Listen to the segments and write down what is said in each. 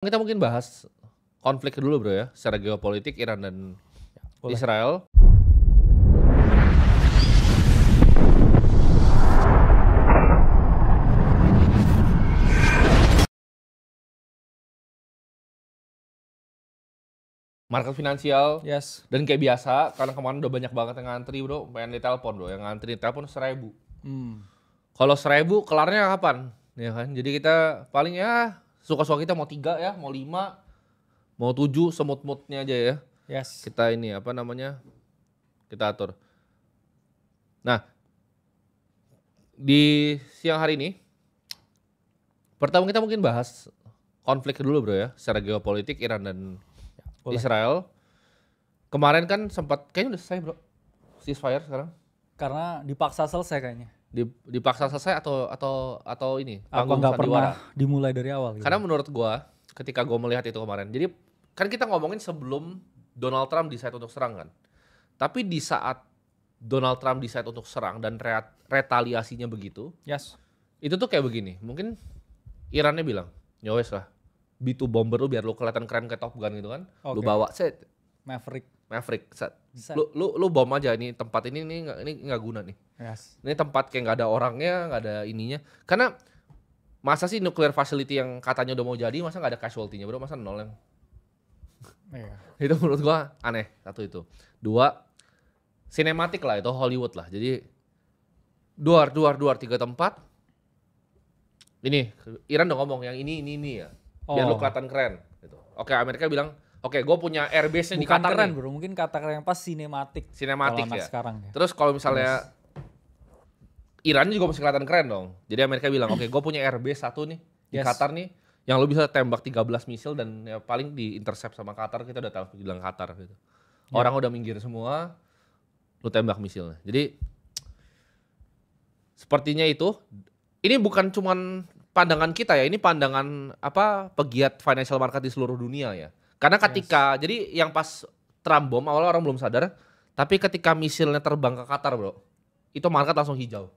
Kita mungkin bahas konflik dulu bro ya, secara geopolitik Iran dan Boleh. Israel. Market finansial Yes. dan kayak biasa, karena kemarin udah banyak banget yang ngantri bro, pengen ditelepon bro, yang ngantri telepon 1.000. Kalau 1.000 kelarnya kapan? Ya kan, jadi kita paling ya suka-suka kita mau 3 ya, mau 5, mau 7, semut-mutnya aja ya. Yes. Kita ini apa namanya, kita atur. Nah, di siang hari ini, pertama kita mungkin bahas konflik dulu bro ya, secara geopolitik Iran dan Boleh. Israel. Kemarin kan sempat, kayaknya udah selesai bro, ceasefire sekarang. Karena dipaksa selesai kayaknya. Dipaksa selesai atau ini, Apa panggung nggak sandiwara. pernah dimulai dari awal gitu? Karena menurut gua, ketika gua melihat itu kemarin, jadi kan kita ngomongin sebelum Donald Trump decide untuk serang kan. Tapi di saat Donald Trump decide untuk serang dan retaliasinya begitu, Yes. itu tuh kayak begini, mungkin Irannya bilang, ya wes lah, B2 bomber lu biar lu kelihatan keren kayak Top Gun gitu kan. Lu Oke. bawa set Maverick. set. Set. Lu bom aja, ini tempat ini nggak guna nih. Yes. Ini tempat kayak nggak ada orangnya, nggak ada ininya. Karena masa sih nuclear facility yang katanya udah mau jadi, masa nggak ada casualty-nya bro, masa nol yang. Iya. Itu menurut gua aneh, satu itu. Dua, sinematik lah, itu Hollywood lah. Jadi duar 3 tempat. Ini Iran udah ngomong yang ini ya. Biar lu kelihatan keren gitu. Oke, Amerika bilang, oke, gue punya airbase-nya di Bukan Qatar keren nih. bro, mungkin kata keren yang pas sinematik. Sinematik Kalau anak ya. sekarang ya. Terus kalau misalnya Iran juga mesti kelihatan keren dong. Jadi Amerika bilang, oke, gue punya airbase satu nih di Yes. Qatar nih, yang lu bisa tembak 13 misil dan ya paling di intercept sama Qatar, kita udah tahu bilang Qatar gitu. Orang udah minggir semua, lu tembak misilnya. Jadi sepertinya itu, ini bukan cuman pandangan kita ya, ini pandangan apa pegiat financial market di seluruh dunia ya. Karena ketika jadi yang pas Trump bom awalnya orang belum sadar, tapi ketika misilnya terbang ke Qatar bro, itu market langsung hijau.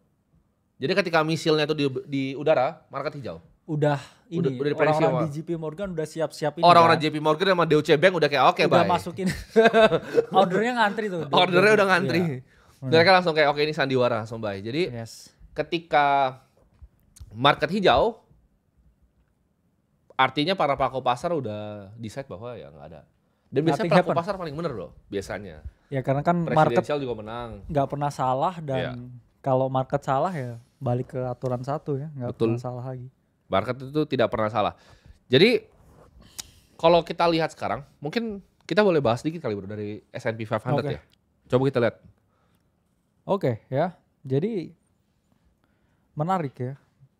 Jadi ketika misilnya itu di udara, market hijau. Udah ini udah diprediksi orang-orang sama- di JP Morgan udah siap-siap ini. Orang-orang kan? JP Morgan sama Deutsche Bank udah kayak oke udah bye. masukin. Ordernya ngantri tuh. Ordernya udah ngantri. Iya. Mereka langsung kayak oke ini sandiwara langsung bye. Jadi Yes. ketika market hijau, artinya para pelaku pasar udah decide bahwa ya nggak ada. Dan biasanya Nothing pelaku happen. pasar paling bener loh, biasanya. Ya karena kan market Presidensial juga menang. nggak pernah salah dan Iya. kalau market salah ya balik ke aturan satu ya, nggak Betul. pernah salah lagi. Market itu tidak pernah salah. Jadi kalau kita lihat sekarang, mungkin kita boleh bahas dikit kali bro dari S&P 500 Oke. ya. Coba kita lihat. Oke ya, jadi menarik ya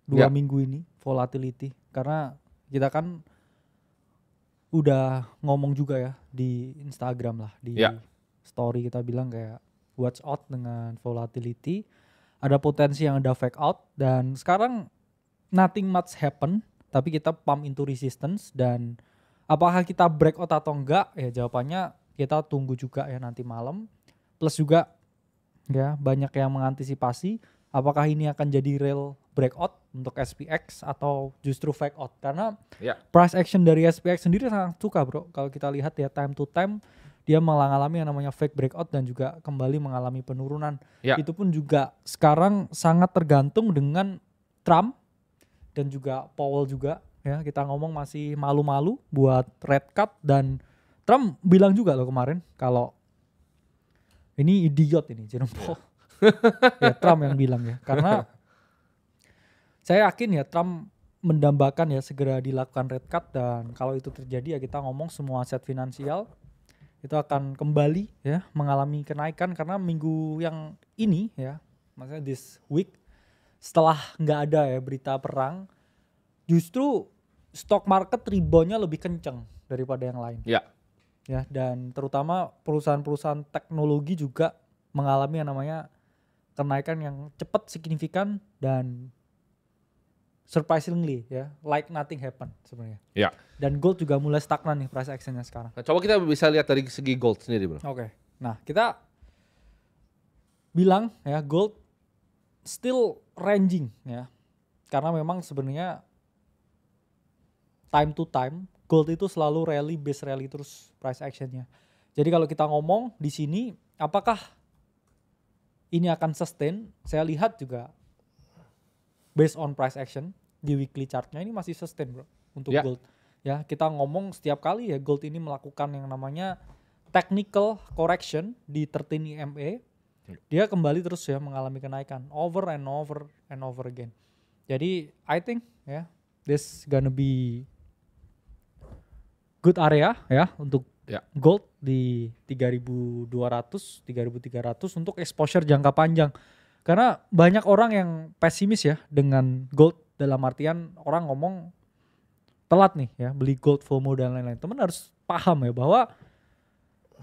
2 Ya. minggu ini volatility karena kita kan udah ngomong juga ya di Instagram lah, di Ya. story kita bilang kayak watch out dengan volatility, ada potensi yang ada fake out dan sekarang nothing much happen tapi kita pump into resistance dan apakah kita breakout atau enggak ya jawabannya kita tunggu juga ya nanti malam, plus juga ya banyak yang mengantisipasi apakah ini akan jadi real breakout untuk SPX atau justru fake out karena Ya. price action dari SPX sendiri sangat suka bro. Kalau kita lihat ya time to time dia mengalami yang namanya fake breakout dan juga kembali mengalami penurunan. Ya. Itu pun juga sekarang sangat tergantung dengan Trump dan juga Powell juga ya. Kita ngomong masih malu-malu buat red cut dan Trump bilang juga loh kemarin kalau ini idiot ini Jerome Powell. Ya Trump yang bilang ya. Karena saya yakin ya Trump mendambakan ya segera dilakukan red cut dan kalau itu terjadi ya kita ngomong semua aset finansial itu akan kembali ya mengalami kenaikan karena minggu yang ini ya maksudnya this week setelah nggak ada ya berita perang justru stock market reboundnya lebih kenceng daripada yang lain Ya. ya dan terutama perusahaan-perusahaan teknologi juga mengalami yang namanya kenaikan yang cepat signifikan dan surprisingly ya like nothing happen sebenarnya. Ya. Dan gold juga mulai stagnan nih price actionnya sekarang. Nah, coba kita bisa lihat dari segi gold sendiri bro. Oke. Nah, kita bilang ya gold still ranging ya. Karena memang sebenarnya time to time gold itu selalu base rally terus price actionnya. Jadi kalau kita ngomong di sini, apakah ini akan sustain? Saya lihat juga based on price action di weekly chartnya ini masih sustain bro untuk gold. Ya kita ngomong setiap kali ya gold ini melakukan yang namanya technical correction di 13 EMA, dia kembali terus ya mengalami kenaikan over and over again. Jadi I think ya this gonna be good area ya untuk gold di 3.200, 3.300 untuk exposure jangka panjang. Karena banyak orang yang pesimis ya dengan gold, dalam artian orang ngomong telat nih ya beli gold, FOMO dan lain-lain. Teman harus paham ya bahwa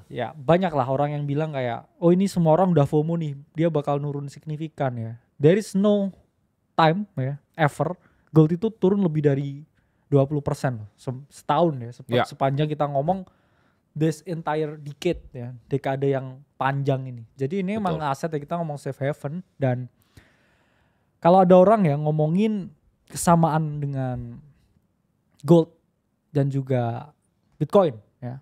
ya banyak lah orang yang bilang kayak oh ini semua orang udah FOMO nih, dia bakal nurun signifikan ya. There is no time ya ever gold itu turun lebih dari 20% setahun ya, sepanjang kita ngomong this entire decade ya, dekade yang panjang ini. Jadi ini emang aset ya, kita ngomong safe haven. Dan kalau ada orang yang ngomongin kesamaan dengan gold dan juga Bitcoin ya,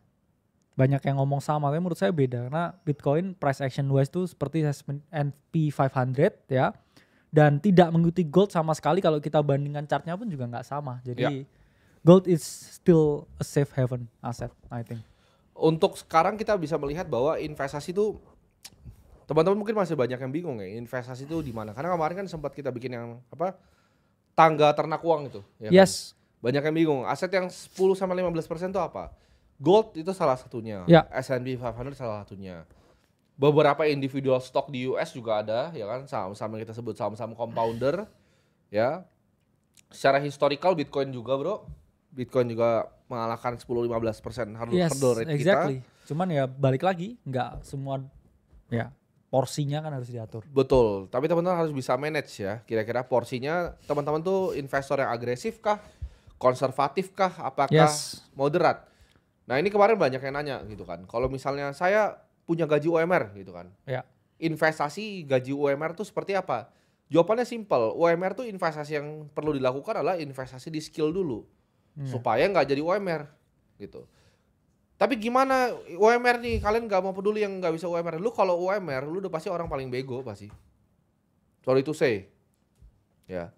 banyak yang ngomong sama, tapi menurut saya beda karena Bitcoin price action wise itu seperti S&P 500 ya, dan tidak mengikuti gold sama sekali. Kalau kita bandingkan chartnya pun juga nggak sama. Jadi gold is still a safe haven asset, I think. Untuk sekarang kita bisa melihat bahwa investasi itu, teman-teman mungkin masih banyak yang bingung ya, investasi itu di mana? Karena kemarin kan sempat kita bikin yang apa, tangga ternak uang itu. Ya yes. Kan? Banyak yang bingung. Aset yang 10-15% itu apa? Gold itu salah satunya. S&P 500 salah satunya. Beberapa individual stock di US juga ada, ya kan? Saham-saham yang kita sebut saham-saham compounder, ya. Secara historical Bitcoin juga bro. Bitcoin juga mengalahkan 10-15% hurdle rate exactly. Kita. Cuman ya balik lagi, nggak semua ya porsinya kan harus diatur. Betul, tapi teman-teman harus bisa manage ya. Kira-kira porsinya teman-teman tuh investor yang agresif kah, konservatif kah, apakah moderat? Nah ini kemarin banyak yang nanya gitu kan. Kalau misalnya saya punya gaji UMR gitu kan, investasi gaji UMR tuh seperti apa? Jawabannya simple, UMR tuh investasi yang perlu dilakukan adalah investasi di skill dulu. Supaya nggak jadi UMR gitu. Tapi gimana UMR nih, kalian nggak mau peduli yang nggak bisa UMR. Lu kalau UMR, lu udah pasti orang paling bego pasti. Sorry to say. Ya,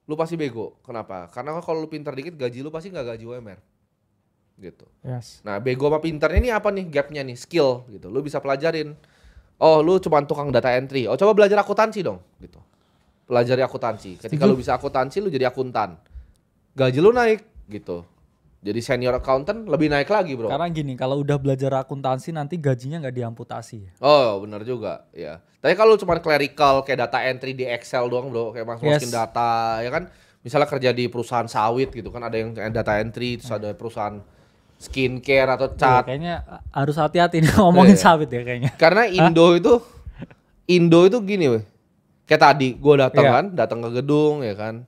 lu pasti bego. Kenapa? Karena kalau lu pintar dikit, gaji lu pasti nggak gaji UMR. Gitu. Yes. Nah bego sama pintarnya ini apa nih gapnya nih, skill gitu. Lu bisa pelajarin. Oh lu cuma tukang data entry. Oh coba belajar akuntansi dong gitu. Pelajari akuntansi. Ketika lu bisa akuntansi, lu jadi akuntan. Gaji lu naik gitu. Jadi senior accountant lebih naik lagi bro. Karena gini, kalau udah belajar akuntansi nanti gajinya nggak diamputasi. Oh benar juga ya. Tapi kalau cuma clerical kayak data entry di Excel doang bro, kayak masukin data ya kan. Misalnya kerja di perusahaan sawit gitu kan, ada yang data entry, terus ada perusahaan skincare atau cat. Kayaknya harus hati-hati nih ngomongin sawit ya kayaknya. Karena Indo itu gini weh. Kayak tadi gue datang ke gedung ya kan.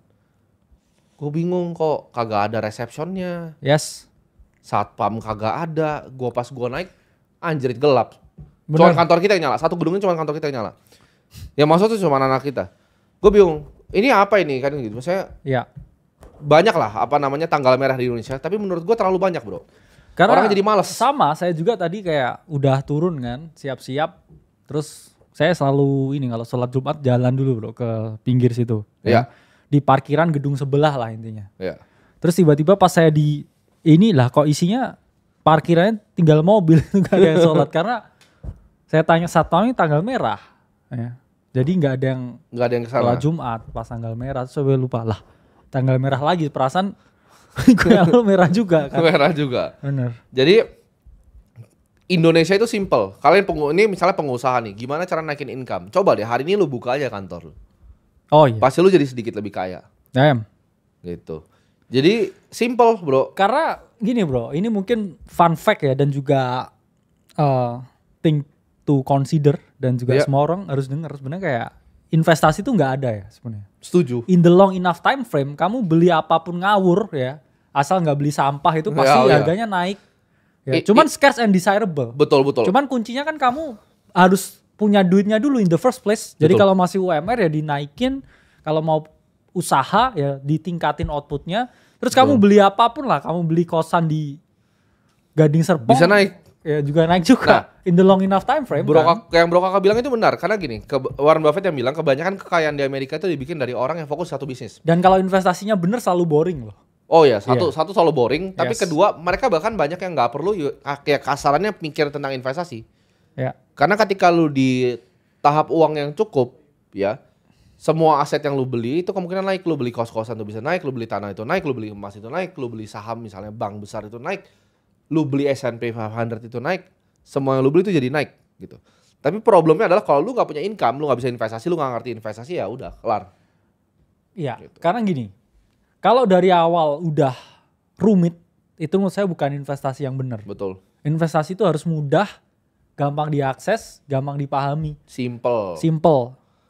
Gue bingung kok kagak ada resepsionnya. Yes. Satpam kagak ada. Pas gue naik anjrit gelap. Cuma kantor kita yang nyala. Satu gedungnya cuma kantor kita yang nyala. Yang masuk tuh cuma anak kita. Gue bingung. Ini apa ini kan gitu. Maksudnya banyak lah apa namanya tanggal merah di Indonesia. Tapi menurut gue terlalu banyak bro. Karena orang jadi males. Sama saya juga tadi kayak udah turun kan. Siap-siap. Terus saya selalu ini kalau sholat Jumat jalan dulu bro ke pinggir situ. Iya. Di parkiran gedung sebelah lah intinya. Iya. Terus tiba-tiba pas saya di inilah kok isinya parkirannya tinggal mobil, nggak ada yang sholat karena saya tanya satpamnya tanggal merah. Ya. Jadi nggak ada yang kesana. Sholat Jumat pas tanggal merah, terus saya lupa lah tanggal merah lagi perasaan gue merah juga kan. Merah juga. Bener. Jadi Indonesia itu simple. Kalian ini misalnya pengusaha nih, gimana cara naikin income? Coba deh hari ini lu buka aja kantor lu. Oh iya. Pasti lu jadi sedikit lebih kaya. Gitu. Jadi simple bro. Karena gini bro, ini mungkin fun fact ya dan juga thing to consider dan juga semua orang harus dengar sebenarnya kayak investasi tuh nggak ada ya sebenarnya. Setuju. In the long enough time frame, kamu beli apapun ngawur ya, asal nggak beli sampah itu pasti harganya naik. Ya, cuman scarce and desirable. Betul. Cuman kuncinya kan kamu harus punya duitnya dulu in the first place. Jadi kalau masih UMR ya dinaikin, kalau mau usaha ya ditingkatin outputnya. Terus kamu beli apapun lah, kamu beli kosan di Gading Serpong bisa naik. Ya juga naik juga. In the long enough time frame. Yang Bro Kakak bilang itu benar karena gini, Warren Buffett yang bilang kebanyakan kekayaan di Amerika itu dibikin dari orang yang fokus satu bisnis. Dan kalau investasinya bener selalu boring loh. Oh ya, satu selalu boring, tapi Yes. kedua mereka bahkan banyak yang nggak perlu kayak kasarannya mikir tentang investasi. Ya. Karena ketika lu di tahap uang yang cukup, ya semua aset yang lu beli itu kemungkinan naik. Lu beli kos-kosan itu bisa naik, lu beli tanah itu naik, lu beli emas itu naik, lu beli saham misalnya bank besar itu naik, lu beli S&P 500 itu naik, semua yang lu beli itu jadi naik gitu. Tapi problemnya adalah kalau lu nggak punya income, lu nggak bisa investasi, lu nggak ngerti investasi ya udah kelar. Iya, Gitu. karena gini, kalau dari awal udah rumit, itu menurut saya bukan investasi yang benar. Betul. Investasi itu harus mudah, gampang diakses, gampang dipahami, Simple.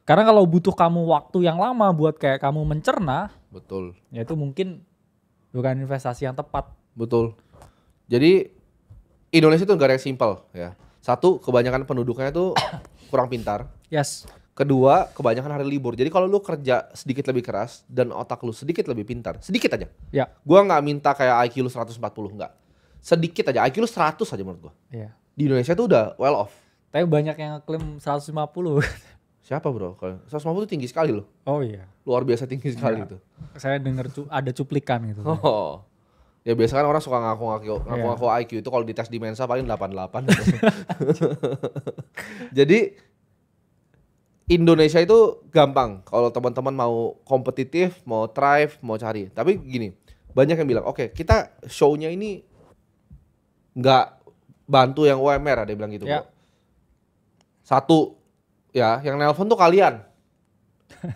Karena kalau butuh kamu waktu yang lama buat kayak kamu mencerna, Betul. ya itu mungkin bukan investasi yang tepat. Betul. Jadi Indonesia itu negara yang simple ya. Satu, kebanyakan penduduknya itu kurang pintar. Yes. Kedua, kebanyakan hari libur. Jadi kalau lu kerja sedikit lebih keras dan otak lu sedikit lebih pintar, sedikit aja. Ya. Gua nggak minta kayak IQ lu 140, enggak. Sedikit aja, IQ lu 100 aja menurut gua. Iya. Di Indonesia tuh udah well off. Tapi banyak yang ngeklaim 150. Siapa bro? Kalau 150 itu tinggi sekali loh. Oh iya. Luar biasa tinggi sekali itu. Saya dengar ada cuplikan gitu. Oh. Ya biasa kan orang suka ngaku-ngaku IQ itu kalau dites di Mensa paling 88. Jadi Indonesia itu gampang kalau teman-teman mau kompetitif, mau thrive, mau cari. Tapi gini, banyak yang bilang, oke, kita show-nya ini nggak bantu yang UMR, ada yang bilang gitu. Ya. Bro. Satu, ya, yang nelpon tuh kalian.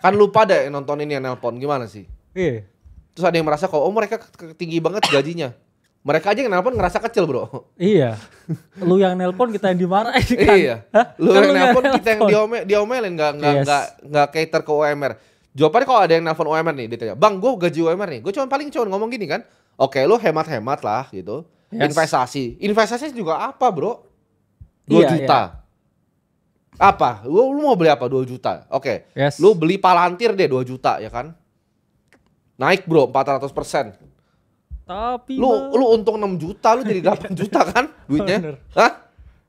Kan lupa deh yang nonton ini yang nelpon, gimana sih? Iya. Terus ada yang merasa kalau mereka tinggi banget gajinya. Mereka aja yang nelpon ngerasa kecil bro. Iya. Lu yang nelpon kita yang dimarahin kan. Iya. Lu Kan yang nelpon kita yang diomelin nggak cater ke UMR. Jawabannya kalau ada yang nelpon UMR nih, dia tanya, "Bang, gue gaji UMR nih." Gue paling ngomong gini kan. Oke, lu hemat-hemat lah gitu. Yes. Investasi juga apa, Bro? 2 juta. Apa? Lu mau beli apa 2 juta? Oke. Yes. Lu beli Palantir deh 2 juta ya kan? Naik, Bro, 400%. Tapi Lu untung 6 juta, lu jadi 8 juta kan duitnya? Bener. Hah?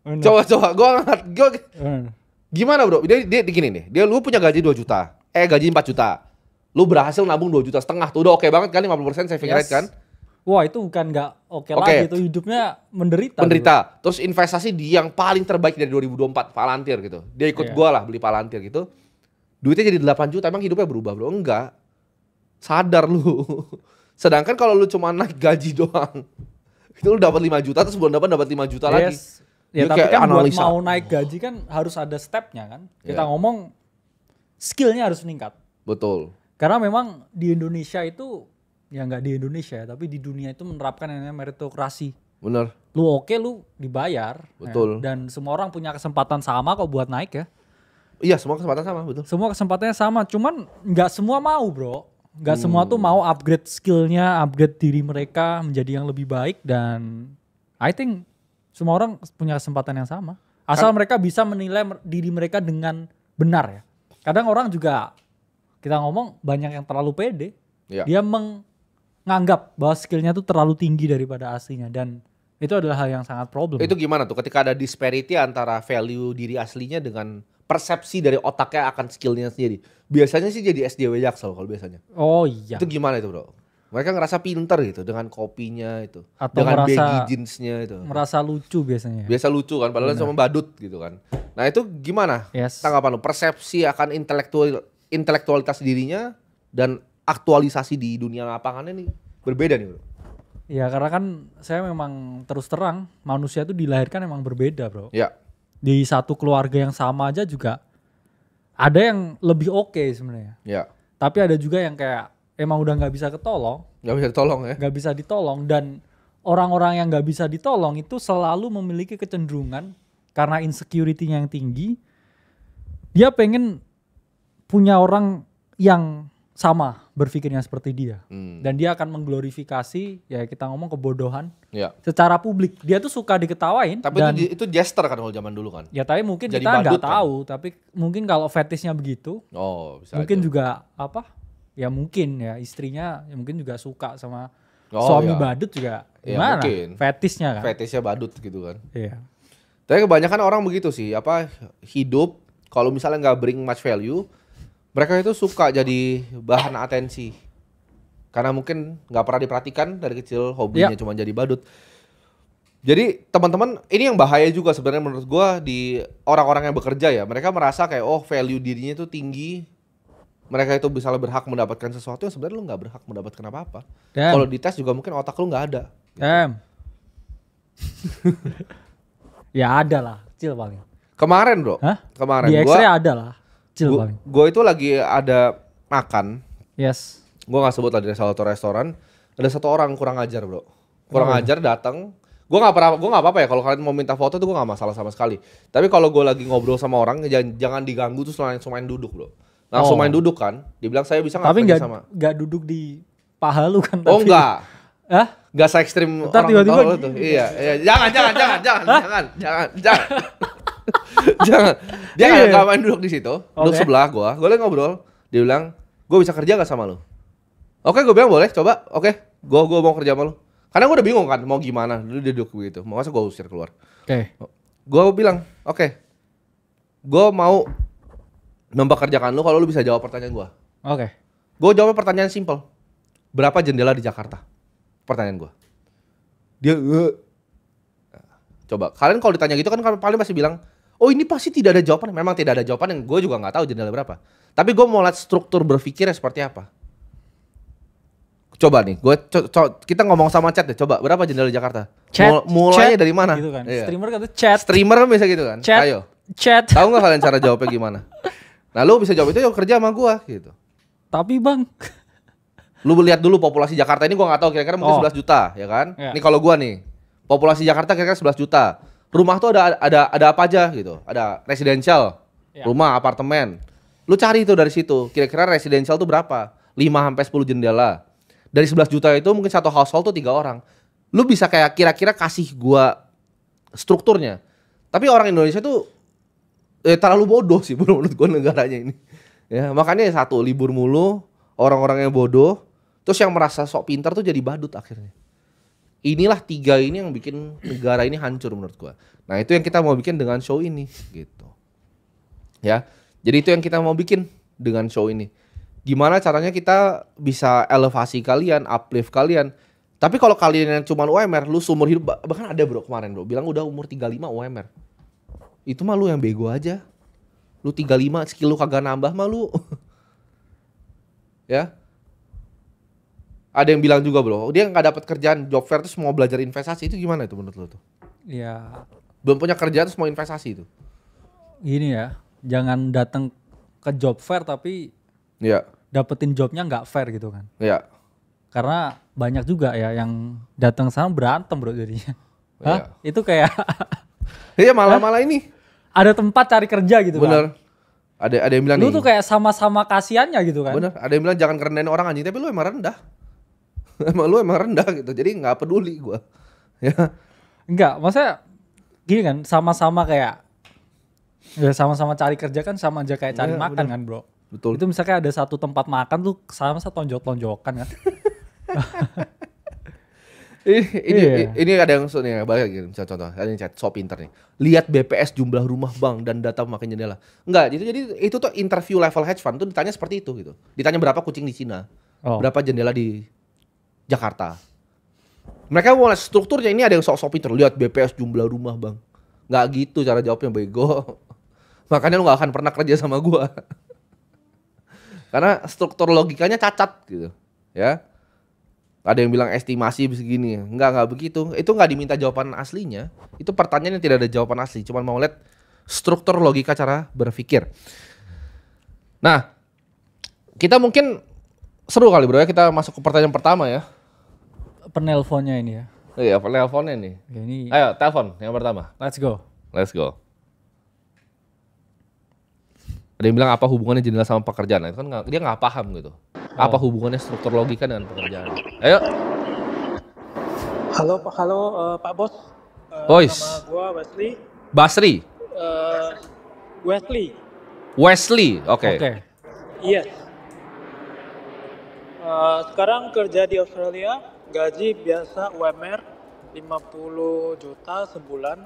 Bener. Coba gua Bener. gimana, Bro? Dia gini nih. Lu punya gaji 2 juta. Gaji 4 juta. Lu berhasil nabung 2,5 juta tuh udah oke banget kan 50% saving rate kan? Wah, itu bukan nggak oke lagi, itu hidupnya menderita. Terus investasi di yang paling terbaik dari 2024, Palantir gitu. Dia ikut gua lah beli Palantir gitu. Duitnya jadi 8 juta, emang hidupnya berubah, Bro? Enggak. Sadar lu. Sedangkan kalau lu cuma naik gaji doang, itu lu dapat 5 juta terus bulan depan dapat 5 juta lagi. Ya, Dia tapi kan analisa. buat mau naik gaji kan harus ada stepnya kan. Kita ngomong skillnya harus meningkat. Betul. Karena memang di Indonesia itu, ya nggak di Indonesia ya, tapi di dunia itu menerapkan yang namanya meritokrasi. Bener. Lu oke, lu dibayar. Betul. Ya. Dan semua orang punya kesempatan sama kok buat naik ya. Iya, semua kesempatan sama, betul. Semua kesempatannya sama, cuman nggak semua mau bro. Nggak semua tuh mau upgrade skillnya, upgrade diri mereka menjadi yang lebih baik. Dan I think semua orang punya kesempatan yang sama. Asal mereka bisa menilai diri mereka dengan benar ya. Kadang orang juga, kita ngomong banyak yang terlalu pede. Iya. Dia menganggap bahwa skillnya tuh terlalu tinggi daripada aslinya. Dan itu adalah hal yang sangat problem. Itu gimana tuh ketika ada disparity antara value diri aslinya dengan persepsi dari otaknya akan skillnya sendiri. Biasanya sih jadi SJW Jaksel kalau biasanya. Oh iya. Itu gimana itu bro? Mereka ngerasa pinter gitu dengan kopinya itu. Atau dengan merasa, baggy jeansnya itu. merasa lucu biasanya. Biasa lucu kan, padahal sama badut gitu kan. Nah itu gimana tanggapan lu? Persepsi akan intelektualitas dirinya dan aktualisasi di dunia lapangannya nih berbeda nih bro. Ya karena kan saya memang terus terang manusia itu dilahirkan emang berbeda bro. Ya. Di satu keluarga yang sama aja juga ada yang lebih oke sebenarnya. Ya. Tapi ada juga yang kayak emang udah nggak bisa ketolong. Nggak bisa ditolong ya. Nggak bisa ditolong dan orang-orang yang nggak bisa ditolong itu selalu memiliki kecenderungan karena insecurity-nya yang tinggi. Dia pengen punya orang yang sama berpikirnya seperti dia. Dan dia akan mengglorifikasi ya kita ngomong kebodohan secara publik. Dia tuh suka diketawain. Tapi dan, itu jester kan kalau zaman dulu kan. Ya tapi mungkin jadi kita nggak kan? tahu. Tapi mungkin kalau fetishnya begitu. Oh bisa mungkin aja. juga apa ya mungkin ya istrinya ya mungkin juga suka sama Oh, suami iya. badut juga Ya, gimana? mungkin. Fetishnya kan. Fetishnya badut gitu kan. Iya. Tapi kebanyakan orang begitu sih, apa hidup kalau misalnya nggak bring much value, mereka itu suka jadi bahan atensi. Karena mungkin nggak pernah diperhatikan dari kecil, hobinya cuma jadi badut. Jadi teman-teman ini yang bahaya juga sebenarnya menurut gua di orang-orang yang bekerja ya, mereka merasa kayak oh value dirinya itu tinggi, mereka itu bisa berhak mendapatkan sesuatu yang sebenarnya lu nggak berhak mendapatkan apa-apa. Damn. Kalau dites juga mungkin otak lu nggak ada. Ya ada lah, kecil paling. Kemarin bro, Hah? kemarin Di gua X-ray ada lah, kecil paling. gua itu lagi ada makan. Yes. Gue gak sebut lah di salah satu restoran, ada satu orang kurang ajar bro, kurang Oh. ajar datang. Gue nggak apa-apa ya kalau kalian mau minta foto tuh gue nggak masalah sama sekali. Tapi kalau gue lagi ngobrol sama orang jangan diganggu terus langsung main duduk bro. Langsung main duduk kan, dibilang saya bisa nggak Tapi kerja sama. nggak duduk di paha lu kan? Oh tapi- enggak, Hah? nggak se ekstrim Ntar orang tiba-tiba tahu tuh. Iya, jangan. Jangan. Dia Iya. nggak main duduk di situ, duduk Oke. sebelah gue lagi ngobrol. Dia bilang, gue bisa kerja gak sama lu? Oke, gue bilang boleh, coba. Oke, gue mau kerja sama lu. Karena gue udah bingung kan, mau gimana. Dulu dia duduk begitu, mau masa gue usir keluar. Oke. Gue bilang, oke, gue mau mempekerjakan lu kalau lu bisa jawab pertanyaan gue. Oke. Gue jawab pertanyaan simpel. Berapa jendela di Jakarta? Pertanyaan gue. Dia, coba, kalian kalau ditanya gitu kan paling pasti bilang, oh ini pasti tidak ada jawaban. Memang tidak ada jawaban yang gue juga nggak tahu jendela berapa. Tapi gue mau lihat struktur berpikirnya seperti apa. Coba nih, kita ngomong sama chat deh. Coba berapa jendela di Jakarta? Mulainya chat, dari mana? Gitu kan. Iya. Streamer kata chat. Streamer kan bisa gitu kan? Chat. Ayo. Chat. Tahu nggak kalian cara jawabnya gimana? Nah, lu bisa jawab itu yuk kerja sama gua gitu. Tapi bang. Lu lihat dulu populasi Jakarta ini gua nggak tahu kira-kira mungkin 11 juta, ya kan? Iya. Ini kalau gua nih, populasi Jakarta kira-kira 11 juta. Rumah tuh ada apa aja gitu? Ada residential, Iya. rumah, apartemen. Lu cari itu dari situ. Kira-kira residential tuh berapa? 5 sampai 10 jendela. Dari 11 juta itu mungkin satu household tuh 3 orang. Lu bisa kayak kira-kira kasih gua strukturnya. Tapi orang Indonesia tuh terlalu bodoh sih menurut gua negaranya ini. Ya, makanya satu libur mulu, orang-orangnya bodoh, terus yang merasa sok pintar tuh jadi badut akhirnya. Inilah 3 ini yang bikin negara ini hancur menurut gua. Nah, itu yang kita mau bikin dengan show ini gitu. Ya. Jadi itu yang kita mau bikin dengan show ini. Gimana caranya kita bisa elevasi kalian, uplift kalian. Tapi kalau kalian yang cuma UMR, lu seumur hidup, bahkan ada bro kemarin bro, bilang udah umur 35 UMR. Itu mah lu yang bego aja. Lu 35, skill lu kagak nambah mah lu. Ya. Ada yang bilang juga bro, dia nggak dapat kerjaan, job fair terus mau belajar investasi, itu gimana itu menurut lu tuh? Ya Belum punya kerjaan terus mau investasi itu. gini ya. Jangan datang ke job fair tapi Iya, dapetin jobnya nggak fair gitu kan. iya. Karena banyak juga ya yang datang sana berantem bro jadinya. Iya. Hah? Itu kayak Iya malah ini. ada tempat cari kerja gitu Bener. kan. Ada yang bilang Lu nih. tuh kayak sama-sama kasihannya gitu kan. Bener, ada yang bilang jangan kerendahin orang anjing, tapi lu emang rendah. Lu emang rendah gitu, jadi nggak peduli gua. Ya, Enggak, maksudnya gini kan sama-sama kayak ya sama-sama cari kerja kan sama aja kayak cari Iya, makan bener. kan bro. betul. Itu misalnya ada satu tempat makan tuh sama-sama tonjok-tonjokan kan. Ini ada yang nih, balik lagi misalnya contoh, ada yang chat, so pinter nih. Lihat BPS jumlah rumah bank dan data makin jendela. Enggak, jadi itu tuh interview level hedge fund tuh ditanya seperti itu gitu. Ditanya berapa kucing di Cina, Oh. berapa jendela di Jakarta. Mereka mau lihat strukturnya, ini ada yang sok-sok pinter, lihat BPS jumlah rumah bang. Nggak gitu cara jawabnya bego. Makanya lu nggak akan pernah kerja sama gua. Karena struktur logikanya cacat gitu, ya. Ada yang bilang estimasi begini, nggak begitu. Itu nggak diminta jawaban aslinya. Itu pertanyaan yang tidak ada jawaban asli, cuma mau lihat struktur logika cara berpikir. Nah, kita mungkin seru kali bro ya, kita masuk ke pertanyaan pertama ya. Penelponnya ini ya. Iya, teleponnya nih. Ya, ini Ayo, telepon yang pertama. let's go. Let's go. Ada yang bilang apa hubungannya jendela sama pekerjaan? Nah, itu kan dia nggak paham gitu. Apa hubungannya struktur logika dengan pekerjaan? Ayo. Halo Pak Bos. Boys. Nama gua Wesley. Basri, Wesley. Wesley, oke. Oke. Yes. Sekarang kerja di Australia, gaji biasa UMR 50 juta sebulan.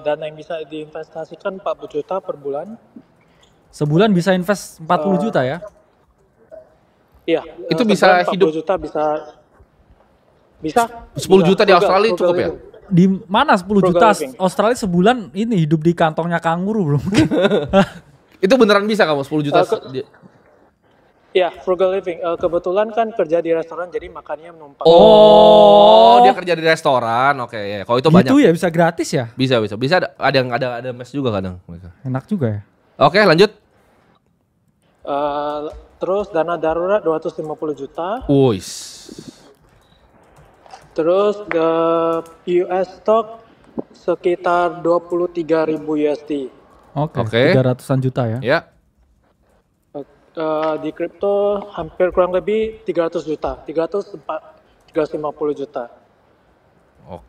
Dana yang bisa diinvestasikan 40 juta per bulan. Sebulan bisa invest 40 juta ya? Iya. Itu bisa sebulan 40 hidup- juta bisa 10 juta di Australia cukup ya? Di mana 10 Frugal juta living. Australia sebulan ini hidup di kantongnya kanguru bro. Itu beneran bisa kamu 10 juta? Iya, frugal living. Kebetulan kan kerja di restoran, jadi makannya menumpang. Oh, dia kerja di restoran. Oke, ya. Kalau itu banyak. Gitu ya bisa gratis ya? Bisa. Bisa ada yang ada mes juga kadang mereka. Enak juga ya. Oke, lanjut. Terus dana darurat 250 juta. Wuis. Terus the US stock sekitar 23.000 USD. Oke, Oke. 300-an juta ya. Ya. Di kripto hampir kurang lebih 300 juta. 350 juta. Oh.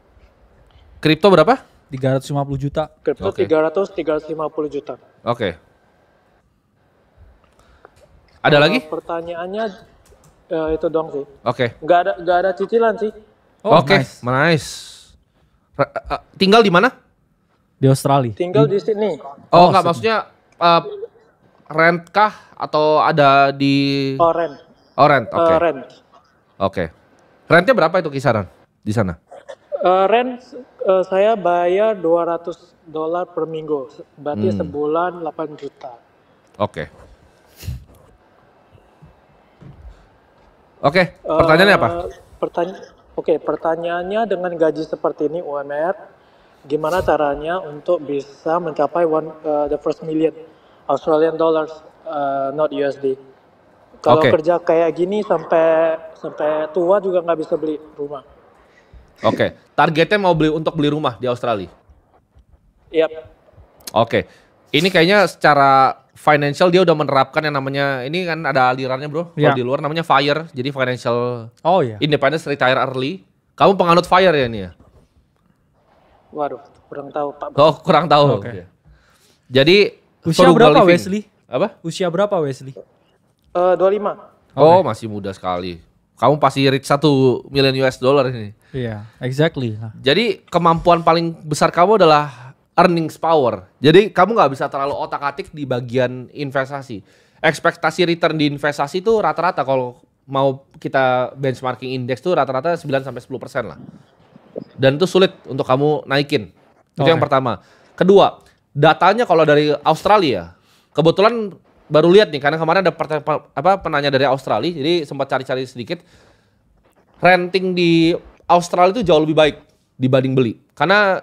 Kripto berapa? 350 juta. Kripto Oke. 350 juta. Oke. Ada lagi? Pertanyaannya itu dong sih. Oke. Nggak ada cicilan sih. Oh, Oke, nice. Tinggal di mana? Di Australia. Tinggal di Sydney. Oh, enggak, maksudnya rent kah atau ada di Rent. Oh, rent. Oke. Rent. Oke. Rentnya berapa itu kisaran di sana? Rent saya bayar $200 per minggu. Berarti sebulan 8 juta. Oke. Oke, pertanyaannya apa? Pertanyaannya dengan gaji seperti ini UMR, gimana caranya untuk bisa mencapai the first million Australian dollars, not USD. Kalau Oke. kerja kayak gini sampai tua juga nggak bisa beli rumah. Oke, targetnya mau untuk beli rumah di Australia. Yap. Oke, ini kayaknya secara financial dia udah menerapkan yang namanya, ini kan ada alirannya bro, kalau Ya. di luar namanya FIRE, jadi financial Oh iya. independence retire early. Kamu penganut FIRE ya ini ya? Waduh, kurang tahu Pak. Oh kurang tahu. Oke. Ya. Jadi Usia frugal berapa living. Wesley? Apa? Usia berapa Wesley? 25. Oh masih muda sekali. Kamu pasti reach 1 million US dollar ini. Iya, exactly. Nah, Jadi kemampuan paling besar kamu adalah earnings power. Jadi kamu nggak bisa terlalu otak-atik di bagian investasi. Ekspektasi return di investasi itu rata-rata kalau mau kita benchmarking indeks tuh rata-rata 9-10% lah. Dan itu sulit untuk kamu naikin. Itu Oke. yang pertama. Kedua, datanya kalau dari Australia, kebetulan baru lihat nih karena kemarin ada penanya dari Australia, jadi sempat cari-cari sedikit. Renting di Australia itu jauh lebih baik dibanding beli. Karena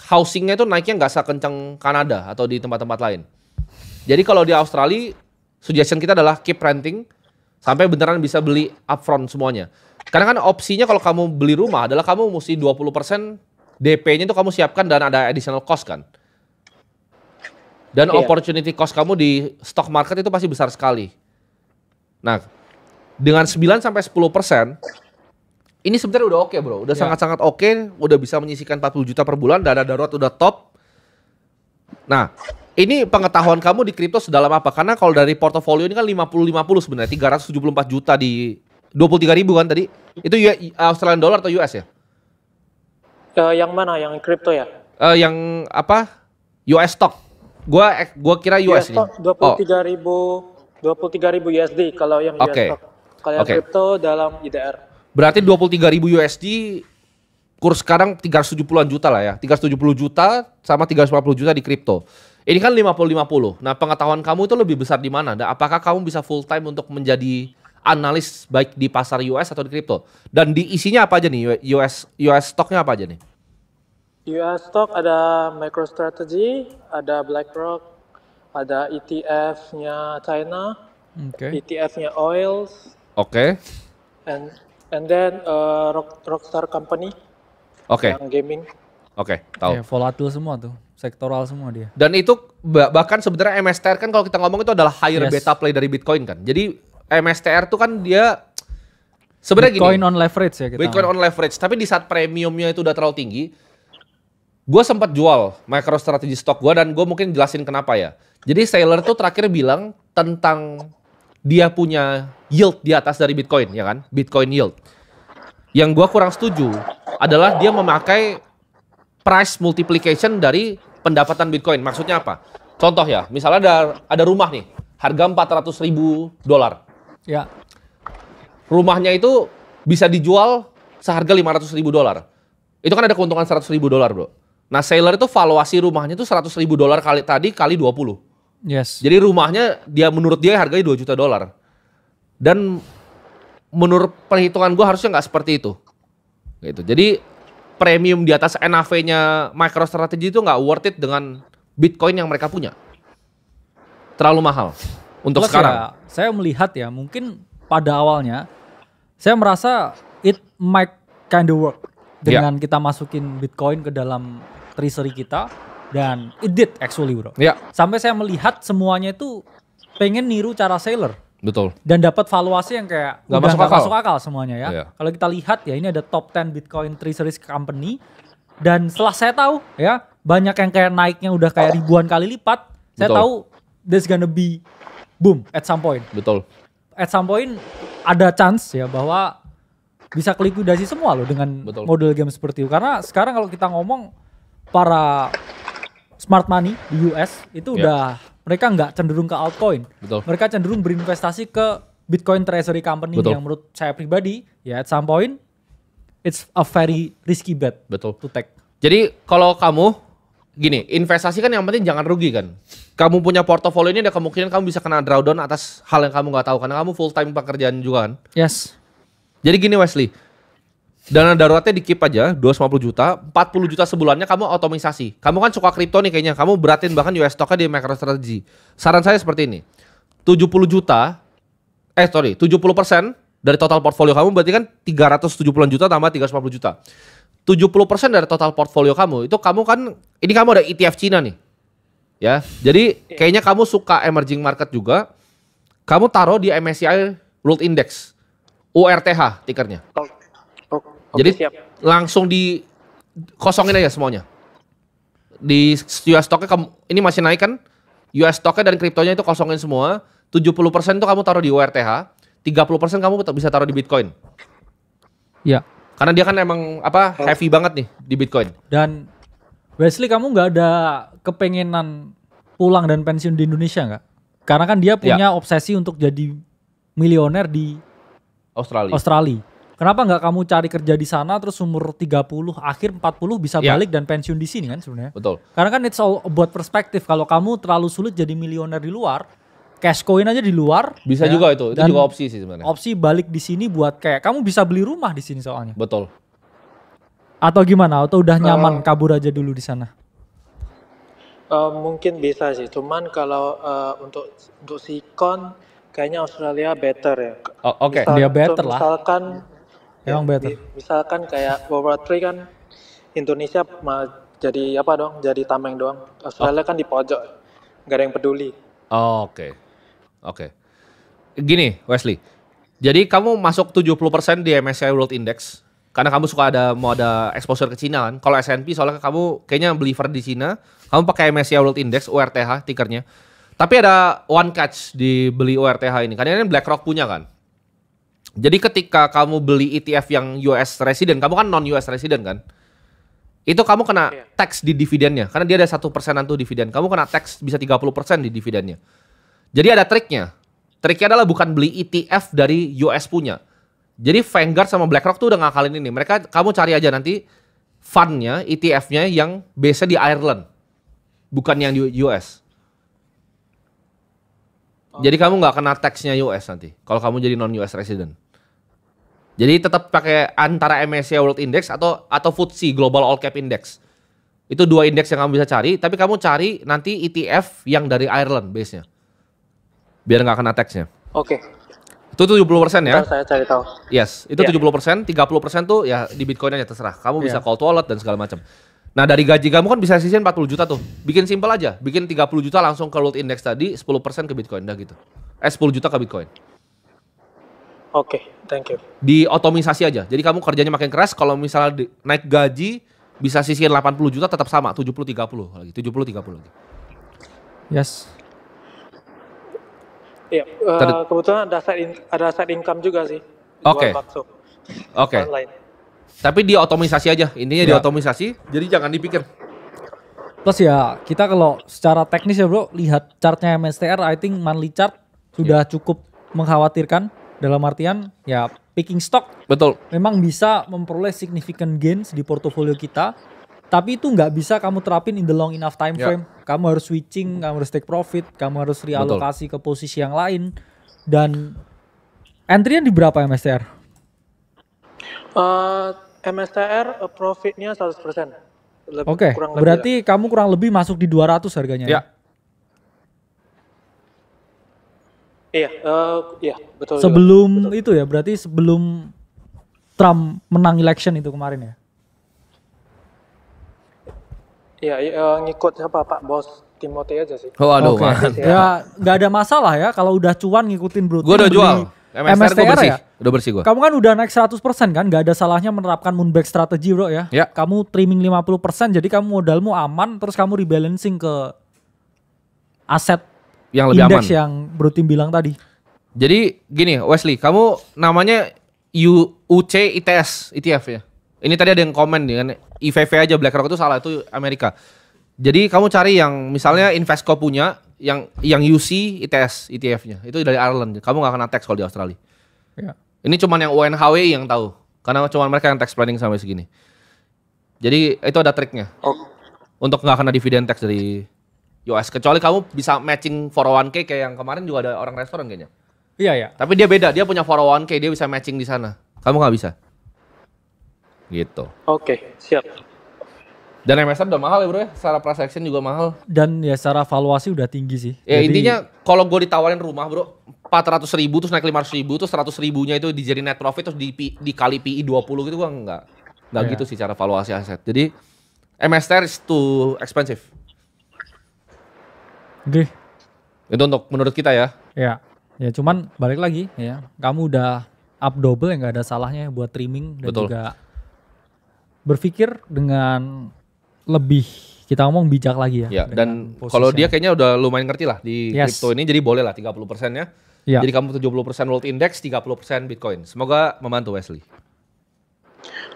housingnya itu naiknya nggak sekencang Kanada atau di tempat-tempat lain. Jadi kalau di Australia, suggestion kita adalah keep renting sampai beneran bisa beli upfront semuanya. Karena kan opsinya kalau kamu beli rumah adalah kamu mesti 20% DP-nya itu kamu siapkan dan ada additional cost kan. Dan Iya. opportunity cost kamu di stock market itu pasti besar sekali. Nah, dengan 9-10%, ini sebenarnya udah oke bro, udah Ya. sangat-sangat oke, udah bisa menyisihkan 40 juta per bulan, dana darurat udah top. Nah, ini pengetahuan kamu di kripto sedalam apa? Karena kalau dari portofolio ini kan 50-50 sebenarnya, 374 juta di 23.000 kan tadi. Itu Australian dollar atau US ya? Yang mana? Yang kripto ya? Yang apa? US stock. Gua kira US ini. stock 23.000 USD kalau yang Oke. US stock. Kalau yang Oke. kripto dalam IDR. Berarti 23.000 USD kurs sekarang 370-an juta lah ya. 370 juta sama 350 juta di kripto. Ini kan 50-50. Nah, pengetahuan kamu itu lebih besar di mana? Dan apakah kamu bisa full time untuk menjadi analis baik di pasar US atau di kripto? Dan di isinya apa aja nih? US stocknya apa aja nih? US stock ada MicroStrategy, ada BlackRock, ada ETF-nya China, oke. ETF-nya oil, Oke. and then Rockstar Company Oke. yang gaming. Oke, tahu. Ya, volatile semua tuh, sektoral semua dia. Dan itu bahkan sebenarnya MSTR kan kalau kita ngomong itu adalah higher Yes. beta play dari Bitcoin kan. Jadi MSTR tuh kan dia sebenarnya Bitcoin gini. on leverage ya kita. Bitcoin on leverage, tapi di saat premiumnya itu udah terlalu tinggi, gue sempat jual MicroStrategy stock gue dan gue mungkin jelasin kenapa ya. Jadi Saylor tuh terakhir bilang tentang dia punya yield di atas dari Bitcoin, ya kan? Bitcoin yield. Yang gua kurang setuju adalah dia memakai price multiplication dari pendapatan Bitcoin. Maksudnya apa? Contoh ya, misalnya ada rumah nih, harga $400.000. Ya. Rumahnya itu bisa dijual seharga $500.000. Itu kan ada keuntungan $100.000, bro. Nah, seller itu valuasi rumahnya itu $100.000 kali 20. Yes. Jadi rumahnya menurut dia harganya $2 juta. Dan menurut perhitungan gue harusnya nggak seperti itu. Gitu. Jadi premium di atas NAV-nya MicroStrategy itu nggak worth it dengan Bitcoin yang mereka punya. Terlalu mahal untuk Plus sekarang. ya, saya melihat ya, mungkin pada awalnya saya merasa it might kind of work dengan kita masukin Bitcoin ke dalam treasury kita, dan it did actually, bro. Ya, Sampai saya melihat semuanya itu pengen niru cara seller betul. dan dapat valuasi yang kayak Nggak udah masuk nggak akal. masuk akal semuanya ya. Iya. Kalau kita lihat ya, ini ada top 10 Bitcoin treasury company, dan setelah saya tahu ya banyak yang kayak naiknya udah kayak ribuan kali lipat, saya Betul. tahu there's gonna be boom at some point. Betul. At some point ada chance ya bahwa bisa kelikuidasi semua loh dengan Betul. model game seperti itu. Karena sekarang kalau kita ngomong para smart money di US itu udah mereka nggak cenderung ke altcoin. Betul. Mereka cenderung berinvestasi ke Bitcoin treasury company Betul. yang menurut saya pribadi ya at some point it's a very risky bet Betul. to take. Jadi kalau kamu gini, investasi kan yang penting jangan rugi kan. Kamu punya portofolio ini ada kemungkinan kamu bisa kena drawdown atas hal yang kamu nggak tahu karena kamu full time pekerjaan juga kan. Yes. Jadi gini Wesley, dana daruratnya di keep aja 250 juta, 40 juta sebulannya kamu otomisasi. Kamu kan suka kripto nih kayaknya, kamu beratin bahkan US stocknya di MicroStrategy. Saran saya seperti ini, 70% dari total portfolio kamu berarti kan 370 juta tambah 350 juta. 70% dari total portfolio kamu itu kamu kan, ini kamu ada ETF Cina nih. Ya, jadi kayaknya kamu suka emerging market juga. Kamu taruh di MSCI World Index, URTH tikernya. Oke, Jadi siap. langsung kosongin aja semuanya. Di US stocknya ini masih naik kan? US stocknya dan kriptonya itu kosongin semua. 70% itu kamu taruh di URTH, 30% kamu bisa taruh di Bitcoin. Ya. Karena dia kan emang heavy banget nih di Bitcoin. Dan Wesley, kamu nggak ada kepengenan pulang dan pensiun di Indonesia nggak? Karena kan dia punya obsesi untuk jadi milioner di Australia. Australia. Kenapa nggak kamu cari kerja di sana terus umur 30, akhir 40 bisa Ya. balik dan pensiun di sini kan sebenarnya? Betul. Karena kan it's all about perspektif. Kalau kamu terlalu sulit jadi milioner di luar, cash coin aja di luar. Bisa ya, juga itu dan juga opsi sih sebenarnya. opsi balik di sini buat kayak kamu bisa beli rumah di sini soalnya. Betul. Atau gimana? Atau udah nyaman kabur aja dulu di sana? Mungkin bisa sih, cuman kalau untuk sikon kayaknya Australia better ya. Oh, oke. Dia better lah. Misalkan Emang better. Misalkan kayak World War III kan Indonesia jadi apa dong? Jadi tameng doang. Australia kan di pojok, nggak ada yang peduli. Oh, oke. Oke. Gini, Wesley. Jadi kamu masuk 70% di MSCI World Index karena kamu suka mau ada exposure ke Cina kan. Kalau S&P soalnya kamu kayaknya believer di Cina, kamu pakai MSCI World Index URTH tikernya. Tapi ada one catch di beli URTH ini. Karena ini BlackRock punya kan. Jadi ketika kamu beli ETF yang US resident, kamu kan non US resident kan? Itu kamu kena tax di dividennya. Karena dia ada 1% tuh dividen. Kamu kena tax bisa 30% di dividennya. Jadi ada triknya. Triknya adalah bukan beli ETF dari US punya. Jadi Vanguard sama BlackRock tuh udah ngakalin ini. Kamu cari aja nanti fundnya, ETF-nya yang base di Ireland. Bukan yang di US. Jadi kamu nggak kena tax-nya US nanti. Kalau kamu jadi non-US resident. Jadi tetap pakai antara MSCI World Index atau FTSE Global All Cap Index. Itu dua indeks yang kamu bisa cari, tapi kamu cari nanti ETF yang dari Ireland base-nya. Biar nggak kena tax-nya. Oke. Itu 70% ya. Ntar saya cari tahu. Yes, itu 70%, 30% tuh ya di Bitcoin aja terserah. Kamu bisa Iya. cold wallet dan segala macam. Nah, dari gaji kamu kan bisa sisihin 40 juta tuh. Bikin simpel aja, bikin 30 juta langsung ke World Index tadi, 10% ke Bitcoin dah gitu. 10 juta ke Bitcoin. Oke, thank you. Di otomisasi aja. Jadi kamu kerjanya makin keras, kalau misalnya naik gaji bisa sisihin 80 juta tetap sama, 70-30 lagi, 70-30 lagi. Yes. Iya, kebetulan ada side income juga sih. Oke. Jual bakso Oke. online. Tapi diotomisasi aja. Intinya Ya. diotomisasi. Jadi jangan dipikir. Plus ya kita kalau secara teknis ya bro, lihat chartnya MSTR, I think monthly chart sudah cukup mengkhawatirkan. Dalam artian ya picking stock Betul. memang bisa memperoleh significant gains di portofolio kita. Tapi itu nggak bisa kamu terapin in the long enough time Ya. frame. Kamu harus switching, kamu harus take profit, kamu harus realokasi ke posisi yang lain. Dan entry-nya di berapa MSTR? MSTR profitnya 100%. Oke, Kurang lebih berarti kamu kurang lebih masuk di 200 harganya ya? Ya. Iya, betul. Sebelum itu ya, berarti sebelum Trump menang election itu kemarin ya? Iya, ngikut siapa Pak Bos Timothy aja sih. Oh aduh. Oke. Man. Ya nggak ada masalah ya kalau udah cuan ngikutin bro. Gue udah Beli jual. MSTR gue bersih. ya. Udah bersih gue. Kamu kan udah naik 100% kan, nggak ada salahnya menerapkan moonback strategi bro ya. Ya. Kamu trimming 50%, jadi kamu modalmu aman, terus kamu rebalancing ke aset Yang lebih indeks aman. yang Bro Tim bilang tadi. Jadi gini Wesley, kamu namanya UC ITS ETF ya. Ini tadi ada yang komen nih kan, IVV aja BlackRock itu salah, itu Amerika. Jadi kamu cari yang misalnya Invesco punya, yang UC ITS ETF-nya, itu dari Ireland. Kamu nggak kena tax kalau di Australia. Ya. Ini cuman yang UNHWI yang tahu, karena cuman mereka yang tax planning sampai segini. Jadi itu ada triknya Oh, untuk nggak kena dividen tax dari US. Kecuali kamu bisa matching 401k kayak yang kemarin juga ada orang restoran kayaknya. Iya ya. Tapi dia beda, dia punya 401k, dia bisa matching di sana. Kamu nggak bisa. Gitu. oke, siap. Dan MSR udah mahal ya bro ya, secara price action juga mahal. Dan ya secara valuasi udah tinggi sih. Ya Jadi, intinya kalau gue ditawarin rumah bro, 400 ribu terus naik 500 ribu, terus 100 ribunya itu dijadiin net profit, terus dikali PI 20 gitu, gue nggak Iya. gitu sih cara valuasi aset. Jadi MSR is too expensive. Oke. Itu untuk menurut kita ya. Ya. Ya cuman balik lagi ya. Kamu udah up double ya nggak ada salahnya buat trimming dan Betul. juga berpikir dengan lebih kita ngomong bijak lagi ya. Ya, dan kalau dia kayaknya udah lumayan ngerti lah di Yes. kripto ini, jadi boleh lah 30% ya. Ya. Jadi kamu 70% World Index, 30% Bitcoin. Semoga membantu Wesley.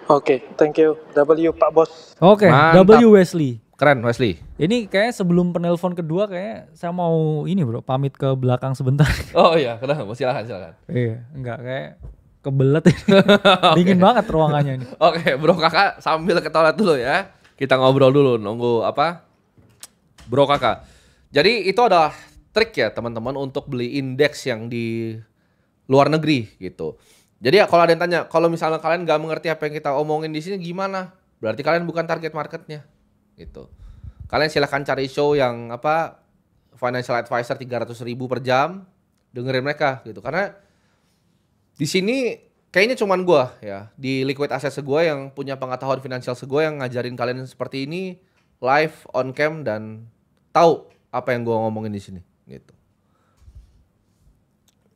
Oke, thank you. W Pak Bos. Oke, Mantap. W Wesley. Keren Wesley. Ini kayak sebelum penelpon kedua kayak saya mau ini bro, pamit ke belakang sebentar. Oh iya, kenapa? Silakan. Iya, enggak kayak kebelet ini. Dingin banget ruangannya ini. Oke, bro kakak sambil ke toilet dulu ya. Kita ngobrol dulu, nunggu apa? Bro kakak. Jadi itu adalah trik ya teman-teman untuk beli indeks yang di luar negeri gitu. Jadi ya kalau ada yang tanya, kalau misalnya kalian nggak mengerti apa yang kita omongin di sini gimana? Berarti kalian bukan target marketnya gitu. Kalian silahkan cari show yang apa, financial advisor 300.000 per jam, dengerin mereka gitu. Karena di sini kayaknya cuman gua ya, di Liquid Assets gua yang punya pengetahuan finansial segua yang ngajarin kalian seperti ini live on cam dan tahu apa yang gua ngomongin di sini gitu.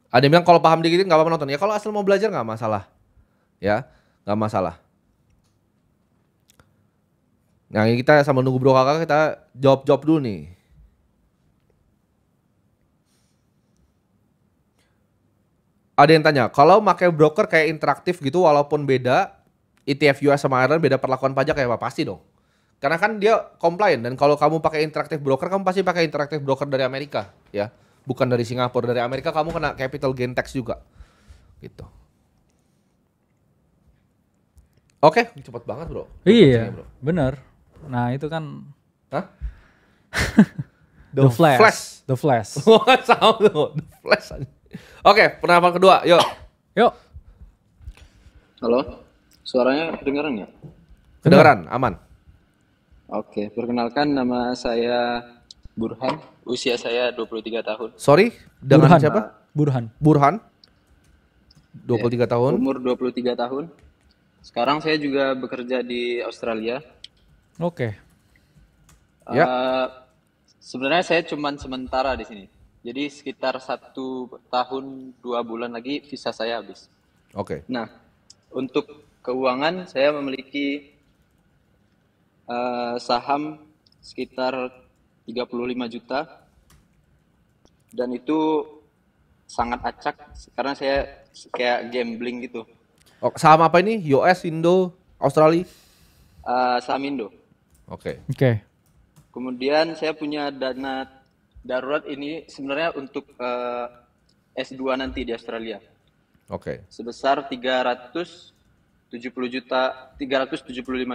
Ada yang bilang kalau paham dikit nggak apa-apa nonton. Ya kalau asal mau belajar nggak masalah. Ya, nggak masalah. Nah, ini kita sambil nunggu bro kakak kita jawab dulu nih. Ada yang tanya, kalau pakai broker kayak interaktif gitu walaupun beda ETF US sama Ireland beda perlakuan pajak ya Pak? Pasti dong. Karena kan dia compliant dan kalau kamu pakai interaktif broker kamu pasti pakai interaktif broker dari Amerika ya. Bukan dari Singapura, dari Amerika kamu kena capital gain tax juga. Gitu. Oke, cepet banget bro. Iya, Bro. bener. Nah itu kan Hah? The Flash. The Flash. Sama tuh, The Flash aja. Oke, penerapan kedua, yuk. Yuk. Halo, suaranya kedengaran ya? Kedengeran, aman. Oke, perkenalkan nama saya Burhan, usia saya 23 tahun. Sorry, dengan Burhan. siapa? Burhan. 23 tahun. Umur 23 tahun. Sekarang saya juga bekerja di Australia. Oke. Ya. Sebenarnya saya cuman sementara di sini. Jadi sekitar 1 tahun 2 bulan lagi visa saya habis. Oke. Nah, untuk keuangan saya memiliki saham sekitar 35 juta dan itu sangat acak karena saya kayak gambling gitu. Oh, saham apa ini? US, Indo, Australia? Saham Indo. Oke. Oke. Kemudian saya punya dana darurat ini sebenarnya untuk S2 nanti di Australia. Oke. Sebesar 375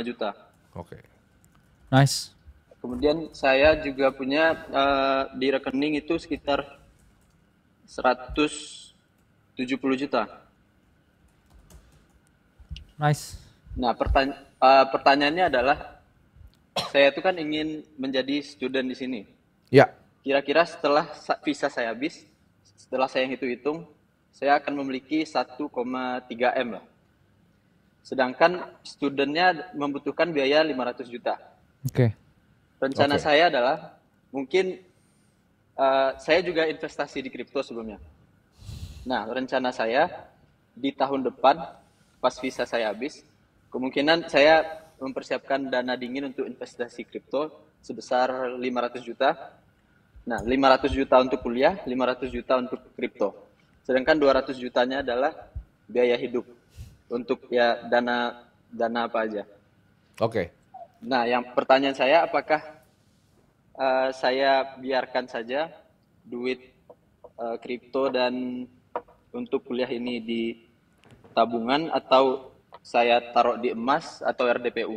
juta. Oke. Nice. Kemudian saya juga punya di rekening itu sekitar 170 juta. Nice. Nah, pertanyaannya adalah saya itu kan ingin menjadi student di sini. Ya. Kira-kira setelah visa saya habis, setelah saya hitung-hitung, saya akan memiliki 1,3 M lah. Sedangkan studentnya membutuhkan biaya 500 juta. Oke. Rencana Oke. saya adalah mungkin saya juga investasi di kripto sebelumnya. Nah, rencana saya di tahun depan pas visa saya habis, kemungkinan saya mempersiapkan dana dingin untuk investasi kripto sebesar 500 juta. Nah, 500 juta untuk kuliah, 500 juta untuk kripto. Sedangkan 200 jutanya adalah biaya hidup untuk ya dana apa aja. Oke. Nah, yang pertanyaan saya apakah saya biarkan saja duit kripto dan untuk kuliah ini di tabungan atau saya taruh di emas atau RDPU?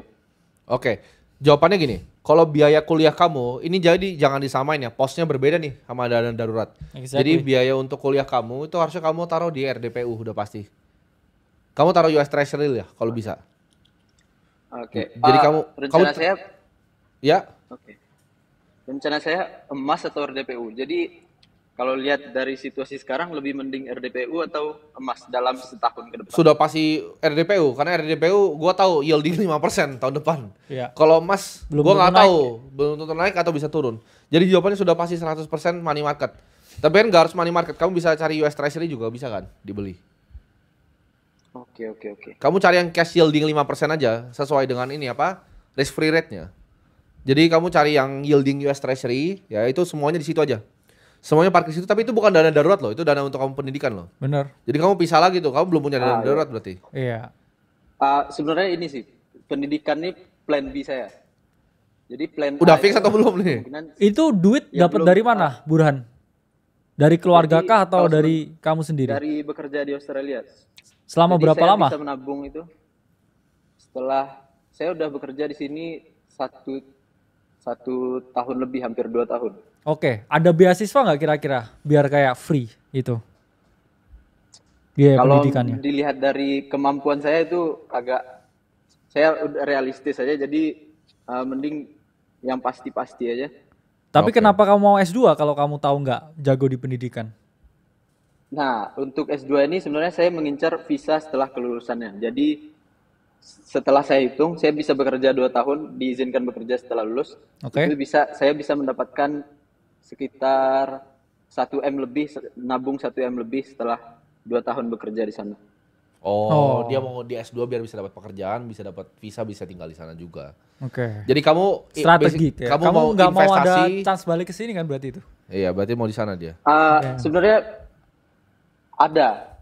Oke. Jawabannya gini, kalau biaya kuliah kamu ini jadi jangan disamain ya, posnya berbeda nih sama dana darurat. Exactly. Jadi biaya untuk kuliah kamu itu harusnya kamu taruh di RDPU udah pasti. Kamu taruh US Treasury ya kalau bisa. Oke. Jadi rencana saya ya. Oke. Rencana saya emas atau RDPU. Jadi kalau lihat dari situasi sekarang lebih mending RDPU atau emas dalam setahun ke depan. Sudah pasti RDPU karena RDPU gua tahu yielding 5% tahun depan. Iya. Kalau emas Belum gua tentu nggak naik. tahu, belum tentu naik atau bisa turun. Jadi jawabannya sudah pasti 100% money market. Tapi kan nggak harus money market, kamu bisa cari US Treasury juga bisa kan dibeli. Oke. Kamu cari yang cash yielding 5% aja sesuai dengan ini apa? Risk free rate-nya. Jadi kamu cari yang yielding US Treasury, ya itu semuanya di situ aja. Semuanya parkir situ, tapi itu bukan dana darurat loh, itu dana untuk kamu pendidikan loh. Bener. Jadi kamu pisah lagi tuh, kamu belum punya dana Iya. darurat berarti. Iya. Sebenarnya ini sih pendidikan ini plan B saya. Jadi plan Udah A fix itu atau belum nih? kemungkinan Itu duit Ya, dapat belum. dari mana, Burhan? Dari keluarga Jadi, kah atau kalau dari kamu sendiri? dari bekerja di Australia. Selama Jadi berapa saya lama? bisa menabung itu setelah saya udah bekerja di sini satu tahun lebih, hampir 2 tahun. Oke, ada beasiswa nggak kira-kira biar kayak free itu biaya Kalau pendidikannya? dilihat dari kemampuan saya itu saya udah realistis aja, jadi mending yang pasti-pasti aja. Tapi Oke. kenapa kamu mau S2 kalau kamu tahu nggak jago di pendidikan? Nah, untuk S2 ini sebenarnya saya mengincar visa setelah kelulusannya. Jadi setelah saya hitung, saya bisa bekerja 2 tahun, diizinkan bekerja setelah lulus. Oke. Itu saya bisa mendapatkan sekitar 1 M lebih, nabung 1 M lebih setelah 2 tahun bekerja di sana. Oh, dia mau di S2 biar bisa dapat pekerjaan, bisa dapat visa, bisa tinggal di sana juga. Oke. Jadi kamu Strategi basic- ya. kamu, Kamu mau nggak mau ada investasi. chance balik ke sini kan berarti itu? Iya, berarti mau di sana dia. Sebenarnya ada.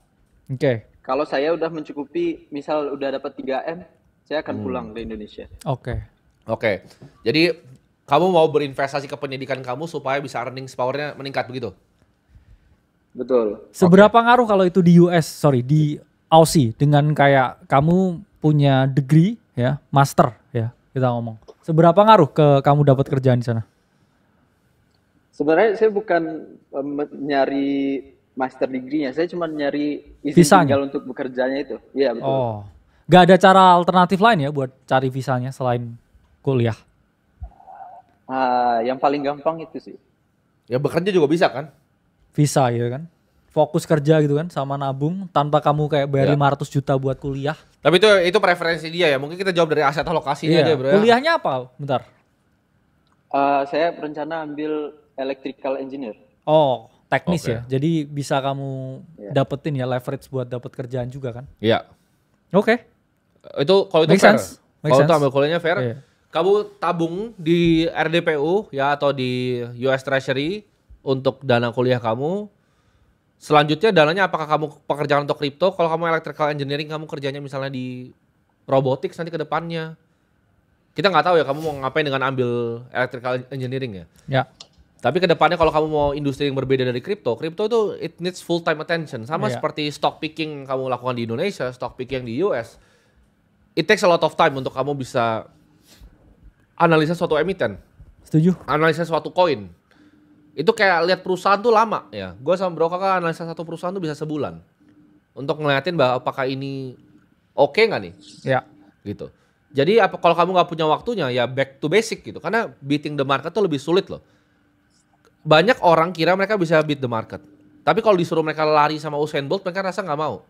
Oke. Kalau saya udah mencukupi, misal udah dapat 3 M, saya akan pulang ke Indonesia. Oke. Oke. Jadi kamu mau berinvestasi ke pendidikan kamu supaya bisa earnings power-nya meningkat begitu? Betul. Seberapa ngaruh kalau itu di di Aussie dengan kayak kamu punya degree ya, master ya, kita ngomong. Seberapa ngaruh ke kamu dapat kerjaan di sana? Sebenarnya saya bukan nyari master degree-nya, saya cuma nyari izin Visanya? tinggal untuk bekerjanya itu. Iya, betul. Oh. Gak ada cara alternatif lain ya buat cari visanya selain kuliah? Yang paling gampang itu sih. Ya bekerja juga bisa kan? Visa gitu kan? Fokus kerja gitu kan sama nabung tanpa kamu kayak bayar Ya. 500 juta buat kuliah. Tapi itu preferensi dia ya. Mungkin kita jawab dari aset alokasinya aja, Bro. Ya. Kuliahnya apa? Bentar. Saya berencana ambil electrical engineer. Oh, teknis Oke. ya. Jadi bisa kamu dapetin ya leverage buat dapet kerjaan juga kan? Iya. Oke. Itu kalau itu Make fair. sense. Make Kalau itu sense. ambil kuliahnya fair. Iya. Kamu tabung di RDPU ya atau di US Treasury untuk dana kuliah kamu. Selanjutnya dananya apakah kamu pekerjaan untuk kripto? Kalau kamu electrical engineering, kamu kerjanya misalnya di robotics nanti ke depannya. Kita nggak tahu ya kamu mau ngapain dengan ambil electrical engineering ya. Ya. Tapi ke depannya kalau kamu mau industri yang berbeda dari kripto itu it needs full time attention. Sama Iya. seperti stock picking yang kamu lakukan di Indonesia, stock picking di US. It takes a lot of time untuk kamu bisa analisa suatu emiten, Setuju? analisa suatu koin. Itu kayak lihat perusahaan tuh lama ya. Gue sama Bro Kakak analisa satu perusahaan tuh bisa sebulan. Untuk ngeliatin bahwa apakah ini oke nggak nih Ya. gitu. Jadi kalau kamu nggak punya waktunya ya back to basic gitu. Karena beating the market tuh lebih sulit loh. Banyak orang kira mereka bisa beat the market. Tapi kalau disuruh mereka lari sama Usain Bolt mereka rasa nggak mau.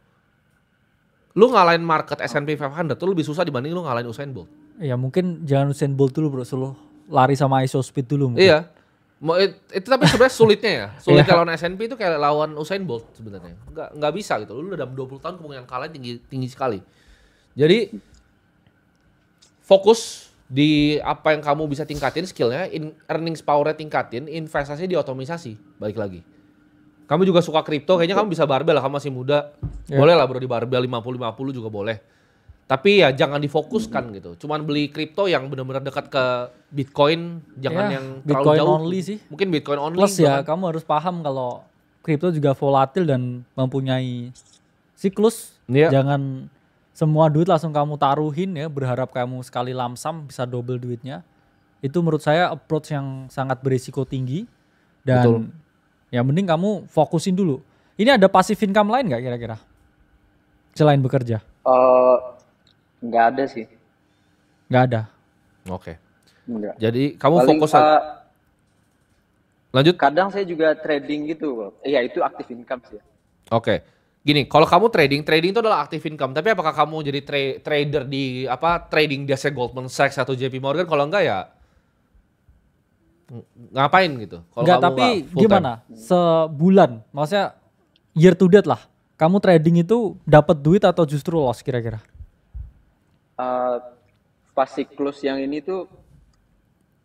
Lu ngalahin market S&P 500 tuh lebih susah dibanding lu ngalahin Usain Bolt. Ya mungkin jangan Usain Bolt dulu bro, suruh lari sama ISO speed dulu mungkin. Iya. Itu tapi sebenarnya sulitnya ya. Sulitnya lawan S&P itu kayak lawan Usain Bolt sebenarnya. Nggak bisa gitu. Lu udah dalam 20 tahun kemungkinan kalah tinggi sekali. Jadi fokus di apa yang kamu bisa tingkatin skillnya, earnings power-nya tingkatin, investasi di otomisasi, balik lagi. Kamu juga suka kripto, kayaknya kamu bisa barbel lah, kamu masih muda. Ya. Boleh lah bro di barbel 50-50 juga boleh. Tapi ya jangan difokuskan gitu. Cuman beli kripto yang benar-benar dekat ke Bitcoin, jangan Ya, yang terlalu Bitcoin jauh. only sih. Mungkin Bitcoin only. Plus juga ya kan. kamu harus paham kalau kripto juga volatil dan mempunyai siklus. Iya. Jangan semua duit langsung kamu taruhin ya, berharap kamu sekali lamsam bisa double duitnya. Itu menurut saya approach yang sangat berisiko tinggi. Dan Betul. ya mending kamu fokusin dulu. Ini ada passive income lain nggak kira-kira? Selain bekerja? Nggak ada sih. Nggak ada. Oke. Nggak. Jadi kamu Paling, fokus aja. Lanjut. kadang saya juga trading gitu, Bro. Iya, itu active income sih. Oke. Gini, kalau kamu trading itu adalah active income. Tapi apakah kamu jadi trader di trading desk Goldman Sachs atau JP Morgan? Kalau enggak ya ngapain gitu? Kalau Enggak, kamu tapi nggak full time. gimana? Sebulan, maksudnya year to date lah. Kamu trading itu dapat duit atau justru loss kira-kira? Pas siklus yang ini tuh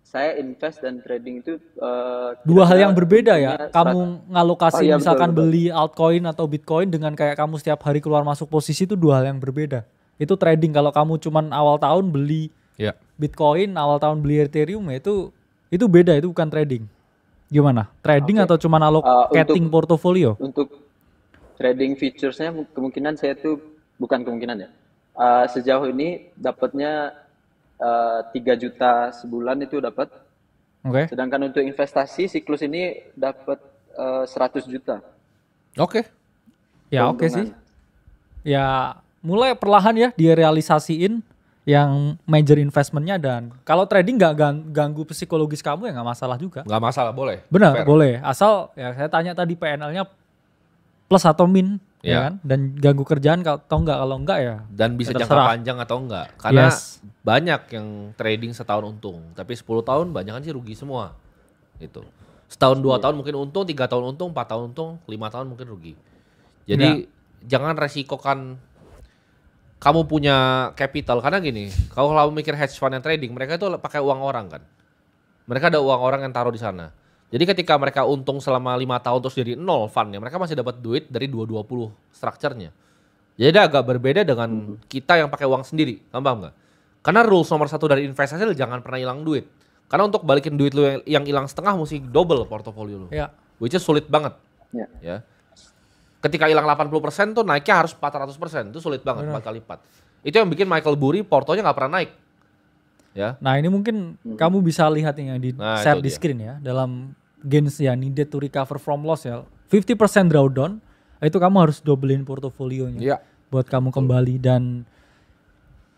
saya invest dan trading itu Dua hal kira-kira yang berbeda ya. untungnya Kamu ngalokasi Oh iya, misalkan betul. beli altcoin atau Bitcoin dengan kayak kamu setiap hari keluar masuk posisi itu dua hal yang berbeda. Itu trading. Kalau kamu cuman awal tahun beli Ya. Bitcoin, awal tahun beli Ethereum ya itu beda, itu bukan trading. Gimana? Trading Oke. atau cuman allocating Untuk- portofolio? Untuk trading featuresnya kemungkinan saya tuh bukan kemungkinan ya. Sejauh ini dapatnya 3 juta sebulan itu dapat. Oke. Sedangkan untuk investasi siklus ini dapat 100 juta. Oke. Ya oke keuntungan. sih. Ya mulai perlahan ya dia realisasiin yang major investmentnya, dan kalau trading nggak ganggu psikologis kamu ya nggak masalah juga. Nggak masalah, boleh. Benar, Fair. boleh. Asal ya saya tanya tadi PNL-nya plus atau min, Ya. ya kan? Dan ganggu kerjaan atau enggak, kalau enggak ya. Dan bisa Ya jangka terserah. panjang atau enggak. Karena Yes. banyak yang trading setahun untung. Tapi 10 tahun banyak kan sih rugi semua. Gitu. Setahun 2 tahun mungkin untung, 3 tahun untung, 4 tahun untung, 5 tahun mungkin rugi. Jadi jangan resikokan kamu punya capital. Karena gini, kalau kamu mikir hedge fund and trading, mereka itu pakai uang orang kan. Mereka ada uang orang yang taruh di sana. Jadi ketika mereka untung selama 5 tahun terus jadi 0 fundnya, mereka masih dapat duit dari 220 structure-nya. Jadi agak berbeda dengan kita yang pakai uang sendiri, kamu paham nggak? Karena rules nomor 1 dari investasi adalah jangan pernah hilang duit. Karena untuk balikin duit lu yang hilang setengah mesti double portofolio lu. Ya. Which is sulit banget. Ya. Ya. Ketika hilang 80% tuh naiknya harus 400%. Itu sulit banget, Benar. 4 kali lipat. Itu yang bikin Michael Burry portonya nggak pernah naik. Ya. Nah ini mungkin kamu bisa lihat yang di Nah, share itu di dia. screen ya, dalam gains ya needed to recover from loss ya. 50% drawdown, itu kamu harus dobelin portofolionya Iya. buat kamu kembali. Dan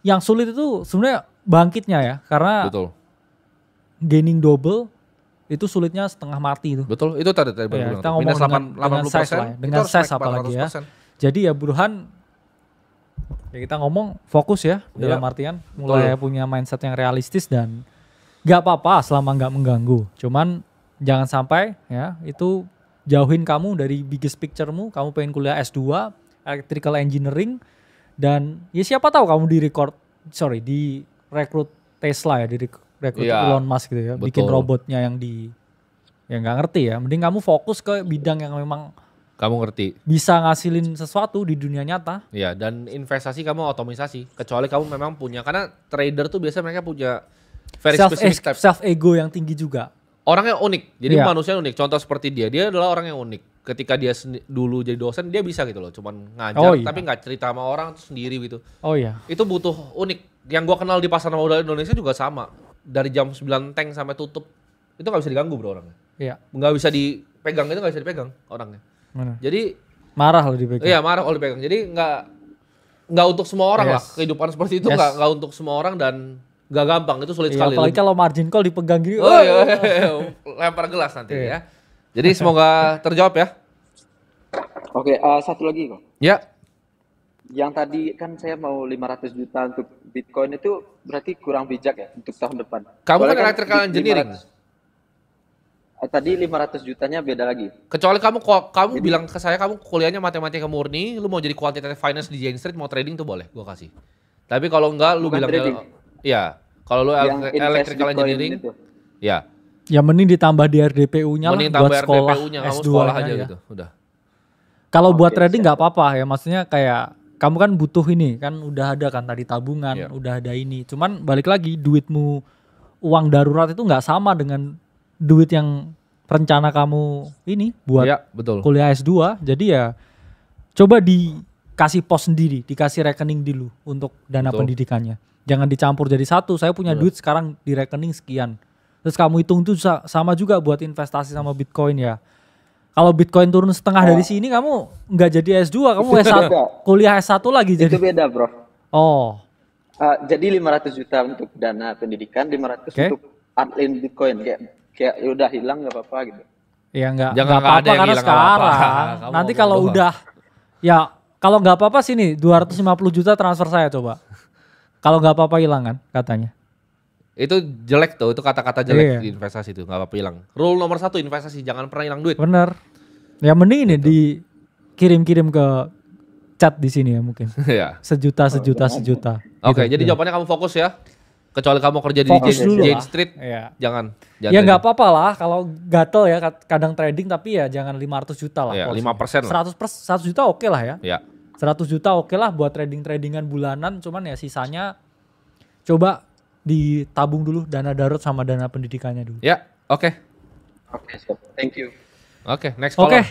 yang sulit itu sebenarnya bangkitnya ya, karena Betul. gaining double itu sulitnya setengah mati itu. Betul. Itu tadi Ya, bilang. kita tuh. ngomong Minus dengan size lah ya, dengan itu harus size naik apalagi ya. 400%. Jadi ya Burhan, ya kita ngomong fokus ya, dalam Iya. artian mulai punya mindset yang realistis dan gak apa-apa selama gak mengganggu. Cuman jangan sampai ya itu jauhin kamu dari biggest picture-mu. Kamu pengen kuliah S2 electrical engineering, dan ya siapa tahu kamu di rekrut Tesla ya, di rekrut Iya, Elon Musk gitu ya, bikin betul. robotnya yang nggak ngerti ya. Mending kamu fokus ke bidang yang memang Kamu ngerti. bisa ngasilin sesuatu di dunia nyata. Ya, dan investasi kamu otomisasi. Kecuali kamu memang punya, karena trader tuh biasanya mereka punya very specific type. Self ego yang tinggi juga. Orangnya unik, jadi Iya. manusia unik. Contoh seperti dia adalah orang yang unik. Ketika dia dulu jadi dosen, dia bisa gitu loh, cuman ngajar, Oh, iya. tapi nggak cerita sama orang tuh sendiri gitu. Oh iya. Itu butuh unik. Yang gua kenal di pasar modal Indonesia juga sama. Dari jam 9 tank sampai tutup, itu nggak bisa diganggu bro orangnya. Iya. Nggak bisa dipegang, itu nggak bisa dipegang orangnya. Benar. Jadi, Marah loh dipegang. iya marah kalau dipegang. Jadi nggak untuk semua orang lah. Yes. Kehidupan seperti itu Yes. nggak untuk semua orang dan nggak gampang. Itu sulit Iya, sekali. apalagi kalau margin call dipegang gini. Oh iya, lempar gelas nanti Iya. ya. Jadi semoga terjawab ya. Oke, satu lagi kok. Ya, Yang tadi kan saya mau 500 juta untuk Bitcoin itu berarti kurang bijak ya untuk tahun depan. kamu Soalnya kan electrical di- engineering. 500 tadi 500 jutanya beda lagi. Kecuali kamu bilang ke saya kamu kuliahnya matematika murni, lu mau jadi quantitative finance di Jane Street, mau trading tuh boleh, gua kasih. Tapi kalau enggak lu Bukan bilang trading. iya. Kalau lu Yang invest electrical Bitcoin engineering, itu. ya. Ya mending ditambah di RDPU-nya lah Mending buat tambah sekolah RDPU-nya, kamu S2 sekolah aja ya. gitu. Udah. Kalau buat Oke, trading siap. nggak apa-apa ya, maksudnya kayak kamu kan butuh ini kan udah ada kan tadi tabungan, Iya. udah ada ini. Cuman balik lagi duitmu uang darurat itu nggak sama dengan duit yang rencana kamu ini buat Iya, betul. kuliah S2. Jadi ya coba dikasih pos sendiri, dikasih rekening dulu untuk dana Betul. pendidikannya. Jangan dicampur jadi satu. Saya punya duit sekarang di rekening sekian. Terus kamu hitung tuh sama juga buat investasi sama Bitcoin ya. Kalau Bitcoin turun setengah dari sini kamu nggak jadi S2, kamu S1, beda. kuliah S1 lagi jadi. Itu beda, Bro. Oh, Jadi 500 juta untuk dana pendidikan, 500 Oke. untuk adlin Bitcoin kayak ya udah hilang nggak apa-apa gitu. ya nggak Jangan nggak nggak ada apa-apa yang karena hilang, nggak sekarang. apa-apa. Kamu Nanti ngomong kalau doang. udah, ya kalau nggak apa-apa sini 250 juta transfer saya coba. Kalau nggak apa-apa hilang kan katanya. Itu jelek tuh, itu kata-kata jelek Iya. di investasi tuh, nggak apa-apa hilang. Rule nomor 1 investasi, jangan pernah hilang duit. Bener. Ya mending ini dikirim-kirim ke chat di sini ya mungkin. Iya. Sejuta. Oke, Gitu, jadi ya. jawabannya kamu fokus ya. Kecuali kamu kerja di Fokus dulu Jane lah. Street, Iya. jangan Ya trading. nggak apa-apa lah kalau gatel ya kadang trading tapi ya jangan 500 juta lah. Iya, porsinya. 5% lah. 100 juta oke lah ya. Ya. 100 juta oke lah buat tradingan bulanan, cuman ya sisanya coba ditabung dulu dana darurat sama dana pendidikannya dulu. Ya, oke. Oke, siap. Thank you. Oke, next Oke. caller.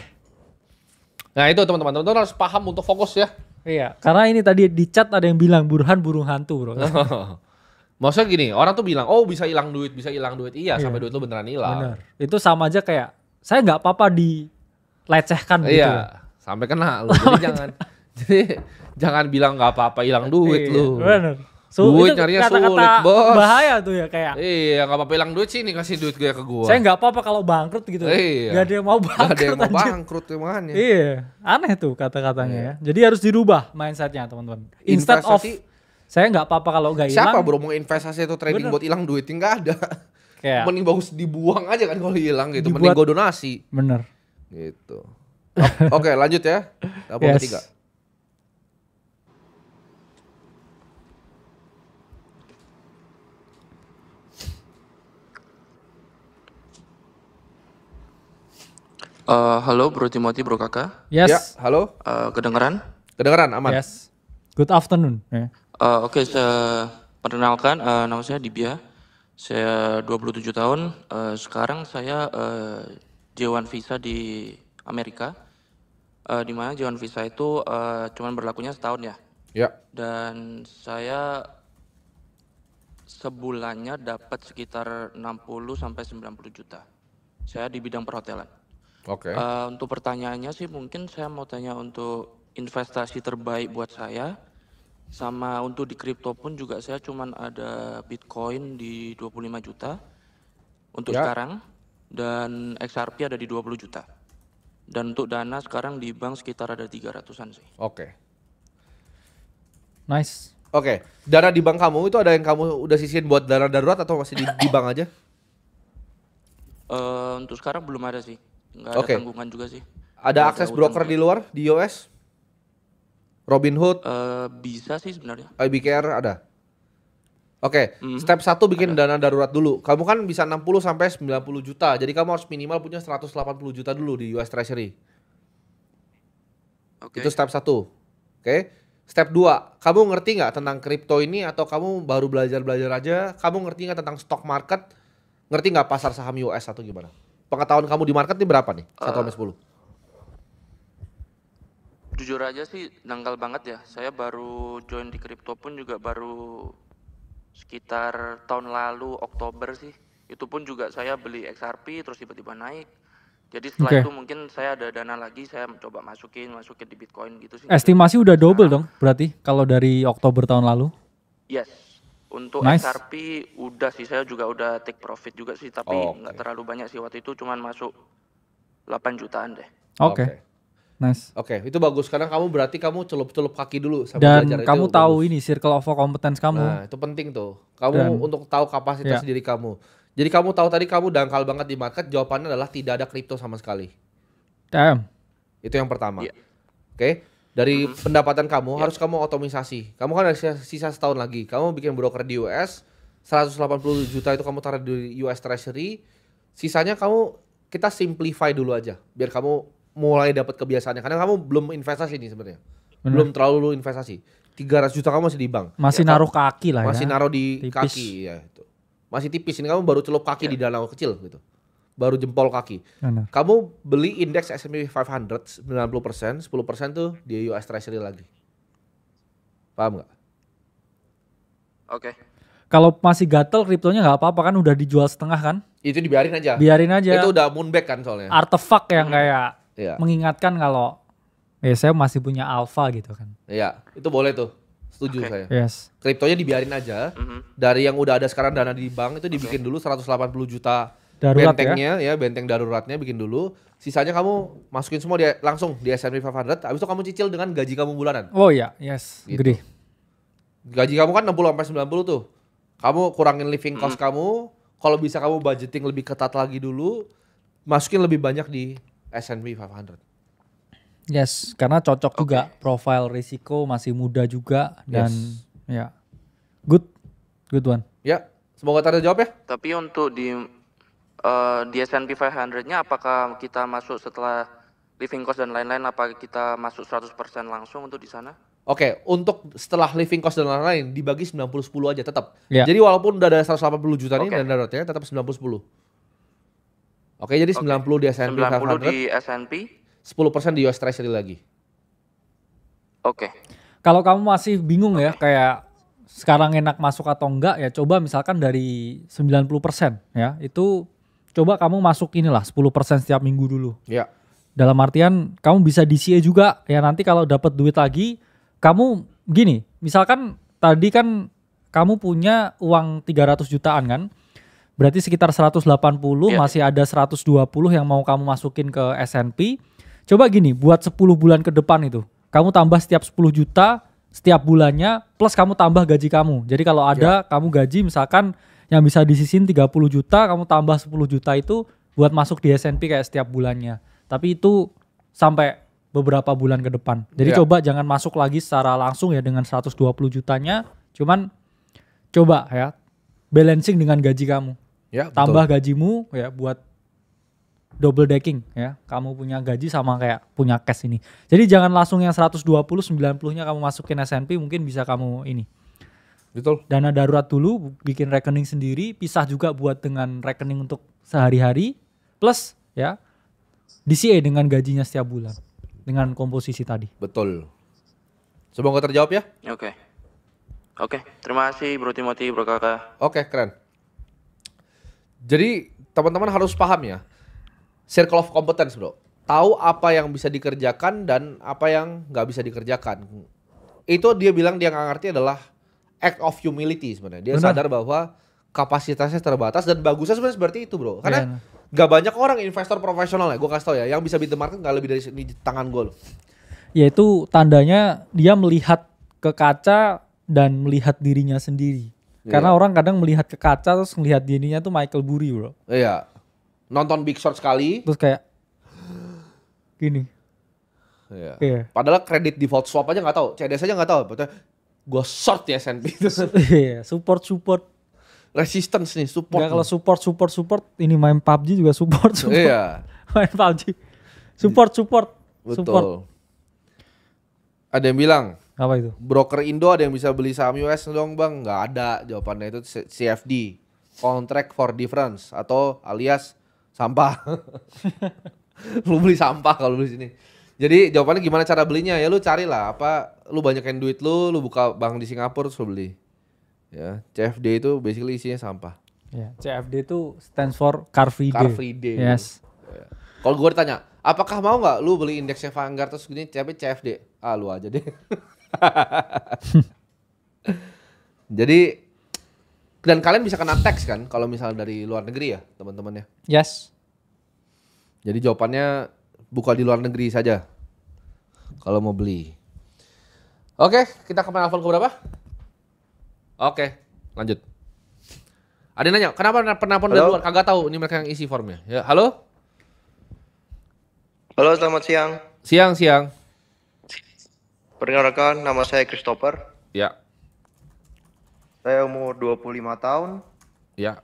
Nah, itu teman-teman harus paham untuk fokus ya. Iya, karena ini tadi di chat ada yang bilang Burhan burung hantu, Bro. Maksudnya gini, orang tuh bilang, "Oh, bisa hilang duit, bisa hilang duit." Iya, sampai duit lu beneran hilang. Benar. Itu sama aja kayak saya nggak apa-apa dilecehkan gitu. ya. Iya, sampai kena lu. Jadi jangan bilang nggak apa-apa hilang duit Iya, lu. Benar. Duit itu nyarinya kata-kata sulit, Bos. bahaya tuh ya kayak. Iya, nggak apa-apa hilang duit sih, nih kasih duit gue ke gua. Saya nggak apa-apa kalau bangkrut gitu. Iya. Gak ada yang mau Nggak bangkrut. ada yang mau anjir. bangkrut makanya. Iya, aneh tuh kata-katanya ya. Jadi harus dirubah mindsetnya teman-teman. Instead of Investasi- saya nggak apa-apa kalau nggak hilang. Siapa bro mau investasi atau trading Bener. buat hilang duit? Nggak ada. Kayak Mending bagus dibuang aja kan kalau hilang gitu. Dibuat- Mending gue donasi bener. gitu. Oke, lanjut ya. Telepon Yes. ketiga. Halo Bro Timothy, Bro Kakak. Yes. Ya, halo. Kedengeran? Kedengeran aman? Yes. Good afternoon. Ya. Oke, saya perkenalkan, nama saya Dibia. Saya 27 tahun. Sekarang saya J1 visa di Amerika. Di mana J1 visa itu cuman berlakunya setahun ya. Ya. Dan saya sebulannya dapat sekitar 60 sampai 90 juta. Saya di bidang perhotelan. Oke. Untuk pertanyaannya sih mungkin saya mau tanya untuk investasi terbaik buat saya. Sama untuk di kripto pun juga saya cuman ada Bitcoin di 25 juta untuk Ya. sekarang. Dan XRP ada di 20 juta. Dan untuk dana sekarang di bank sekitar ada 300-an sih. Oke. Nice. Oke. Dana di bank kamu itu ada yang kamu udah sisihin buat dana darurat atau masih di bank aja? Untuk sekarang belum ada sih. Nggak ada Oke. tanggungan juga sih. Ada Nggak akses utang broker juga. di luar di US? Robinhood, Bisa sih sebenarnya. IBKR ada. Oke, step 1 bikin dana darurat dulu. Kamu kan bisa 60 sampai 90 juta. Jadi kamu harus minimal punya 180 juta dulu di US Treasury. Oke. Itu step 1. Oke. Step 2, kamu ngerti nggak tentang kripto ini atau kamu baru belajar aja? Kamu ngerti nggak tentang stock market? Ngerti nggak pasar saham US atau gimana? Pengetahuan kamu di market ini berapa nih? 1-10. Jujur aja sih dangkal banget ya. Saya baru join di kripto pun juga baru sekitar tahun lalu Oktober sih. Itu pun juga saya beli XRP terus tiba-tiba naik. Jadi setelah Oke. itu mungkin saya ada dana lagi, saya mencoba masukin di Bitcoin gitu sih. Estimasi udah double dong berarti kalau dari Oktober tahun lalu. Yes. Untuk Nice. XRP udah sih, saya juga udah take profit juga sih, tapi nggak terlalu banyak sih waktu itu, cuman masuk 8 jutaan deh. Oke. Nice. Oke, itu bagus karena berarti kamu celup-celup kaki dulu sambil Dan belajar. kamu itu tahu bagus. ini circle of competence kamu. Nah, itu penting tuh. Kamu Dan- untuk tahu kapasitas Ya. diri kamu. Jadi kamu tahu tadi kamu dangkal banget di market, jawabannya adalah tidak ada kripto sama sekali. Damn. Itu yang pertama. Iya. Oke. Dari pendapatan kamu harus kamu otomisasi. Kamu kan ada sisa setahun lagi. Kamu bikin broker di US, 180 juta itu kamu taruh di US Treasury. Sisanya kita simplify dulu aja biar kamu mulai dapat kebiasaannya. Karena kamu belum investasi nih sebenarnya. Bener. Belum terlalu investasi. 300 juta kamu masih di bank. Masih naruh kaki lah ya. Masih naruh di Tipis. kaki ya itu. Masih tipis, ini kamu baru celup kaki di danau kecil gitu. Baru jempol kaki. Benar. Kamu beli indeks S&P 500 90%, 10% tuh di US Treasury lagi. Paham nggak? Oke. Kalau masih gatel kriptonya nggak apa-apa kan udah dijual setengah kan? Itu dibiarin aja. Biarin aja. Itu udah moonback kan soalnya. Artefak yang kayak Iya. mengingatkan kalau saya masih punya alpha gitu kan. Iya, itu boleh tuh. Setuju Oke. saya. Yes. Kriptonya dibiarin aja. Dari yang udah ada sekarang dana di bank itu dibikin dulu 180 juta Darurat bentengnya ya, benteng daruratnya bikin dulu. Sisanya kamu masukin semua langsung di S&P 500. Habis itu kamu cicil dengan gaji kamu bulanan. Oh iya, yes. Gitu. Gede. Gaji kamu kan 60 sampai 90 tuh. Kamu kurangin living cost kamu, kalau bisa kamu budgeting lebih ketat lagi dulu, masukin lebih banyak di S&P 500. Yes, karena cocok juga profile risiko masih muda juga dan ya. Good one. Ya, semoga terjawab ya. Tapi untuk di S&P 500-nya apakah kita masuk setelah living cost dan lain-lain, apa kita masuk 100% langsung untuk di sana? Oke, untuk setelah living cost dan lain-lain dibagi 90-10 aja tetap. Ya. Jadi walaupun udah ada 180 juta nih Oke. dan daruratnya tetap 90-10. Oke, jadi 90 di S&P 90 500, di S&P. 10% di US Treasury lagi. Oke. Kalau kamu masih bingung ya kayak sekarang enak masuk atau enggak ya coba misalkan dari 90% ya. Itu coba kamu masuk inilah 10% setiap minggu dulu. Ya. Dalam artian kamu bisa DCA juga ya, nanti kalau dapat duit lagi kamu gini, misalkan tadi kan kamu punya uang 300 jutaan kan, berarti sekitar 180 masih ada 120 yang mau kamu masukin ke S&P. Coba gini, buat 10 bulan ke depan itu kamu tambah setiap 10 juta setiap bulannya plus kamu tambah gaji kamu. Jadi kalau ada kamu gaji misalkan yang bisa disisihin 30 juta, kamu tambah 10 juta itu buat masuk di S&P kayak setiap bulannya. Tapi itu sampai beberapa bulan ke depan. Jadi coba jangan masuk lagi secara langsung ya dengan 120 jutanya. Cuman coba ya balancing dengan gaji kamu. Ya, Tambah gajimu ya buat double decking ya. Kamu punya gaji sama kayak punya cash ini. Jadi jangan langsung yang 120 90-nya kamu masukin S&P, mungkin bisa kamu ini. Betul. Dana darurat dulu, bikin rekening sendiri, pisah juga buat dengan rekening untuk sehari-hari plus ya DCA dengan gajinya setiap bulan dengan komposisi tadi. Betul. Semoga terjawab ya. Oke. Oke, terima kasih Bro Timothy, Bro Kakak. Oke, keren. Jadi teman-teman harus paham ya, circle of competence bro. Tahu apa yang bisa dikerjakan dan apa yang nggak bisa dikerjakan. Itu dia bilang dia nggak ngerti adalah act of humility sebenarnya. Dia Benar. sadar bahwa kapasitasnya terbatas dan bagusnya sebenarnya seperti itu bro. Iya. Karena nggak banyak orang investor profesional ya, gue kasih tau ya, yang bisa beat the market nggak lebih dari di tangan gue loh. Yaitu tandanya dia melihat ke kaca dan melihat dirinya sendiri. Karena orang kadang melihat ke kaca terus melihat dirinya tuh Michael Burry bro. Iya. Nonton Big Short sekali. Terus kayak gini. Iya. Iya. Padahal kredit default swap aja nggak tahu, CDS aja nggak tahu. Betul. Gue short ya S&P itu. Iya, support. Resistance nih, support. Nggak, kalau support ini main PUBG juga support. Iya. Main PUBG. Support. Betul. Ada yang bilang, Apa itu? broker Indo ada yang bisa beli saham US dong bang? Nggak ada, jawabannya itu CFD, Contract for Difference, atau alias sampah. Lu beli sampah kalau beli sini. Jadi jawabannya gimana cara belinya? Ya lu carilah apa, lu banyakin duit lu buka bank di Singapura terus lu beli. Ya, CFD itu basically isinya sampah. Ya, CFD itu stands for Car Free Day. Car Free Day. Yes. Kalau gue ditanya, apakah mau nggak lu beli indeksnya Vanguard terus gini CFD? Ah lu aja deh. Jadi dan kalian bisa kena tax kan kalau misalnya dari luar negeri ya teman-teman ya. Yes. Jadi jawabannya buka di luar negeri saja kalau mau beli. Oke, kita ke penelpon ke berapa? Oke, lanjut. Ada yang nanya, kenapa penelpon dari luar? Kagak tahu, ini mereka yang isi formnya. Ya, halo? Halo, selamat siang. Siang. Perkenalkan, nama saya Christopher. Ya, Saya umur 25 tahun. ya.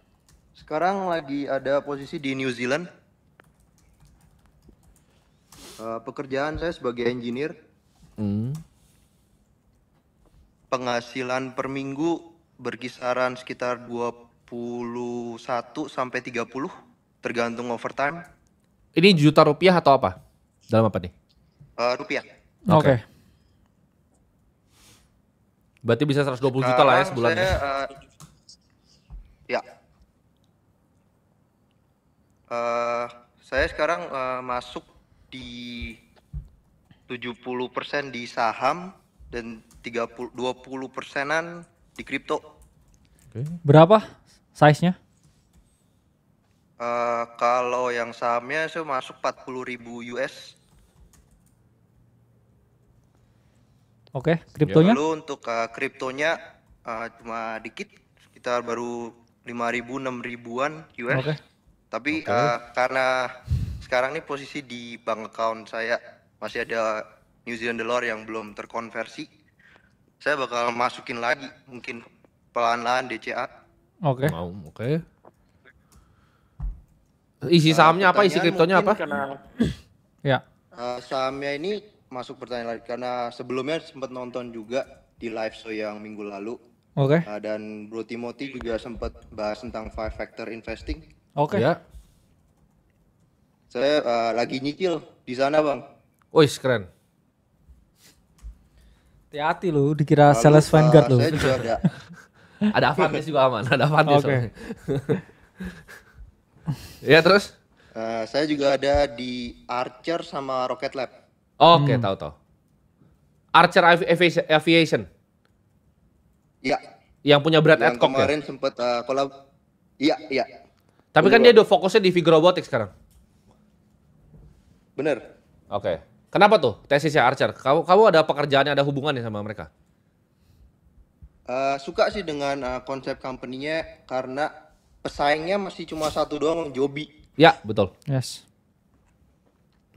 Sekarang lagi ada posisi di New Zealand. Pekerjaan saya sebagai engineer. Hmm. Penghasilan per minggu berkisaran sekitar 21 sampai 30, tergantung overtime. Ini juta rupiah atau apa? Dalam apa nih? Rupiah. Oke. Berarti bisa 120 juta lah ya Sekarang sebulan ya. Ya. Saya sekarang masuk di 70% di saham dan 20%-an di kripto. Berapa size-nya? Kalau yang sahamnya saya masuk 40.000 US. Oke, kriptonya? Lalu untuk kriptonya cuma dikit, sekitar baru 5.000 6.000-an US. Oke. Tapi karena sekarang ini posisi di bank account saya masih ada New Zealand dollar yang belum terkonversi, saya bakal masukin lagi mungkin pelan-pelan DCA. Oke. Mau, oke. Isi sahamnya apa? Isi kriptonya apa? Ya. Sahamnya ini masuk pertanyaan lagi karena sebelumnya sempat nonton juga di live show yang minggu lalu. Oke. Dan Bro Timothy juga sempat bahas tentang 5 factor investing. Oke. Ya. Saya lagi nyicil di sana, Bang. Wih, keren. Hati-hati lu, dikira Lalu, sales Vanguard lu. Saya juga ada. Ada Avantis juga aman, ada Avantis. Oke. Ya terus? Saya juga ada di Archer sama Rocket Lab. Oke, tahu. Archer Aviation Iya. yang punya Brad Yang Adcock ya. kemarin sempat kolab. Iya. Tapi kan dia udah fokusnya di Vigor Robotics sekarang. Bener. Oke. Kenapa tuh tesisnya Archer? Kamu ada pekerjaannya, ada hubungannya sama mereka? Suka sih dengan konsep company-nya karena pesaingnya masih cuma satu doang, Joby. Ya, betul. Yes.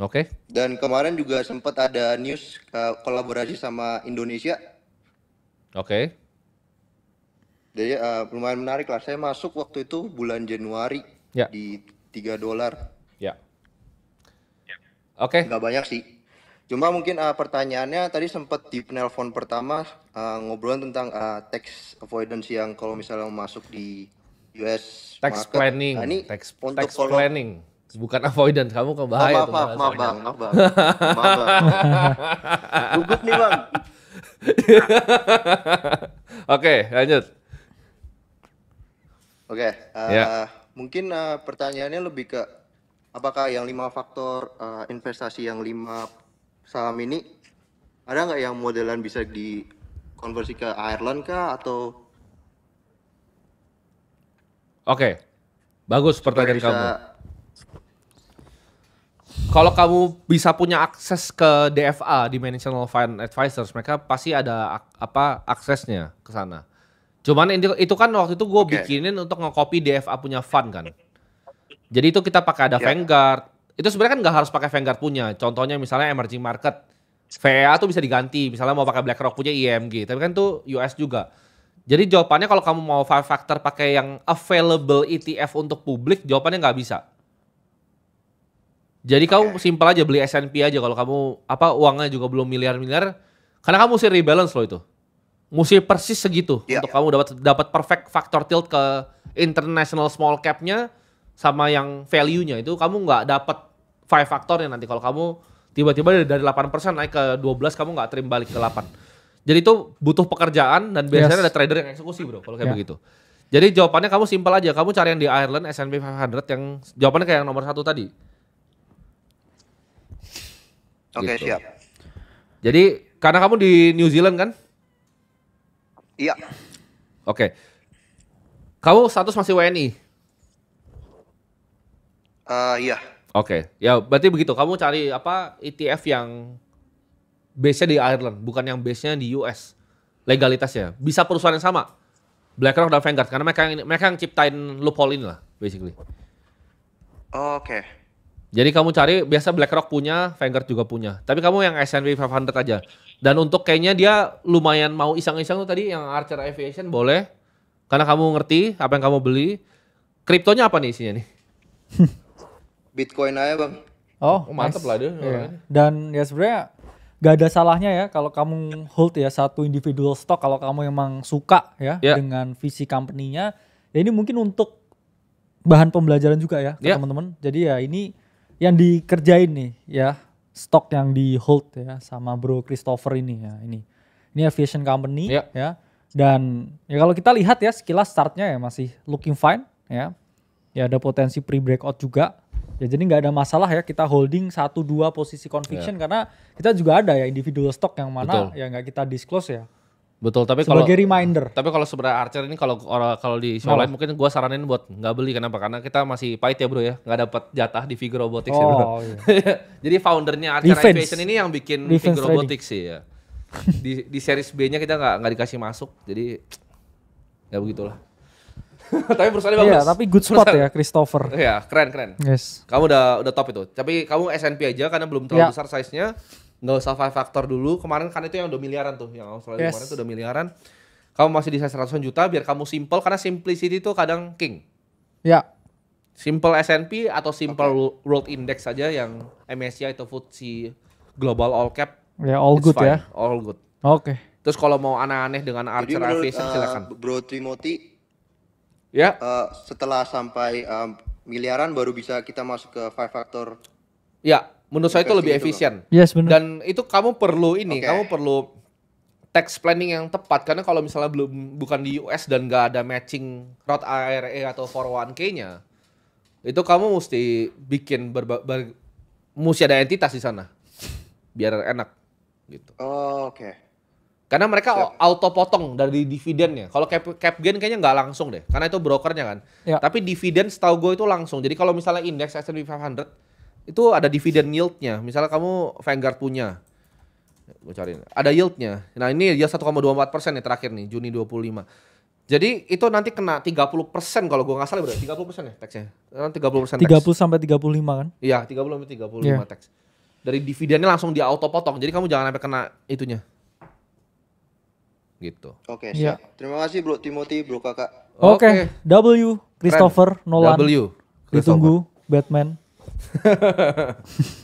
Oke. Dan kemarin juga sempat ada news kolaborasi sama Indonesia. Oke. Jadi lumayan menarik lah. Saya masuk waktu itu bulan Januari Ya. di $3. Ya. Oke. Nggak banyak sih. Cuma mungkin pertanyaannya tadi sempat di penelpon pertama ngobrol tentang tax avoidance yang kalau misalnya mau masuk di US Tax market. planning. Nah, ini Tax untuk planning. Bukan avoidance. Kamu kebahaya tuh. maaf bang. Gugup nih bang. Oke, lanjut. Oke, Ya. mungkin pertanyaannya lebih ke apakah yang 5 faktor investasi yang 5 saham ini ada nggak yang modelan bisa dikonversi ke Ireland kah atau Oke. Bagus pertanyaan bisa kamu. Kalau kamu bisa punya akses ke DFA, Dimensional Fund Advisors, mereka pasti ada aksesnya ke sana. Cuman itu kan waktu itu gue bikinin untuk nge-copy DFA punya fund kan. Jadi itu kita pakai ada Vanguard. Itu sebenarnya kan nggak harus pakai Vanguard punya. Contohnya misalnya emerging market, VEA tuh bisa diganti. Misalnya mau pakai BlackRock punya IMG, tapi kan tuh US juga. Jadi jawabannya kalau kamu mau 5 factor pakai yang available ETF untuk publik, jawabannya nggak bisa. Jadi kamu simpel aja beli S&P aja kalau kamu uangnya juga belum miliar-miliar, Karena kamu mesti rebalance loh itu. Mesti persis segitu Iya. untuk kamu dapat perfect factor tilt ke international small cap-nya sama yang value-nya. Itu kamu nggak dapat 5 faktornya nanti kalau kamu tiba-tiba dari 8% naik ke 12 kamu nggak trim balik ke 8. Jadi itu butuh pekerjaan dan biasanya ada trader yang eksekusi bro kalau kayak begitu. Jadi jawabannya kamu simpel aja, kamu cari yang di Ireland S&P 500 yang jawabannya kayak yang nomor 1 tadi. Oke, Gitu. siap. Jadi karena kamu di New Zealand kan? Iya. Oke. Kamu status masih WNI? Iya. Oke. Ya berarti begitu, kamu cari apa ETF yang base-nya di Ireland, bukan yang base-nya di US. Legalitasnya. Bisa perusahaan yang sama. BlackRock dan Vanguard, karena mereka yang ciptain loophole ini lah, basically. Oke. Jadi kamu cari, biasa BlackRock punya, Vanguard juga punya. Tapi kamu yang S&P 500 aja. Dan untuk kayaknya dia lumayan mau iseng-iseng tuh tadi, yang Archer Aviation boleh. Karena kamu ngerti apa yang kamu beli. Kriptonya apa nih isinya nih? Bitcoin aja bang. Oh, mantep nice. lah dia. Iya. Dan ya sebenarnya gak ada salahnya ya kalau kamu hold ya satu individual stock kalau kamu emang suka ya Yeah. dengan visi company-nya. Ya ini mungkin untuk bahan pembelajaran juga ya ke Yeah. teman-teman. Jadi ya ini yang dikerjain nih ya stok yang di hold ya sama Bro Christopher ini ya ini. Ini aviation company Yeah. ya. Dan ya kalau kita lihat ya sekilas startnya ya masih looking fine ya. Ya ada potensi pre-breakout juga. Ya jadi nggak ada masalah ya kita holding 1-2 posisi conviction karena kita juga ada ya individual stock yang mana Betul. ya nggak kita disclose ya. Betul, tapi kalau Sebagai reminder. Tapi kalau sebenarnya Archer ini kalau di show lain mungkin gua saranin buat nggak beli. Kenapa? Karena kita masih pahit ya bro ya, nggak dapat jatah di Vigor Robotics ya bro. Oh iya. Jadi foundernya Archer Defense. Aviation ini yang bikin Defense Vigor Robotics sih ya. Di series B-nya kita nggak dikasih masuk, jadi ya begitulah. Tapi perusahaannya bagus. Iya, tapi good spot ya Christopher. Iya, keren. Yes. Kamu udah top itu. Tapi kamu S&P aja karena belum terlalu Ya. besar size-nya. Nggak usah 5 factor dulu. Kemarin kan itu yang udah miliaran tuh, yang Australia Yes. kemarin tuh udah miliaran. Kamu masih di size 100 juta biar kamu simple karena simplicity itu kadang king. Ya. Simple S&P atau simple world index saja yang MSCI atau FTSE Global All Cap. Ya all it's good fine. ya. All good. Oke. Terus kalau mau aneh-aneh dengan Jadi Archer menurut Aviation silakan. Bro Timothy, Ya. setelah sampai miliaran baru bisa kita masuk ke 5 factor. Ya, menurut saya itu lebih Investing itu, efisien. Yes benar. Dan itu kamu perlu ini, Oke. kamu perlu tax planning yang tepat karena kalau misalnya bukan di US dan nggak ada matching Roth IRA atau 401k-nya, itu kamu mesti bikin mesti ada entitas di sana biar enak gitu. Oke. Karena mereka auto potong dari dividennya. Kalau cap gain kayaknya nggak langsung deh, karena itu brokernya kan. Ya. Tapi dividen setahu gue itu langsung. Jadi kalau misalnya indeks S&P 500 itu ada dividen yield-nya. Misalnya kamu Vanguard punya, gue cariin. Ada yield-nya. Nah ini dia 1,24% nih terakhir nih Juni 25. Jadi itu nanti kena 30% kalau gue nggak salah berarti 30% ya taxnya. 30% tax. 30 sampai 35 kan? Iya 30 sampai 35 Iya. tax. Dari dividennya langsung di auto potong. Jadi kamu jangan sampai kena itunya. Gitu. Oke, Iya. siap. Terima kasih Bro Timothy, Bro Kakak. Oke. W Christopher Nolan. W. Ditunggu Batman.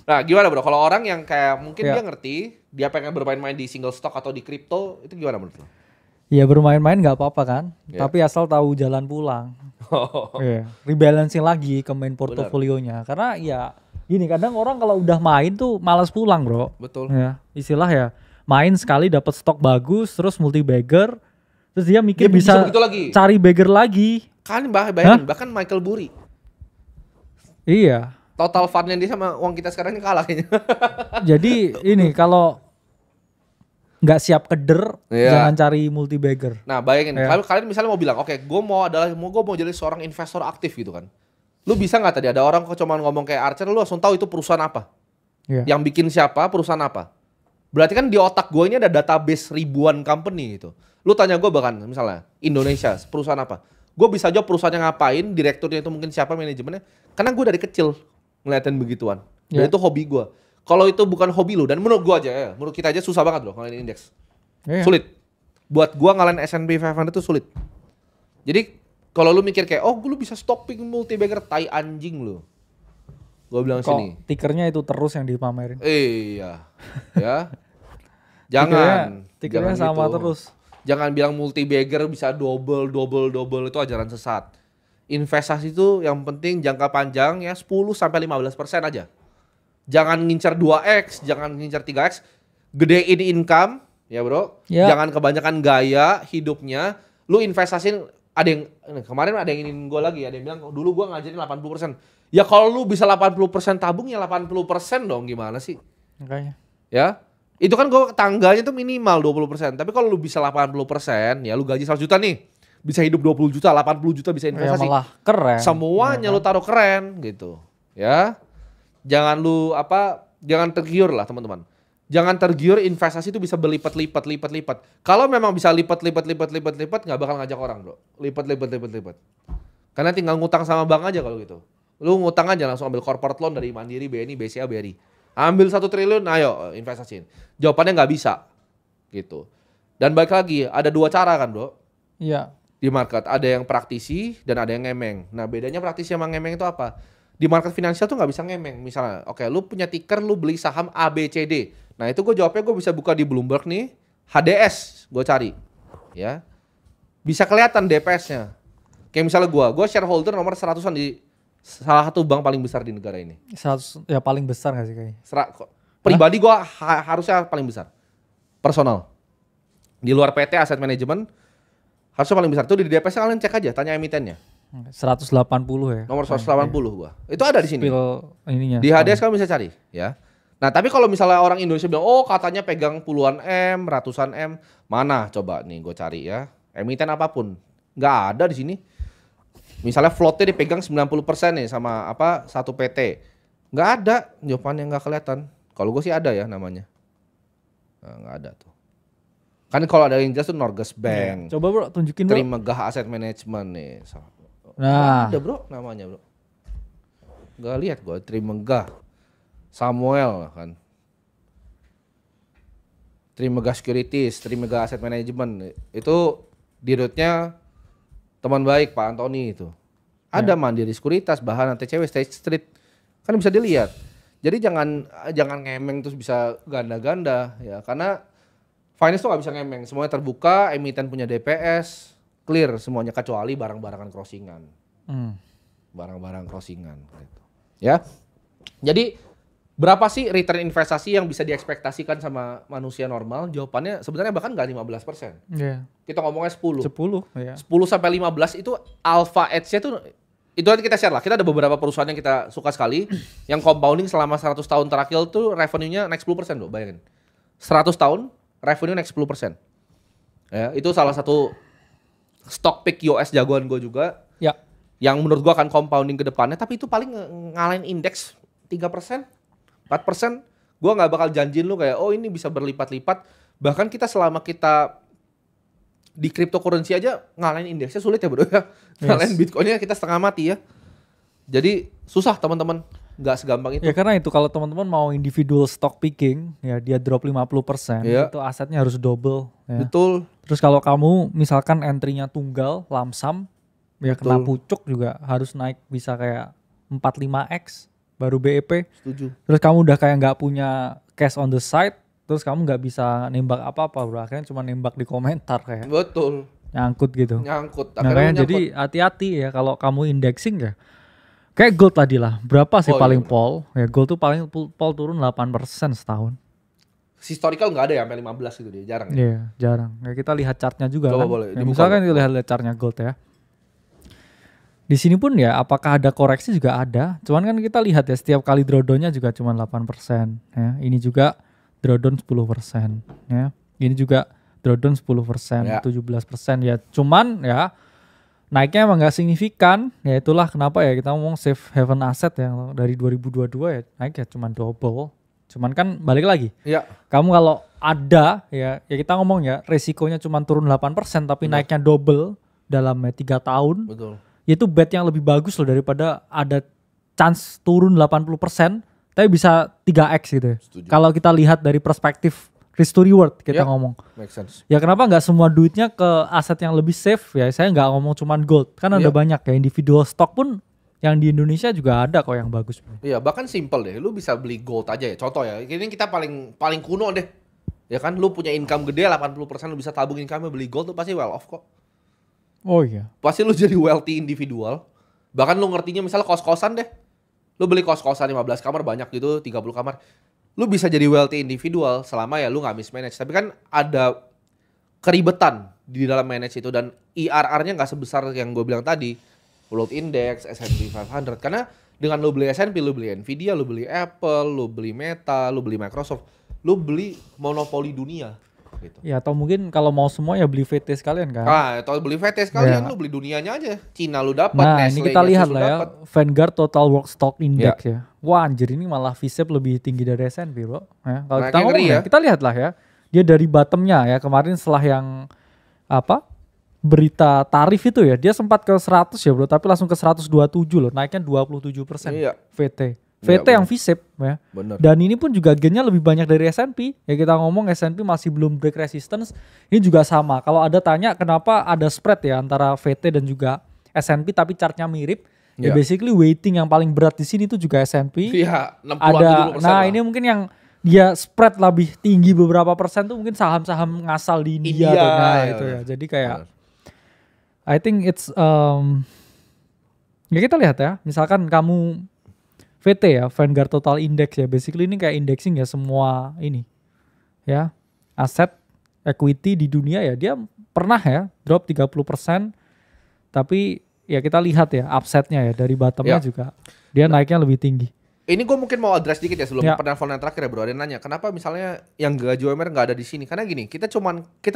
Nah gimana bro, kalau orang yang kayak mungkin Ya. dia ngerti, dia pengen bermain-main di single stock atau di crypto, itu gimana menurut lo? Ya bermain-main nggak apa-apa kan, Ya. tapi asal tahu jalan pulang. Iya. Rebalancing lagi ke main portofolionya. Karena ya gini kadang orang kalau udah main tuh malas pulang bro. Betul. Ya istilah ya main sekali dapat stok bagus terus multi bagger, terus dia mikir Dia bisa bisa begitu lagi. cari bagger lagi. Kan bayangin, bahkan Michael Burry, Iya. total fundnya dia sama uang kita sekarang ini kalah kayaknya. Jadi ini kalau nggak siap keder Iya. jangan cari multi bagger. Nah bayangin, Ya. kalian misalnya mau bilang, oke gue mau jadi seorang investor aktif gitu kan. Lu bisa nggak tadi ada orang kok cuma ngomong kayak Archer, lu langsung tahu itu perusahaan apa? Iya. Yang bikin siapa, perusahaan apa? Berarti kan di otak gue ini ada database ribuan company gitu. Lu tanya gue bahkan misalnya Indonesia perusahaan apa? Gue bisa jawab perusahaannya ngapain, direkturnya itu mungkin siapa, manajemennya. Karena gue dari kecil ngeliatin begituan. Dan Ya. itu hobi gue. Kalau itu bukan hobi lu, dan menurut gue aja ya, menurut kita aja susah banget loh ngalahin indeks. Iya. Sulit. Buat gue ngalahin S&P 500 itu sulit. Jadi kalau lu mikir kayak, oh lu bisa stopping multi bagger, tai anjing lu. Gue bilang Kok sini. tikernya itu terus yang dipamerin. Iya. Ya. Jangan. Tiketnya Jangan sama gitu. terus. Jangan bilang multi bagger bisa double itu ajaran sesat. Investasi itu yang penting jangka panjang ya 10 sampai 15% aja. Jangan ngincer 2x, jangan ngincer 3x. Gedein income, ya bro. Ya. Jangan kebanyakan gaya hidupnya. Lu investasiin, ada yang kemarin ada yang ingin gue lagi, ada yang bilang dulu gue ngajarin 80%. Ya kalau lu bisa 80% tabung ya 80% dong, gimana sih? Makanya. Ya. Itu kan gue tangganya tuh minimal 20%. Tapi kalau lu bisa 80%, ya lu gaji 100 juta nih. Bisa hidup 20 juta, 80 juta bisa Ya investasi. malah keren. Semuanya lu taruh keren gitu. Ya. Jangan lu jangan tergiur lah teman-teman. Jangan tergiur investasi itu bisa berlipat-lipat. Kalau memang bisa lipat, nggak bakal ngajak orang bro. Lipat. Karena tinggal ngutang sama bank aja kalau gitu. Lu ngutang aja langsung ambil corporate loan dari Mandiri, BNI, BCA, BRI. Ambil 1 triliun, ayo investasiin. Jawabannya nggak bisa, gitu. Dan balik lagi, ada 2 cara kan bro. Iya. Di market, ada yang praktisi dan ada yang ngemeng. Nah bedanya praktisi sama ngemeng itu apa? Di market finansial tuh nggak bisa ngemeng. Misalnya, oke, lu punya ticker, lu beli saham ABCD. Nah itu gue jawabnya gue bisa buka di Bloomberg nih, HDS gue cari, ya. Bisa kelihatan DPS-nya. Kayak misalnya gue shareholder nomor 100-an di salah satu bank paling besar di negara ini. 100, ya paling besar gak sih kayaknya? Pribadi gue harusnya paling besar. Personal. Di luar PT Asset Management, harusnya paling besar. Itu di DPS kalian cek aja, tanya emitennya. 180 ya. Nomor 180 gua. Itu ada di sini. Ininya. Di HDS kamu bisa cari, ya. Nah, tapi kalau misalnya orang Indonesia bilang, "Oh, katanya pegang puluhan M, ratusan M." Mana coba nih gue cari ya. Emiten apapun. Nggak ada di sini. Misalnya floatnya dipegang 90% nih sama satu PT. Nggak ada, jawabannya nggak kelihatan. Kalau gue sih ada ya namanya. Nah, nggak ada tuh. Kan kalau ada yang jelas tuh Norges Bank. Coba bro, tunjukin bro. Trimegah Asset Management nih. Nah. Ada bro namanya bro. Nggak lihat gue, Trimegah. Samuel kan. Trimegah Securities, Trimegah Asset Management. Itu dirutnya teman baik Pak Antoni itu. Ada Mandiri Sekuritas, Bahana, TCW, State Street. Kan bisa dilihat. Jadi jangan ngemeng terus bisa ganda-ganda ya. Karena finance tuh gak bisa ngemeng. Semuanya terbuka, emiten punya DPS. Clear semuanya kecuali barang-barangan crossingan. Barang-barang crossingan gitu. Ya. Jadi berapa sih return investasi yang bisa diekspektasikan sama manusia normal? Jawabannya sebenarnya bahkan nggak 15%. Iya. Kita ngomongnya 10. 10 ya. 10 sampai 15 itu alpha edge-nya tuh itu nanti kita share lah. Kita ada beberapa perusahaan yang kita suka sekali yang compounding selama 100 tahun terakhir tuh revenue-nya naik 10% loh, bayangin. 100 tahun revenue naik 10%. Ya, itu salah satu stock pick US jagoan gue juga. Ya. Yang menurut gue akan compounding ke depannya, tapi itu paling ngalahin indeks 3%. 4%, gue gak bakal janjiin lu kayak, oh ini bisa berlipat-lipat. Bahkan kita selama kita di cryptocurrency aja ngalahin indeksnya sulit ya bro ya. Ngalahin Bitcoinnya kita setengah mati ya. Jadi susah teman-teman, gak segampang itu. Ya karena itu kalau teman-teman mau individual stock picking, ya dia drop 50%, itu asetnya harus double. Ya. Betul. Terus kalau kamu misalkan entry-nya tunggal, lump sum, ya kena pucuk juga harus naik bisa kayak 4-5x. Baru BEP. Setuju. Terus kamu udah kayak nggak punya cash on the side, terus kamu nggak bisa nembak apa-apa, bro. Akhirnya cuma nembak di komentar kayak. Betul. Nyangkut gitu. Nyangkut. Makanya jadi hati-hati ya kalau kamu indexing ya. Kayak gold tadi lah. Berapa sih paling pol? Ya gold tuh paling pol turun 8% setahun. Historical nggak ada ya sampai 15 gitu dia, jarang ya. Iya, jarang. Ya kita lihat chartnya juga. Coba kan. boleh. Ya, misalkan kita lihat chartnya gold ya. Di sini pun ya apakah ada koreksi juga ada. Cuman kan kita lihat ya setiap kali drawdown-nya juga cuma 8%. Ya. Ini juga drawdown 10%. Ya. Ini juga drawdown 10%, 17%. Ya cuman ya naiknya emang gak signifikan. Ya itulah kenapa ya kita ngomong safe haven asset yang dari 2022 ya naik ya cuma double. Cuman kan balik lagi. Iya. Kamu kalau ada ya kita ngomong ya resikonya cuma turun 8% tapi naiknya double dalam 3 tahun. Betul. Itu bet yang lebih bagus loh daripada ada chance turun 80% tapi bisa 3x gitu. Kalau kita lihat dari perspektif risk to reward kita ngomong. Make sense. Ya kenapa nggak semua duitnya ke aset yang lebih safe ya? Saya nggak ngomong cuman gold. Kan ada banyak ya individual stock pun yang di Indonesia juga ada kok yang bagus. Iya, bahkan simple deh. Lu bisa beli gold aja ya. Contoh ya. Ini kita paling kuno deh. Ya kan, lu punya income gede 80% lu bisa tabung income beli gold tuh pasti well off kok. Oh iya. Pasti lu jadi wealthy individual. Bahkan lu ngertinya misalnya kos-kosan deh. Lu beli kos-kosan 15 kamar banyak gitu, 30 kamar. Lu bisa jadi wealthy individual selama ya lu gak mismanage. Tapi kan ada keribetan di dalam manage itu dan IRR-nya gak sebesar yang gue bilang tadi. World Index, S&P 500. Karena dengan lu beli S&P, lu beli Nvidia, lu beli Apple, lu beli Meta, lu beli Microsoft. Lu beli monopoli dunia gitu. Ya atau mungkin kalau mau semua ya beli VT sekalian kan. Atau beli VT sekalian, Ya. lu beli dunianya aja. Cina lu dapat, Nah Nestle ini kita lihat lah ya, dapet. Vanguard Total World Stock Index ya. Wah anjir ini malah VSEP lebih tinggi dari S&P bro. Ya, kalau Naiknya kita ngomong ngeri ya, ya. kita lihat lah ya. Dia dari bottomnya ya kemarin setelah yang berita tarif itu ya. Dia sempat ke 100 ya bro, tapi langsung ke 127 loh. Naiknya 27% Iya. VT. Iya, VT yang bener. VSEP ya. Bener. Dan ini pun juga gainnya lebih banyak dari S&P. Ya kita ngomong S&P masih belum break resistance. Ini juga sama. Kalau ada tanya kenapa ada spread ya antara VT dan juga S&P tapi chartnya mirip. Ya Iya. basically weighting yang paling berat di sini itu juga S&P. Iya, 60-an, Ada 70% nah lah. ini mungkin yang dia spread lebih tinggi beberapa persen tuh mungkin saham-saham ngasal di India, India, tuh. Nah ya itu ya. bener. Jadi kayak Bener. I think it's ya kita lihat ya. Misalkan kamu VT ya, Vanguard Total Index ya. Basically ini kayak indexing ya semua ini. Ya, aset equity di dunia ya. Dia pernah ya drop 30%. Tapi ya kita lihat ya upside-nya ya dari bottomnya Ya. juga. Dia naiknya lebih tinggi. Ini gue mungkin mau address dikit ya sebelum Ya. penelpon yang terakhir ya bro. Ada yang nanya, kenapa misalnya yang gaji UMR nggak ada di sini? Karena gini, kita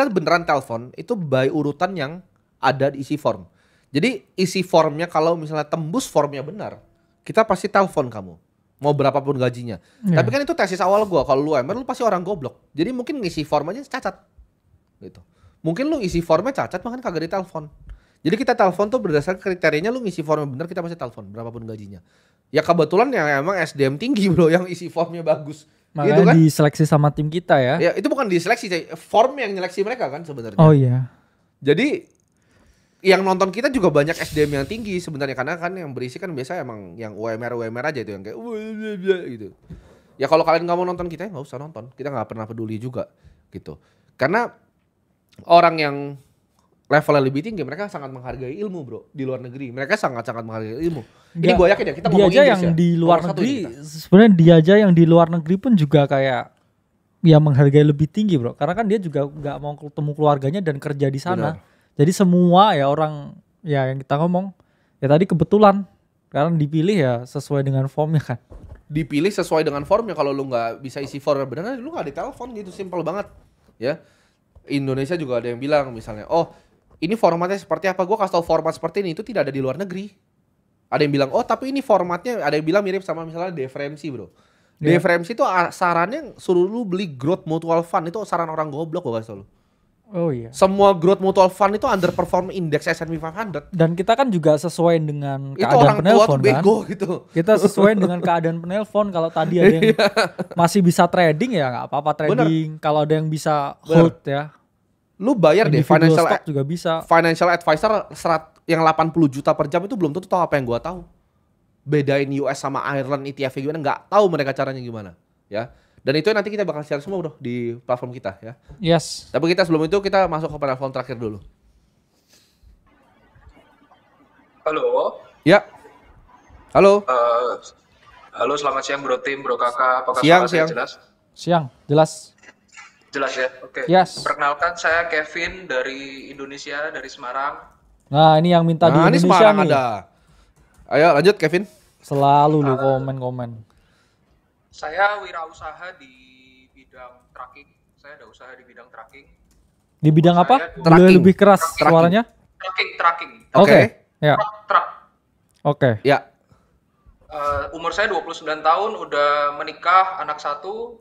beneran telepon itu by urutan yang ada di isi form. Jadi isi formnya kalau misalnya tembus formnya benar, kita pasti telepon kamu. Mau berapapun gajinya. Ya. Tapi kan itu tesis awal gue. Kalau lu UMR lu pasti orang goblok. Jadi mungkin ngisi form aja cacat. Gitu. Mungkin lu isi formnya cacat makanya kagak ditelepon. Jadi kita telepon tuh berdasarkan kriterianya lu ngisi formnya benar kita pasti telepon berapapun gajinya. Ya kebetulan yang emang SDM tinggi bro yang isi formnya bagus. Makanya Gitu kan? diseleksi sama tim kita ya. Ya itu bukan diseleksi, Cay. Form yang nyeleksi mereka kan sebenarnya. Oh iya. Jadi yang nonton kita juga banyak SDM yang tinggi sebenarnya karena kan yang berisi kan biasa emang yang UMR aja itu yang kayak gitu. Ya kalau kalian nggak mau nonton kita nggak usah nonton, kita nggak pernah peduli juga gitu. Karena orang yang levelnya lebih tinggi mereka sangat menghargai ilmu bro di luar negeri. Mereka sangat-sangat menghargai ilmu. Ini Nggak, gue yakin ya kita dia ngomong aja Inggris yang ya. di luar Nomor satu negeri ini kita. sebenarnya dia aja yang di luar negeri pun juga kayak ya menghargai lebih tinggi bro karena kan dia juga nggak mau ketemu keluarganya dan kerja di sana. Benar. Jadi semua ya orang ya yang kita ngomong ya tadi kebetulan karena dipilih ya sesuai dengan formnya kan. Dipilih sesuai dengan formnya. Kalau lu nggak bisa isi formnya benar, lu nggak ditelepon gitu, simple banget. Ya, Indonesia juga ada yang bilang misalnya, oh ini formatnya seperti apa? Gue kasih tau format seperti ini itu tidak ada di luar negeri. Ada yang bilang, oh tapi ini formatnya ada yang bilang mirip sama misalnya DFRMC bro. Ya. DFRMC itu sarannya suruh lu beli growth mutual fund itu saran orang goblok gue kasih tau lu. Oh iya. Semua growth mutual fund itu underperform indeks S&P 500. Dan kita kan juga sesuai dengan Itu keadaan orang tua penelpon tuh kan. bego gitu. Kita sesuai dengan keadaan penelpon. Kalau tadi ada yang masih bisa trading ya nggak apa-apa trading. Kalau ada yang bisa hold ya. Lu bayar deh Individual financial stock juga bisa. financial advisor yang 80 juta per jam itu belum tentu tahu apa yang gua tahu. Bedain US sama Ireland ETF gimana nggak tahu mereka caranya gimana, ya. Dan itu nanti kita bakal share semua bro di platform kita ya. Yes. Tapi kita sebelum itu kita masuk ke platform terakhir dulu. Halo. Ya. Halo. Halo, selamat siang Bro Tim, Bro Kakak. Apakah Siang, suara saya siang. jelas? Siang, jelas. Jelas ya? Oke. Yes. Perkenalkan saya Kevin dari Indonesia, dari Semarang. Nah ini yang minta di Nah, ini Indonesia Semarang nih. ada. Ayo lanjut Kevin. Selalu lu komen-komen. Saya wirausaha di bidang trucking. Saya ada usaha di bidang trucking. Di bidang Saya apa? dulu- Boleh Tracking. lebih keras Tracking. suaranya? Trucking. Oke. Ya. Truck. Oke. Ya. Umur saya 29 tahun, udah menikah, anak satu.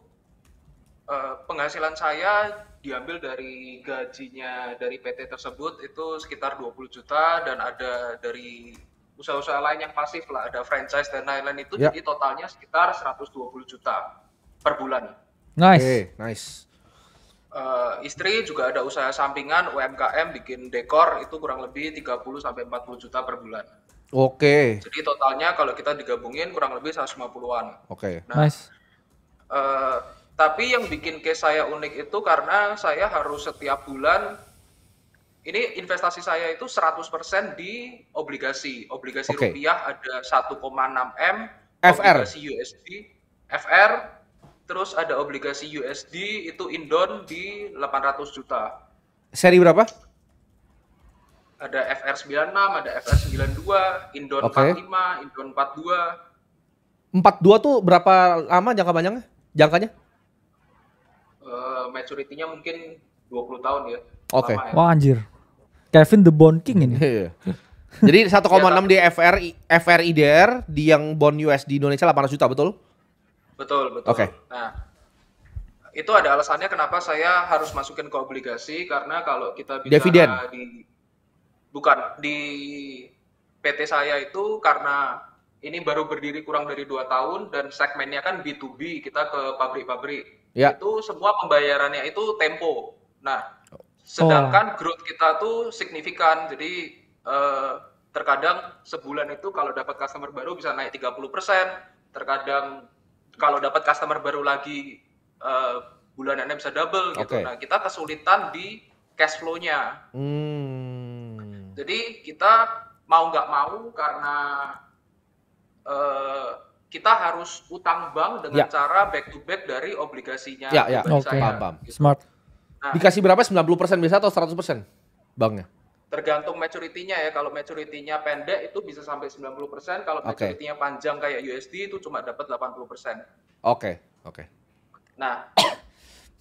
Penghasilan saya diambil dari gajinya dari PT tersebut itu sekitar 20 juta dan ada dari usaha-usaha lain yang pasif lah, ada franchise dan lain-lain itu, Ya. jadi totalnya sekitar 120 juta per bulan. Nice. Oke, nice. Istri juga ada usaha sampingan UMKM bikin dekor itu kurang lebih 30 sampai 40 juta per bulan. Oke. Jadi totalnya kalau kita digabungin kurang lebih 150-an. Oke. Nah, Nice. eh, Tapi yang bikin case saya unik itu karena saya harus setiap bulan, ini investasi saya itu 100% di obligasi. Obligasi Oke. rupiah ada 1,6 M, FR. obligasi USD, FR, terus ada obligasi USD itu Indon di 800 juta. Seri berapa? Ada FR96, ada FR92, Indon Oke. 45, Indon 42. 42 tuh berapa lama jangka panjangnya? Jangkanya? Maturity-nya mungkin 20 tahun ya. Oke. Lama ya. Wah anjir. Kevin the Bond King ini. Iya. Jadi 1,6 di FR IDR, di yang bond US di Indonesia 800 juta, betul? Betul. Oke. Nah, itu ada alasannya kenapa saya harus masukin ke obligasi, karena kalau kita bicara Dividen. di PT saya itu, karena ini baru berdiri kurang dari 2 tahun dan segmennya kan B2B, kita ke pabrik-pabrik. Ya. Itu semua pembayarannya itu tempo. Nah, sedangkan growth kita tuh signifikan. Jadi terkadang sebulan itu kalau dapat customer baru bisa naik 30%, terkadang kalau dapat customer baru lagi bulanannya bisa double gitu. Oke. Nah, kita kesulitan di cash flow-nya. Jadi kita mau nggak mau karena kita harus utang bank dengan cara back to back dari obligasinya. Ya. pribadi Oke. saya, Paham. gitu. Smart. Nah, Dikasih berapa? 90% bisa atau 100% banknya? tergantung maturity-nya ya. Kalau maturity-nya pendek itu bisa sampai 90%, kalau maturity-nya panjang kayak USD itu cuma dapat 80%. Oke. Nah,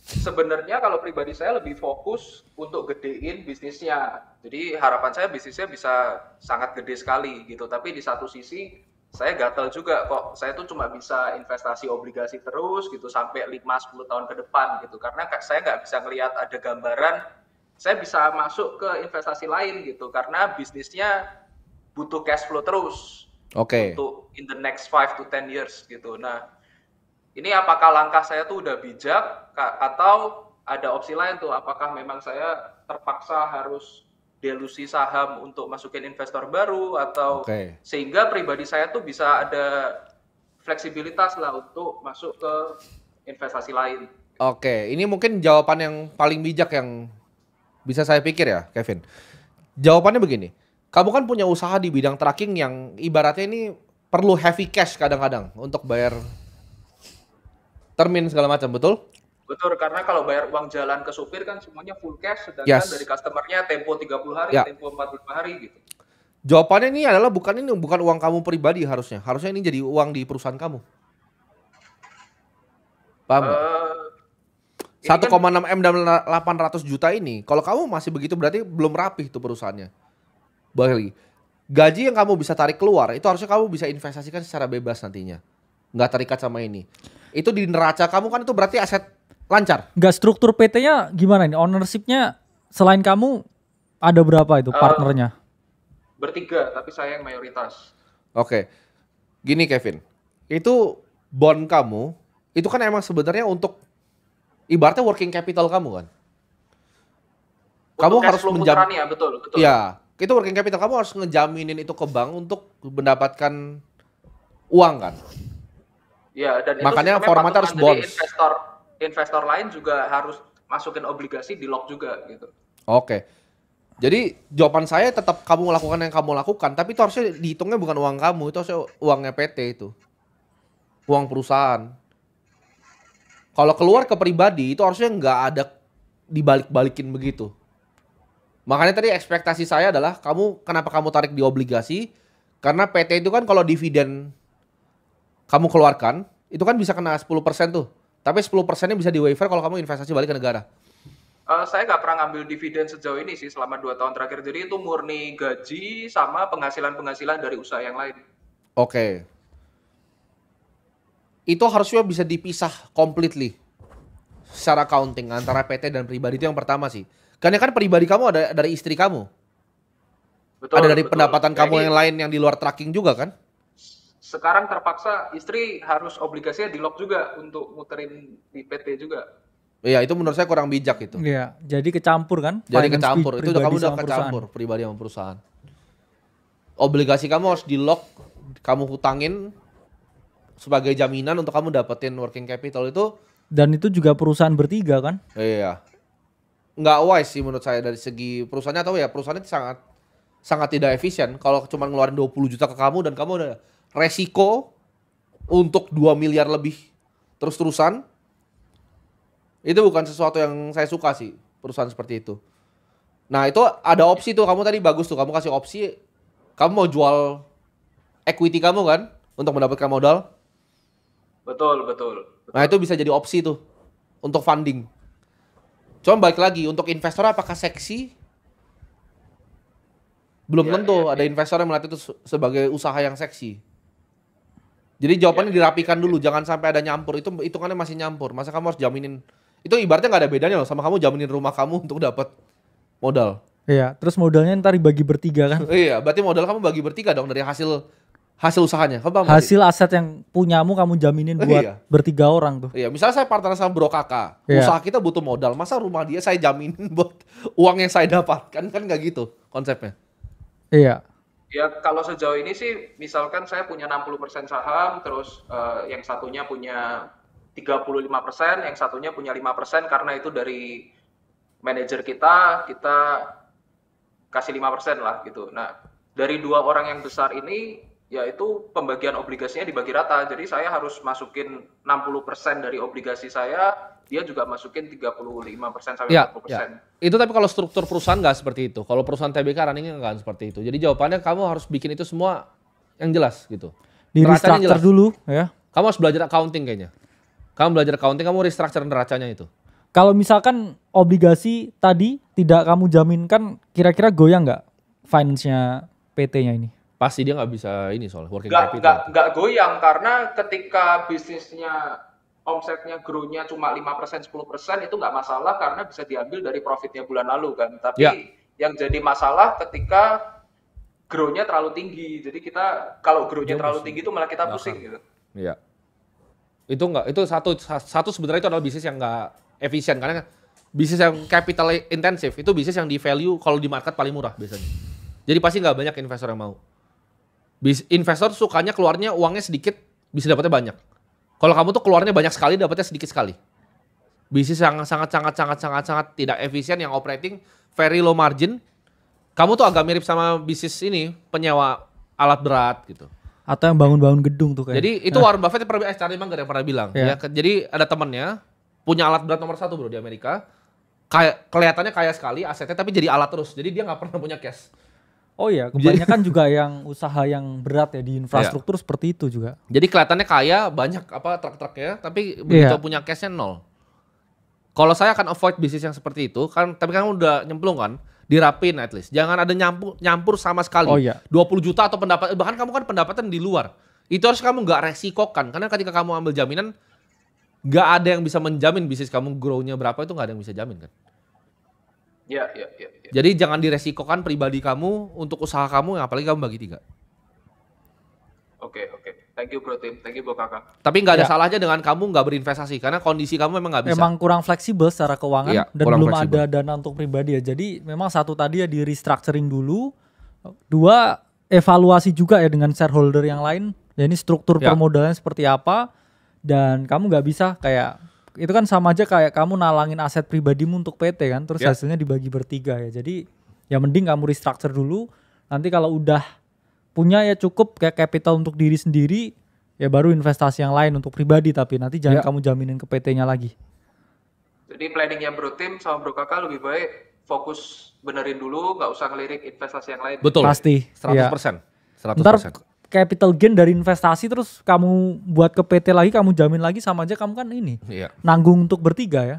sebenarnya kalau pribadi saya lebih fokus untuk gedein bisnisnya. Jadi harapan saya bisnisnya bisa sangat gede sekali gitu. Tapi di satu sisi saya gatel juga kok. Saya tuh cuma bisa investasi obligasi terus gitu sampai 5-10 tahun ke depan gitu. Karena saya nggak bisa ngelihat ada gambaran saya bisa masuk ke investasi lain gitu. Karena bisnisnya butuh cash flow terus. Oke. Untuk in the next 5 to 10 years gitu. Nah, ini apakah langkah saya tuh udah bijak atau ada opsi lain tuh? Apakah memang saya terpaksa harus delusi saham untuk masukin investor baru atau sehingga pribadi saya tuh bisa ada fleksibilitas lah untuk masuk ke investasi lain. Oke, ini mungkin jawaban yang paling bijak yang bisa saya pikir ya, Kevin. Jawabannya begini. Kamu kan punya usaha di bidang tracking yang ibaratnya ini perlu heavy cash kadang-kadang untuk bayar termin segala macam, betul? Betul, karena kalau bayar uang jalan ke supir kan semuanya full cash, sedangkan dari customernya tempo 30 hari, tempo 45 hari gitu. Jawabannya ini adalah bukan uang kamu pribadi harusnya. Harusnya ini jadi uang di perusahaan kamu. Paham nggak? 1,6 M dan 800 juta ini, kalau kamu masih begitu berarti belum rapih tuh perusahaannya. Balik lagi. Gaji yang kamu bisa tarik keluar, itu harusnya kamu bisa investasikan secara bebas nantinya. Nggak terikat sama ini. Itu di neraca kamu kan itu berarti aset lancar. Nggak, struktur PT-nya gimana ini? Ownership-nya selain kamu ada berapa itu partnernya? Bertiga, tapi saya yang mayoritas. Oke. Gini Kevin, itu bond kamu, itu kan emang sebenarnya untuk ibaratnya working capital kamu kan. Kamu untuk harus menjamin. Ya, betul. Iya, itu working capital kamu harus ngejaminin itu ke bank untuk mendapatkan uang kan. Ya, dan makanya itu formatnya harus bonds. Investor lain juga harus masukin obligasi di lock juga gitu. Oke. Jadi jawaban saya tetap kamu lakukan yang kamu lakukan, tapi itu harusnya dihitungnya bukan uang kamu, itu harusnya uangnya PT itu. Uang perusahaan. Kalau keluar ke pribadi itu harusnya nggak ada dibalik-balikin begitu. Makanya tadi ekspektasi saya adalah kenapa kamu tarik di obligasi? Karena PT itu kan kalau dividen kamu keluarkan, itu kan bisa kena 10% tuh. Tapi 10%-nya bisa di waiver kalau kamu investasi balik ke negara. Saya nggak pernah ngambil dividen sejauh ini sih selama 2 tahun terakhir. Jadi itu murni gaji sama penghasilan-penghasilan dari usaha yang lain. Oke. Itu harusnya bisa dipisah completely secara accounting antara PT dan pribadi, itu yang pertama sih. Karena kan pribadi kamu ada dari istri kamu. Betul, ada dari pendapatan kamu yang lain yang di luar tracking juga kan? Sekarang terpaksa istri harus obligasinya di lock juga untuk muterin di PT juga. Iya, itu menurut saya kurang bijak itu. Iya, jadi kecampur kan? Jadi kecampur, itu kamu udah kecampur pribadi sama perusahaan. Obligasi kamu harus di lock, kamu hutangin sebagai jaminan untuk kamu dapetin working capital, itu Dan itu juga perusahaan bertiga kan? Iya. Nggak wise sih menurut saya dari segi perusahaannya, tahu ya perusahaannya sangat tidak efisien kalau cuma ngeluarin 20 juta ke kamu dan kamu ada resiko untuk 2 miliar lebih terus-terusan. Itu bukan sesuatu yang saya suka sih, perusahaan seperti itu. Nah itu ada opsi tuh, kamu tadi bagus tuh, kamu kasih opsi, kamu mau jual equity kamu kan untuk mendapatkan modal. Betul. Nah itu bisa jadi opsi tuh untuk funding. Cuma balik lagi, untuk investor apakah seksi? Belum tentu ada investor yang melihat itu sebagai usaha yang seksi. Jadi jawabannya dirapikan dulu, jangan sampai ada nyampur. Itu hitungannya masih nyampur. Masa kamu harus jaminin? Itu ibaratnya nggak ada bedanya loh sama kamu jaminin rumah kamu untuk dapat modal. Iya, terus modalnya ntar dibagi bertiga kan? Iya, berarti modal kamu bagi bertiga dong dari hasil usahanya. Kamu paham nggak sih? Hasil aset yang punyamu kamu jaminin buat Iya. bertiga orang tuh. Iya, misalnya saya partner sama Bro Kakak, Iya. usaha kita butuh modal, masa rumah dia saya jaminin buat uang yang saya dapatkan, kan nggak gitu konsepnya. Iya. Ya kalau sejauh ini sih misalkan saya punya 60% saham, terus yang satunya punya 35%, yang satunya punya 5% karena itu dari manajer kita kasih 5% lah gitu. Nah, dari dua orang yang besar ini yaitu pembagian obligasinya dibagi rata. Jadi saya harus masukin 60% dari obligasi saya, dia juga masukin 35% sampai 40%. Itu tapi kalau struktur perusahaan nggak seperti itu. Kalau perusahaan TBK runningnya nggak seperti itu. Jadi jawabannya kamu harus bikin itu semua yang jelas gitu. Di Neracanya restructure jelas. dulu ya. Kamu harus belajar accounting kayaknya. Kamu belajar accounting, kamu restructure neracanya itu. Kalau misalkan obligasi tadi tidak kamu jaminkan, kira-kira goyang nggak finance-nya PT-nya ini? Pasti dia nggak bisa ini soal working capital. Nggak goyang karena ketika bisnisnya omsetnya grow-nya cuma 5% 10% itu nggak masalah karena bisa diambil dari profitnya bulan lalu kan. Tapi yang jadi masalah ketika grow-nya terlalu tinggi. Jadi kita kalau grow-nya terlalu tinggi itu malah kita pusing gitu. Iya. Itu enggak, itu satu sebenarnya itu adalah bisnis yang enggak efisien karena bisnis yang capital intensif itu bisnis yang di value kalau di market paling murah biasanya. Jadi pasti nggak banyak investor yang mau. Investor sukanya keluarnya uangnya sedikit bisa dapatnya banyak. Kalau kamu tuh keluarnya banyak sekali dapatnya sedikit sekali. Bisnis yang sangat tidak efisien yang operating very low margin. Kamu tuh agak mirip sama bisnis ini penyewa alat berat gitu. Atau yang bangun-bangun gedung tuh kayak. Jadi itu Warren Buffett pernah Charlie Munger yang pernah bilang Iya. ya. Jadi ada temennya punya alat berat nomor 1 bro di Amerika. Kayak kelihatannya kaya sekali asetnya tapi jadi alat terus. Jadi dia nggak pernah punya cash. Oh iya, kebanyakan juga yang usaha yang berat ya di infrastruktur seperti itu juga. Jadi kelihatannya kaya, banyak apa truk-truknya, tapi begitu punya cashnya 0. Kalau saya akan avoid bisnis yang seperti itu, kan tapi kan udah nyemplung kan, dirapin at least. Jangan ada nyampur sama sekali. Oh iya. 20 juta atau pendapatan, bahkan kamu kan pendapatan di luar. Itu harus kamu nggak resikokan, karena ketika kamu ambil jaminan, nggak ada yang bisa menjamin bisnis kamu grow-nya berapa, itu nggak ada yang bisa jamin kan. Iya. Jadi jangan diresikokan pribadi kamu untuk usaha kamu, apalagi kamu bagi 3. Oke. Thank you bro Tim, thank you bro Kakak. Tapi nggak ada salahnya dengan kamu nggak berinvestasi, karena kondisi kamu memang nggak bisa. Memang kurang fleksibel secara keuangan dan kurang belum fleksibel. ada dana untuk pribadi ya. Jadi memang satu tadi ya di restructuring dulu. 2, evaluasi juga ya dengan shareholder yang lain. Ya ini struktur permodalan seperti apa. Dan kamu nggak bisa kayak, itu kan sama aja kayak kamu nalangin aset pribadimu untuk PT kan. Terus hasilnya dibagi bertiga ya. Jadi ya mending kamu restructure dulu. Nanti kalau udah punya ya cukup kayak capital untuk diri sendiri, ya baru investasi yang lain untuk pribadi, tapi nanti jangan kamu jaminin ke PT-nya lagi. Jadi planningnya bro Tim sama bro Kakak lebih baik fokus benerin dulu, nggak usah ngelirik investasi yang lain. Betul. Pasti. 100%. 100%. Ntar capital gain dari investasi terus kamu buat ke PT lagi, kamu jamin lagi, sama aja kamu kan ini nanggung untuk bertiga ya.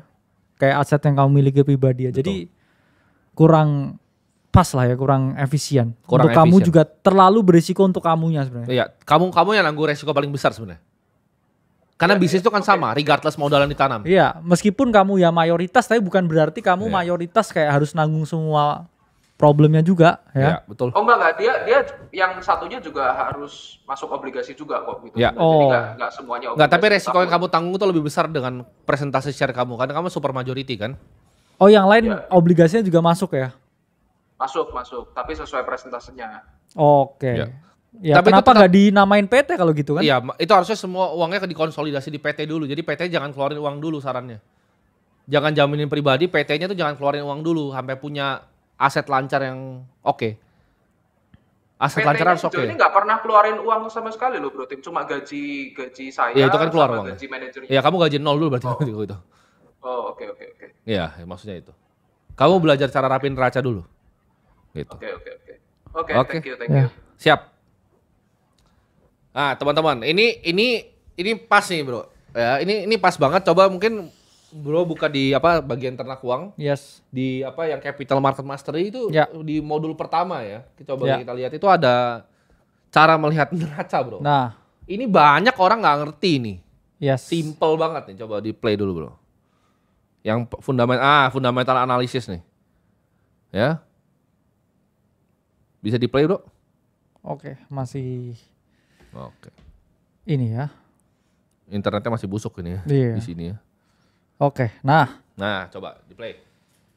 Kayak aset yang kamu miliki pribadi ya. Jadi kurang pas lah ya, kurang efisien. Untuk kamu juga terlalu berisiko untuk kamunya sebenarnya. Iya, kamu yang nanggung resiko paling besar sebenarnya. Karena bisnis itu kan sama, regardless modal yang ditanam. Iya, meskipun kamu ya mayoritas, tapi bukan berarti kamu mayoritas kayak harus nanggung semua problemnya juga ya. Iya, betul. Oh enggak, dia yang satunya juga harus masuk obligasi juga kok gitu. Ya. Jadi enggak semuanya obligasi. Enggak, tapi resiko yang kamu tanggung itu lebih besar dengan presentasi share kamu, karena kamu super majority kan. Oh, yang lain obligasinya juga masuk ya? Masuk, tapi sesuai presentasenya. Oke. Ya. Ya, Tapi itu kenapa tetap- nggak dinamain PT kalau gitu kan? Iya, itu harusnya semua uangnya dikonsolidasi di PT dulu. Jadi PT jangan keluarin uang dulu sarannya. Jangan jaminin pribadi, PT-nya tuh jangan keluarin uang dulu sampai punya aset lancar yang oke. Aset lancar harus oke. PT-nya nggak pernah keluarin uang sama sekali loh bro Tim, cuma gaji saya Ya itu kan keluar sama uangnya. gaji manajernya. Ya kamu gaji 0 dulu berarti Oh. gitu. Oh oke. Iya, maksudnya itu. Kamu belajar cara rapin neraca dulu. Gitu. Oke, Oke. thank Ya. you. Siap. Nah, teman-teman, ini pas nih, Bro. Ya, ini pas banget. Coba mungkin Bro buka di bagian ternak uang Yes. di yang Capital Market Mastery itu Ya. di modul pertama ya. Coba Ya. kita lihat itu ada cara melihat neraca, Bro. Nah, Ini banyak orang nggak ngerti nih. yes. Simple banget nih. Coba di play dulu, Bro. Yang fundamental analisis nih. Ya. Bisa di play, Bro? Oke, masih Oke. ini ya. Internetnya masih busuk ini ya. Iya. Di sini ya. Oke, nah. Nah, coba di play.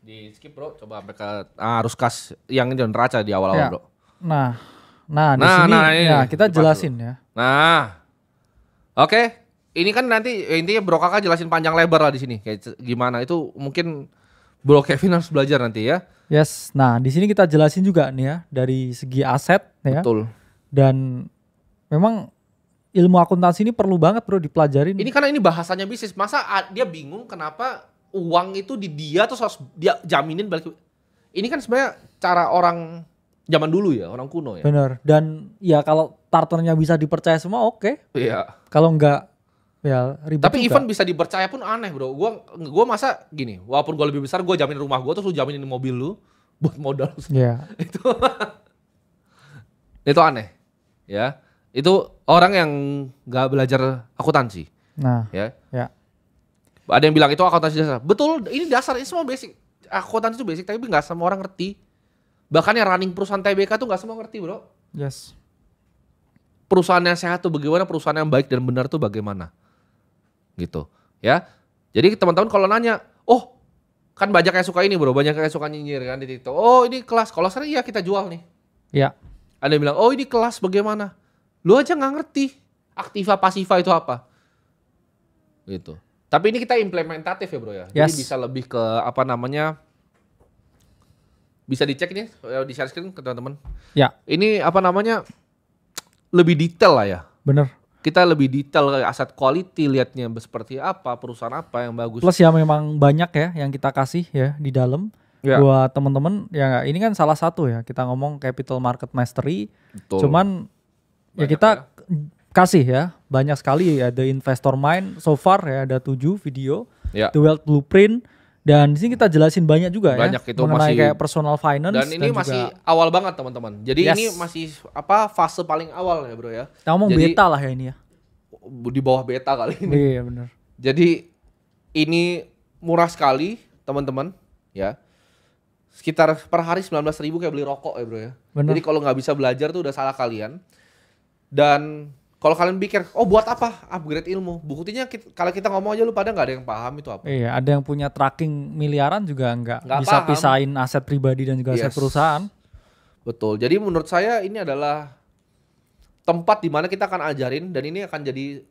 Di skip, Bro. Coba sampai ke harus kas yang ini neraca di awal-awal, Ya. Bro. Nah, di Nah, sini ini ya kita dipas jelasin ya. Nah. Oke. Ini kan nanti intinya Bro Kakak jelasin panjang lebar lah di sini kayak gimana itu mungkin Bro Kevin harus belajar nanti ya. Yes. Nah, di sini kita jelasin juga nih ya dari segi aset ya. Betul. Dan memang ilmu akuntansi ini perlu banget bro dipelajarin. Ini karena ini bahasanya bisnis. Masa dia bingung kenapa uang itu di dia terus harus dia jaminin balik. Ini kan sebenarnya cara orang zaman dulu ya, orang kuno ya. Bener. Dan ya kalau starternya bisa dipercaya semua oke. Iya. Kalau enggak ya ribet Tapi juga. even bisa dipercaya pun aneh bro. Gua masa gini, walaupun gua lebih besar gua jamin rumah gua terus lu jaminin mobil lu buat modal. Iya. Itu aneh. Ya. Itu orang yang nggak belajar akuntansi. Nah, Ya. ya. Ada yang bilang itu akuntansi dasar. Betul, ini dasar, ini semua basic. Akuntansi itu basic, tapi nggak semua orang ngerti. Bahkan yang running perusahaan TBK tuh nggak semua ngerti bro. Yes. Perusahaan yang sehat tuh bagaimana, perusahaan yang baik dan benar tuh bagaimana. Gitu. Ya. Jadi teman-teman kalau nanya, oh kan banyak yang suka ini bro, banyak yang suka nyinyir kan di TikTok. Oh ini kelas, kalau sering iya kita jual nih. Ya. Ada yang bilang, oh ini kelas bagaimana? Lu aja nggak ngerti aktiva pasiva itu apa. Gitu. Tapi ini kita implementatif ya bro ya. Jadi Yes. bisa lebih ke bisa dicek nih di share screen ke teman-teman. Ya, Ini lebih detail lah ya. bener. Kita lebih detail kayak aset quality, lihatnya seperti apa, perusahaan apa yang bagus. Plus ya memang banyak ya yang kita kasih ya di dalam. Ya. Buat temen-temen ya ini kan salah satu ya kita ngomong capital market mastery. Betul. Cuman ya Banyak kita kasih ya banyak sekali ya The Investor Mind so far ya ada 7 video, Ya. The Wealth Blueprint dan di sini kita jelasin banyak juga Banyak ya itu mengenai masih- kayak personal finance Dan ini masih juga, awal banget teman-teman. Jadi Yes. ini masih fase paling awal ya bro ya. kita ngomong Jadi- beta lah ya ini ya. Di bawah beta kali ini. Iya bener. Jadi ini murah sekali teman-teman ya. Sekitar per hari 19.000 kayak beli rokok ya bro ya. Bener. Jadi kalau nggak bisa belajar tuh udah salah kalian. Dan kalau kalian pikir, oh buat apa? Upgrade ilmu. Buktinya kalau kita ngomong aja lu pada nggak ada yang paham itu apa. Iya, ada yang punya tracking miliaran juga nggak Nggak bisa paham. pisahin aset pribadi dan juga aset Yes. perusahaan. Betul. Jadi menurut saya ini adalah tempat di mana kita akan ajarin dan ini akan jadi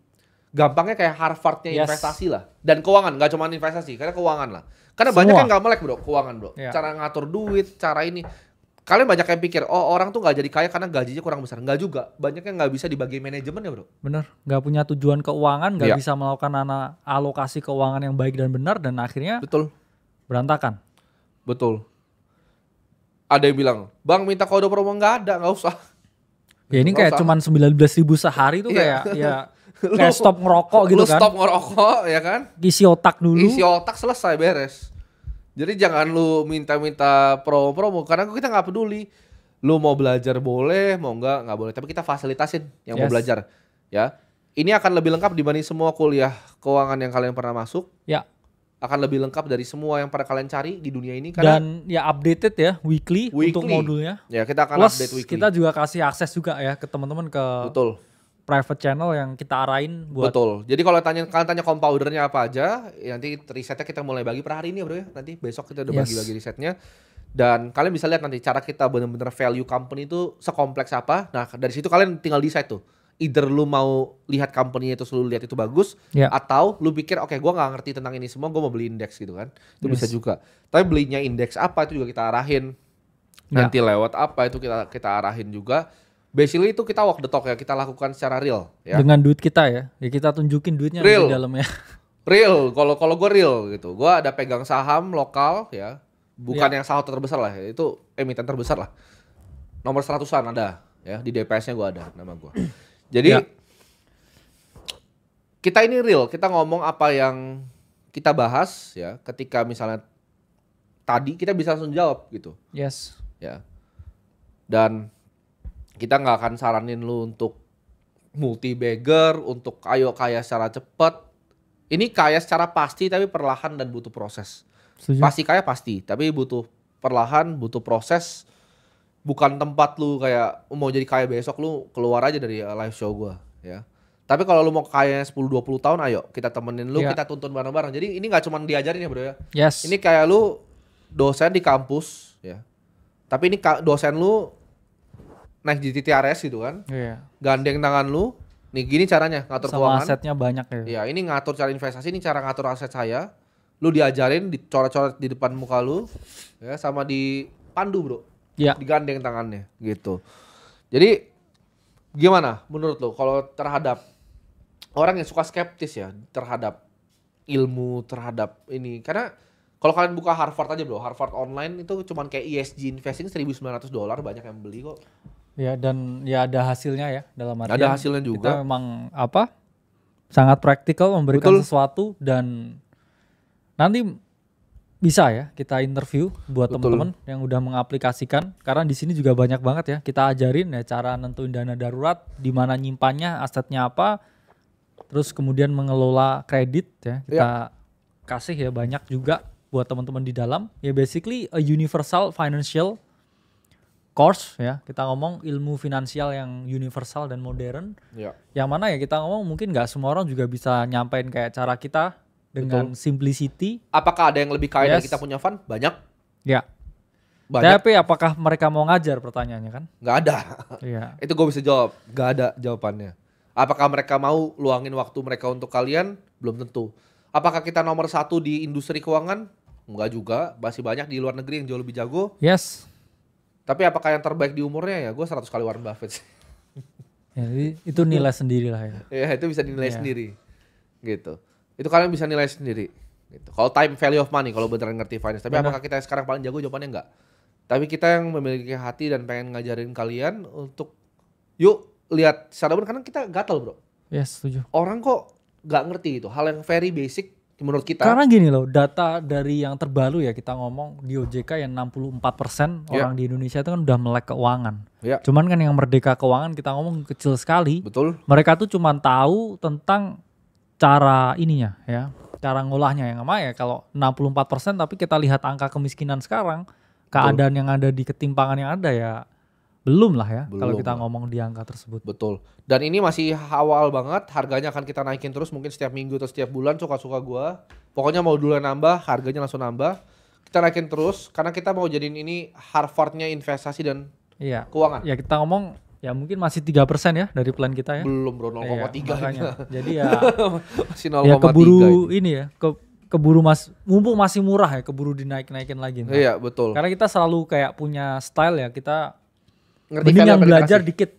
gampangnya kayak Harvardnya Yes. investasi lah. Dan keuangan, nggak cuma investasi, karena keuangan lah. Karena Semua. banyak yang nggak melek bro, keuangan bro. Iya. Cara ngatur duit, cara ini. Kalian banyak yang pikir, oh orang tuh nggak jadi kaya karena gajinya kurang besar. Nggak juga. Banyak yang nggak bisa di bagian manajemen ya bro. Bener, nggak punya tujuan keuangan, nggak Iya. bisa melakukan alokasi keuangan yang baik dan benar dan akhirnya Betul, berantakan. betul. Ada yang bilang, bang minta kode promo nggak ada, nggak usah. Ya ini Nggak kayak usah. cuman 19.000 sehari tuh Iya. kayak ya kayak stop ngerokok gitu Lu kan. stop ngerokok ya kan. Isi otak dulu. Isi otak selesai beres. Jadi jangan lu minta-minta promo-promo karena kita nggak peduli. Lu mau belajar boleh, mau nggak boleh. Tapi kita fasilitasin yang mau Yes. belajar. Ya, ini akan lebih lengkap dibanding semua kuliah keuangan yang kalian pernah masuk. Ya, Akan lebih lengkap dari semua yang pernah kalian cari di dunia ini. Karena dan ya updated ya weekly untuk Weekly. modulnya. ya kita akan Plus update weekly. kita juga kasih akses juga ya ke teman-teman ke Betul, private channel yang kita arahin buat betul. Jadi kalau kalian tanya compounder-nya apa aja, ya nanti risetnya kita mulai bagi per hari ini ya bro ya. Nanti besok kita udah Yes. bagi-bagi risetnya. Dan kalian bisa lihat nanti cara kita benar-benar value company itu sekompleks apa. Nah dari situ kalian tinggal decide tuh. Either lu mau lihat company itu selalu lihat itu bagus. Ya. Atau lu pikir oke gue gak ngerti tentang ini semua, gue mau beli indeks gitu kan. Itu Yes. bisa juga. Tapi belinya indeks apa itu juga kita arahin. Nanti lewat apa itu kita arahin juga. Basically itu kita walk the talk ya. Kita lakukan secara real ya. Dengan duit kita ya. Ya kita tunjukin duitnya Real. di dalamnya. Real, kalau gue real gitu. Gue ada pegang saham lokal ya. Bukan yang saham terbesar lah, itu emiten terbesar lah. Nomor 100-an ada ya, di DPS-nya gue ada nama gue. Jadi kita ini real, kita ngomong apa yang kita bahas ya. Ketika misalnya tadi kita bisa langsung jawab gitu Yes. ya. Dan kita nggak akan saranin lu untuk multi bagger, untuk ayo kaya secara cepat. Ini kaya secara pasti tapi perlahan dan butuh proses. Setuju. Pasti kaya pasti, tapi butuh perlahan, butuh proses. Bukan tempat lu kayak mau jadi kaya besok lu keluar aja dari live show gua ya. Tapi kalau lu mau kaya 10-20 tahun ayo kita temenin lu, kita tuntun bareng-bareng. Jadi ini gak cuma diajarin ya bro ya. Yes. Ini kayak lu dosen di kampus ya. Tapi ini dosen lu naik di TTRS gitu kan. Iya. Gandeng tangan lu. Nih gini caranya ngatur Sama keuangan. asetnya banyak ya. Ya ini ngatur cara investasi, ini cara ngatur aset saya. Lu diajarin, dicoret-coret di depan muka lu, ya sama dipandu bro, Iya. digandeng tangannya, gitu. Jadi gimana menurut lu kalau terhadap orang yang suka skeptis ya terhadap ilmu, terhadap ini? Karena kalau kalian buka Harvard aja bro, Harvard online itu cuman kayak ESG investing $1.900 banyak yang beli kok. Ya dan ya ada hasilnya ya dalam artian. Ada hasilnya juga. Kita memang sangat praktikal memberikan Betul. sesuatu dan nanti bisa ya kita interview buat Betul. teman-teman yang udah mengaplikasikan karena di sini juga banyak banget ya kita ajarin ya cara nentuin dana darurat, di mana nyimpannya, asetnya apa, terus kemudian mengelola kredit ya kita kasih ya banyak juga buat teman-teman di dalam ya basically a universal financial course ya, kita ngomong ilmu finansial yang universal dan modern. Ya. Yang mana ya kita ngomong mungkin nggak semua orang juga bisa nyampein kayak cara kita dengan simplicity. Apakah ada yang lebih kaya dari Yes. kita punya fund? Banyak. Ya. Banyak. Tapi apakah mereka mau ngajar pertanyaannya kan? Nggak ada. Iya. Itu gue bisa jawab, nggak ada jawabannya. Apakah mereka mau luangin waktu mereka untuk kalian? Belum tentu. Apakah kita nomor 1 di industri keuangan? Enggak juga, masih banyak di luar negeri yang jauh lebih jago. Yes. Tapi apakah yang terbaik di umurnya ya? Gue 100 kali Warren Buffett sih. Ya, jadi itu nilai sendiri lah ya. Ya itu bisa dinilai Iya. sendiri. Gitu. Itu kalian bisa nilai sendiri. Gitu. Kalau time value of money, kalau beneran ngerti finance. Tapi Benar. apakah kita yang sekarang paling jago? Jawabannya enggak. Tapi kita yang memiliki hati dan pengen ngajarin kalian untuk yuk lihat secara benar, karena kita gatel bro. Yes, setuju. Orang kok nggak ngerti itu hal yang very basic menurut kita. Karena gini loh, data dari yang terbaru ya kita ngomong di OJK yang 64% orang di Indonesia itu kan udah melek keuangan. Ya. Cuman kan yang merdeka keuangan kita ngomong kecil sekali. Betul. Mereka tuh cuman tahu tentang cara ininya ya, cara ngolahnya yang sama ya kalau 64% tapi kita lihat angka kemiskinan sekarang, keadaan yang ada di ketimpangan yang ada ya belum lah ya kalau Belum kita lah. ngomong di angka tersebut. Betul. Dan ini masih awal banget, harganya akan kita naikin terus mungkin setiap minggu atau setiap bulan, suka-suka gua. Pokoknya mau duluan nambah, harganya langsung nambah. Kita naikin terus karena kita mau jadiin ini Harvardnya investasi dan Iya. keuangan. Ya kita ngomong ya mungkin masih 3% ya dari plan kita ya. Belum bro, 0,3 Iya, makanya. Jadi ya masih 0,3 ya keburu ini. ini ya, keburu mumpung masih murah ya, keburu dinaik-naikin lagi. Nah, Iya betul. karena kita selalu kayak punya style ya, kita Ngerti mending value yang apa belajar dikasih. dikit.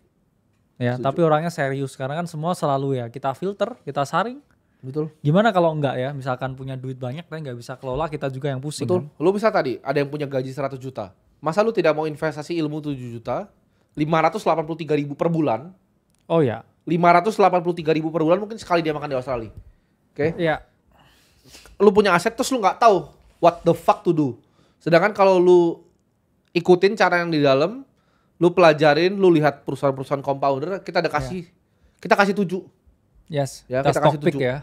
Ya, tapi orangnya serius. Karena kan semua selalu ya kita filter, kita saring. Betul. Gimana kalau enggak ya, misalkan punya duit banyak tapi nggak bisa kelola, kita juga yang pusing. Betul. Kan? Lu bisa tadi ada yang punya gaji 100 juta. Masa lu tidak mau investasi ilmu 7 juta? 583.000 per bulan. Oh ya. 583.000 per bulan mungkin sekali dia makan di Australia. Oke. Iya. Lu punya aset terus lu nggak tahu what the fuck to do. Sedangkan kalau lu ikutin cara yang di dalam, lu pelajarin, lu lihat perusahaan-perusahaan compounder, kita ada kasih kita kasih 7. Yes. Ya, kita kita stock kasih pick 7. ya.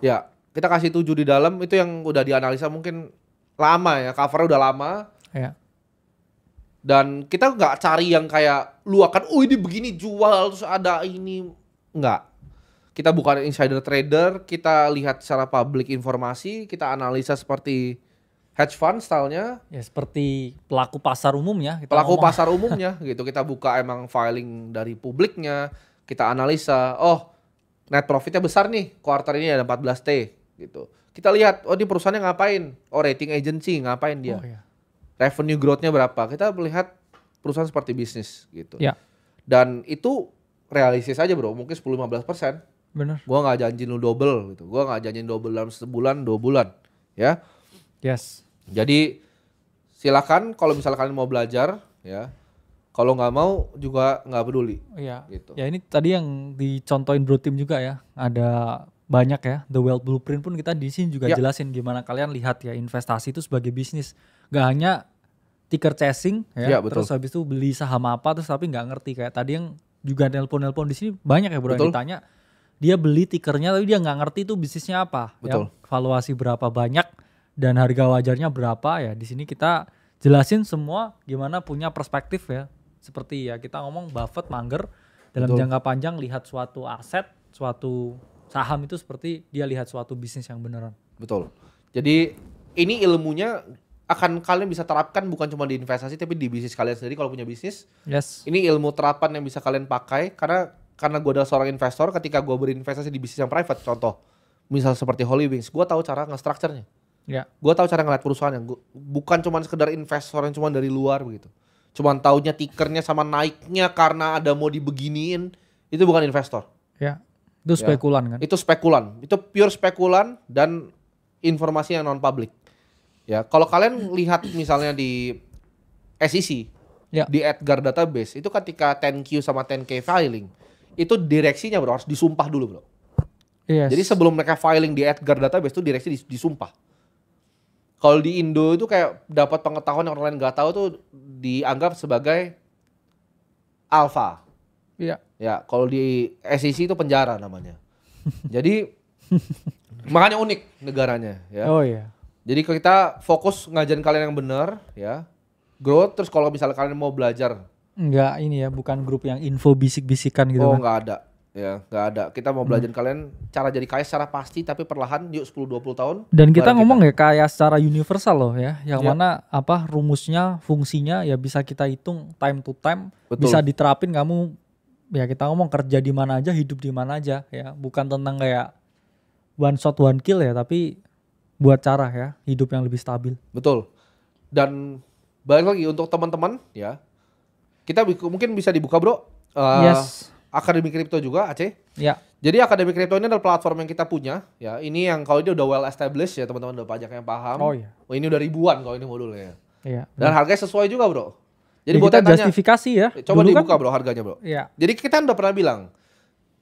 Ya, kita kasih 7 di dalam, itu yang udah dianalisa mungkin lama ya, covernya udah lama. Ya. Dan kita nggak cari yang kayak lu akan, oh ini begini jual terus ada ini, nggak. Kita bukan insider trader, kita lihat secara publik informasi, kita analisa seperti hedge fund stylenya, Ya seperti pelaku pasar umumnya. Kita pelaku ngomong. pasar umumnya gitu. Kita buka emang filing dari publiknya, kita analisa, oh net profitnya besar nih, quarter ini ada 14T gitu. Kita lihat, oh di perusahaannya ngapain, oh rating agency ngapain dia, Oh, iya. revenue growth-nya berapa. Kita melihat perusahaan seperti bisnis gitu. Ya. Dan itu realistis aja bro, mungkin 10-15%. Bener. Gua nggak janjiin lu double gitu, gua nggak janjiin double dalam sebulan, 2 bulan, ya. Yes. Jadi silakan kalau misalnya kalian mau belajar, ya. Kalau nggak mau juga nggak peduli. Iya. Gitu. Ya ini tadi yang dicontohin Bro Tim juga ya. Ada banyak ya. The Wealth Blueprint pun kita di sini juga Ya. jelasin gimana kalian lihat ya investasi itu sebagai bisnis. Gak hanya ticker chasing Ya, ya. betul. Terus habis itu beli saham apa terus tapi nggak ngerti kayak tadi yang juga nelpon di sini banyak ya bro Betul. yang ditanya. Dia beli tickernya tapi dia nggak ngerti itu bisnisnya apa. Betul. Ya, valuasi berapa banyak dan harga wajarnya berapa ya. Di sini kita jelasin semua gimana punya perspektif ya. Seperti ya kita ngomong Buffett Munger dalam Betul. jangka panjang lihat suatu aset, suatu saham itu seperti dia lihat suatu bisnis yang beneran. Betul. Jadi ini ilmunya akan kalian bisa terapkan bukan cuma di investasi tapi di bisnis kalian sendiri kalau punya bisnis. Yes. Ini ilmu terapan yang bisa kalian pakai karena gue adalah seorang investor, ketika gue berinvestasi di bisnis yang private, contoh misal seperti Holy Wings, gue tahu cara nge-structure-nya. Ya. Gue tahu cara ngeliat perusahaan yang bukan cuma sekedar investor yang cuma dari luar begitu. Cuman taunya tickernya sama naiknya karena ada mau dibeginiin, itu bukan investor. Ya. Itu spekulan kan. Itu spekulan, itu pure spekulan dan informasi yang non public. Ya, kalau kalian lihat misalnya di SEC, Ya. di Edgar Database, itu ketika 10Q sama 10K filing, itu direksinya bro harus disumpah dulu bro. Yes. Jadi sebelum mereka filing di Edgar Database itu direksi disumpah. Kalau di Indo itu kayak dapat pengetahuan yang orang lain nggak tahu tuh dianggap sebagai alpha. ya. Ya, kalau di SEC itu penjara namanya. Jadi makanya unik negaranya ya. Oh iya. Jadi kita fokus ngajarin kalian yang benar ya. Growth, terus kalau misalnya kalian mau belajar, Enggak ini ya, bukan grup yang info bisik-bisikan gitu oh kan. nggak ada. Ya, nggak ada. Kita mau belajar kalian cara jadi kaya secara pasti tapi perlahan, yuk 10-20 tahun. Dan kita bareng ngomong ya kayak secara universal loh ya, yang Ya. mana apa rumusnya, fungsinya ya bisa kita hitung time to time, Betul. bisa diterapin kamu ya kita ngomong kerja di mana aja, hidup di mana aja ya, bukan tentang kayak one shot one kill ya, tapi buat cara ya hidup yang lebih stabil. Betul. Dan balik lagi untuk teman-teman ya. Kita mungkin bisa dibuka bro. Yes. Akademi Kripto juga Aceh. Ya. Jadi Akademi Kripto ini adalah platform yang kita punya ya. Ini yang kalau ini udah well established ya teman-teman, udah banyak yang paham. Oh iya. Oh, ini udah ribuan kalau ini modulnya ya. Iya. Dan harganya sesuai juga bro. Jadi Ya, buat kita yang tanya, justifikasi ya. coba Dulu dibuka kan, bro harganya bro. ya. Jadi kita udah pernah bilang,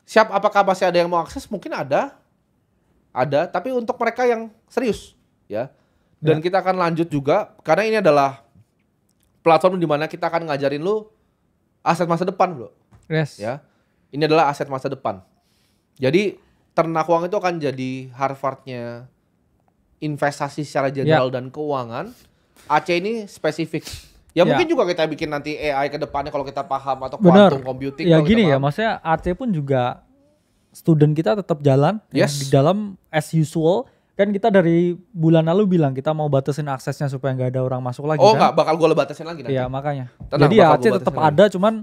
siap apakah masih ada yang mau akses? Mungkin ada, tapi untuk mereka yang serius ya. Dan kita akan lanjut juga karena ini adalah platform di mana kita akan ngajarin lu aset masa depan bro. Yes. Ya, ini adalah aset masa depan. Jadi ternak uang itu akan jadi Harvardnya investasi secara general dan keuangan. Aceh ini spesifik. Ya, mungkin juga kita bikin nanti AI ke depannya kalau kita paham, atau Benar. quantum computing. Ya kalau kita gini ya, paham. maksudnya Aceh pun juga student kita tetap jalan ya, Yes. di dalam as usual. Kan kita dari bulan lalu bilang kita mau batasin aksesnya supaya nggak ada orang masuk lagi Oh kan. nggak, bakal gue lebatasin lagi nanti. Iya makanya. Tenang, Jadi ya bakal Aceh gua tetap batasin ada, cuman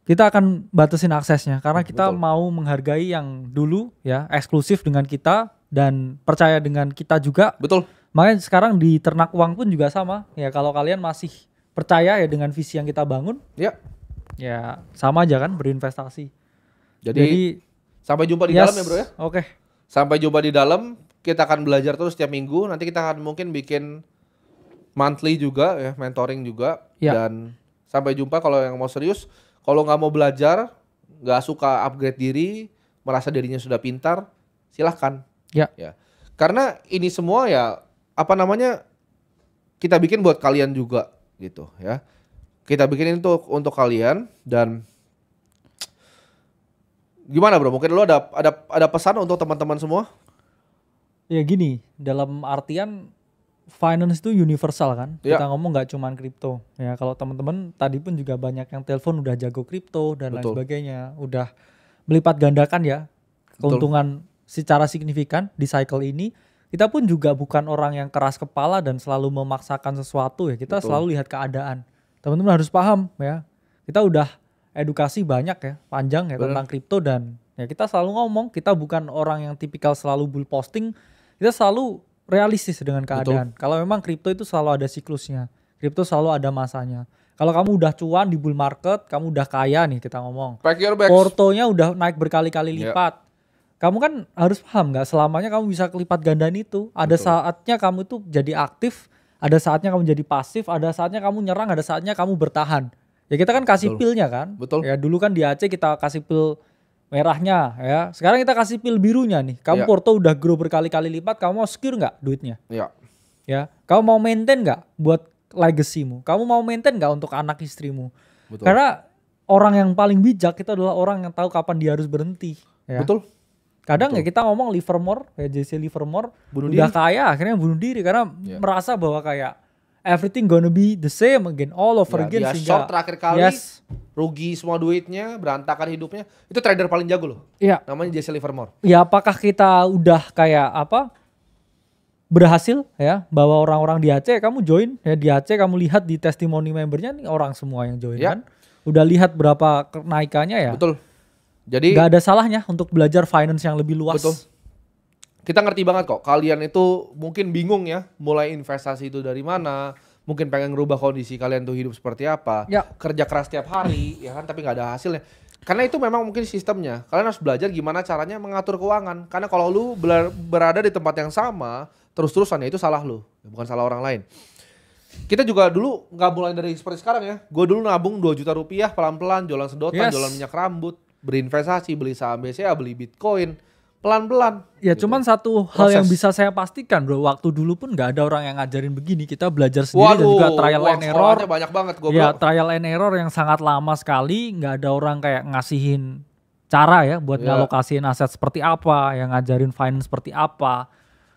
kita akan batasin aksesnya karena kita Betul. mau menghargai yang dulu ya eksklusif dengan kita dan percaya dengan kita juga. Betul. Makanya sekarang di ternak uang pun juga sama ya, kalau kalian masih percaya ya dengan visi yang kita bangun Ya. ya sama aja kan berinvestasi. Jadi, sampai jumpa di yes, dalam ya bro ya. Oke. Sampai jumpa di dalam. Kita akan belajar terus setiap minggu. Nanti kita akan mungkin bikin monthly juga ya, mentoring juga. Ya. Dan sampai jumpa kalau yang mau serius. Kalau nggak mau belajar, nggak suka upgrade diri, merasa dirinya sudah pintar, silahkan. Ya. Karena ini semua ya apa namanya, kita bikin buat kalian juga gitu ya. Kita bikin itu untuk kalian. Dan gimana bro? Mungkin lo ada pesan untuk teman-teman semua? Ya gini, dalam artian finance itu universal kan. Ya. Kita ngomong nggak cuman kripto. Ya kalau teman-teman tadi pun juga banyak yang telepon udah jago kripto dan lain Betul. sebagainya. Udah melipat gandakan ya keuntungan secara signifikan di cycle ini. kita pun juga bukan orang yang keras kepala dan selalu memaksakan sesuatu ya. Kita Betul. selalu lihat keadaan. Teman-teman harus paham ya. Kita udah edukasi banyak ya, panjang ya Bener. tentang kripto dan ya kita selalu ngomong, kita bukan orang yang tipikal selalu bull posting. Kita selalu realistis dengan keadaan. Kalau memang kripto itu selalu ada siklusnya. Kripto selalu ada masanya. Kalau kamu udah cuan di bull market, kamu udah kaya nih kita ngomong. Pack your bags. Portonya udah naik berkali-kali Ya. lipat. Kamu kan harus paham nggak selamanya kamu bisa kelipat gandaan itu. Ada Betul. saatnya kamu tuh jadi aktif, ada saatnya kamu jadi pasif, ada saatnya kamu nyerang, ada saatnya kamu bertahan. Ya kita kan kasih Betul. pilnya kan. Betul. Ya dulu kan di Aceh kita kasih pil merahnya ya. Sekarang kita kasih pil birunya nih. Kamu Ya. porto udah grow berkali-kali lipat, kamu mau secure nggak duitnya? Ya. Ya, kamu mau maintain nggak buat legacy-mu? Kamu mau maintain nggak untuk anak istrimu? Betul. Karena orang yang paling bijak itu adalah orang yang tahu kapan dia harus berhenti. Ya. Betul. Kadang Betul. ya kita ngomong Livermore, ya JC Livermore Bunuh udah diri. kaya akhirnya bunuh diri karena Ya. merasa bahwa kayak everything gonna be the same again, all over Ya, again dia sehingga short terakhir kali, yes, rugi semua duitnya, berantakan hidupnya. Itu trader paling jago loh. ya, Namanya Jesse Livermore. ya apakah kita udah kayak apa berhasil ya bawa orang-orang di Aceh, kamu join ya di Aceh, kamu lihat di testimoni membernya nih orang semua yang join Ya. kan, udah lihat berapa kenaikannya ya, Betul. Jadi nggak ada salahnya untuk belajar finance yang lebih luas. Betul. Kita ngerti banget kok. Kalian itu mungkin bingung ya, mulai investasi itu dari mana, mungkin pengen ngerubah kondisi kalian tuh hidup seperti apa, Ya. kerja keras tiap hari, ya kan, tapi nggak ada hasilnya. Karena itu memang mungkin sistemnya. Kalian harus belajar gimana caranya mengatur keuangan. Karena kalau lu berada di tempat yang sama, terus-terusan ya itu salah lu, bukan salah orang lain. Kita juga dulu nggak mulai dari seperti sekarang ya. Gue dulu nabung 2 juta rupiah pelan-pelan, jualan sedotan, Yes. jualan minyak rambut, berinvestasi, beli saham BCA, beli Bitcoin, pelan-pelan. Ya gitu. cuman satu hal yang Proses. bisa saya pastikan bro, waktu dulu pun nggak ada orang yang ngajarin begini, kita belajar sendiri dan juga trial uang and error. sekolahnya banyak banget gue Ya bro. trial and error yang sangat lama sekali, nggak ada orang kayak ngasihin cara ya buat Ya. ngalokasiin aset seperti apa, yang ngajarin finance seperti apa.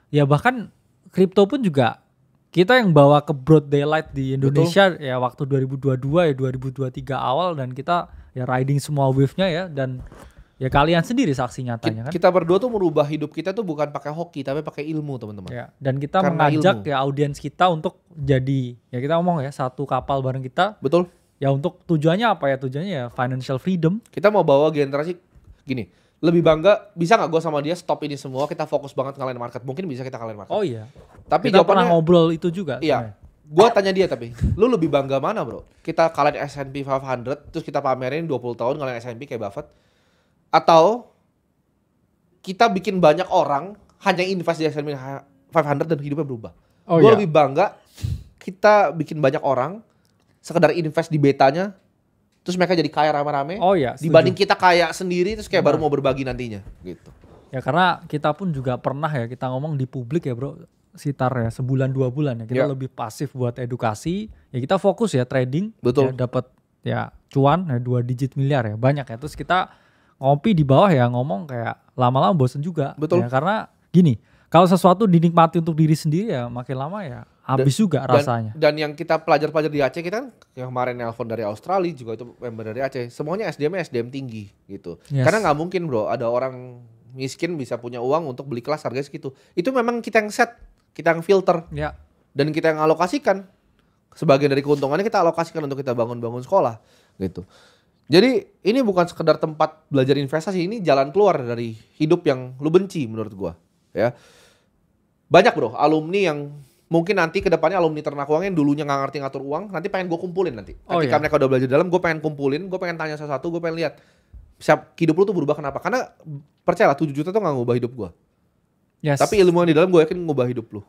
Ya bahkan kripto pun juga kita yang bawa ke broad daylight di Indonesia ya waktu 2022 ya 2023 awal, dan kita ya riding semua wave-nya ya, dan ya kalian sendiri saksi nyatanya kan. Kita berdua tuh merubah hidup kita tuh bukan pakai hoki tapi pakai ilmu teman-teman. Ya, dan kita Karena mengajak ilmu. ya audiens kita untuk jadi ya kita ngomong ya satu kapal bareng kita Betul. ya, untuk tujuannya apa ya, tujuannya ya financial freedom. Kita mau bawa generasi gini. Lebih bangga, bisa nggak gue sama dia stop ini semua, kita fokus banget ngalahin market. Mungkin bisa kita ngalahin market. Oh iya, Tapi kita pernah jawabannya, ngobrol itu juga. iya. Gue tanya dia tapi, lu lebih bangga mana bro? Kita kalahin S&P 500, terus kita pamerin 20 tahun ngalahin S&P kayak Buffett? Atau kita bikin banyak orang hanya invest di S&P 500 dan hidupnya berubah? Oh Gue iya. lebih bangga kita bikin banyak orang sekedar invest di betanya, terus mereka jadi kaya rame-rame, Oh iya, setuju. dibanding kita kaya sendiri terus kayak baru mau berbagi nantinya gitu. Ya karena kita pun juga pernah ya kita ngomong di publik ya bro, sekitar ya sebulan 2 bulan ya kita Ya. lebih pasif buat edukasi. Ya kita fokus ya trading, Betul. ya dapat ya cuan ya 2 digit miliar ya banyak ya. Terus kita ngopi di bawah ya ngomong kayak lama-lama bosen juga. Betul. Ya, karena gini, kalau sesuatu dinikmati untuk diri sendiri ya makin lama ya habis juga rasanya. Dan yang kita pelajar-pelajar di Aceh, kita kan yang kemarin nelpon dari Australia juga itu member dari Aceh. Semuanya SDM tinggi gitu. Yes. Karena nggak mungkin bro ada orang miskin bisa punya uang untuk beli kelas harga segitu. Itu memang kita yang set, kita yang filter, Ya. dan kita yang alokasikan. Sebagian dari keuntungannya kita alokasikan untuk kita bangun-bangun sekolah gitu. Jadi ini bukan sekedar tempat belajar investasi, ini jalan keluar dari hidup yang lu benci menurut gua ya. Banyak bro alumni yang mungkin nanti kedepannya alumni ternak uang yang dulunya nggak ngerti ngatur uang, nanti pengen gue kumpulin nanti. Oh, Ketika iya. mereka udah belajar dalam, gue pengen kumpulin, gue pengen tanya satu-satu, gue pengen lihat siap hidup lu tuh berubah kenapa. Karena percayalah 7 juta tuh nggak ngubah hidup gue. Yes. Tapi ilmu yang di dalam gue yakin ngubah hidup lu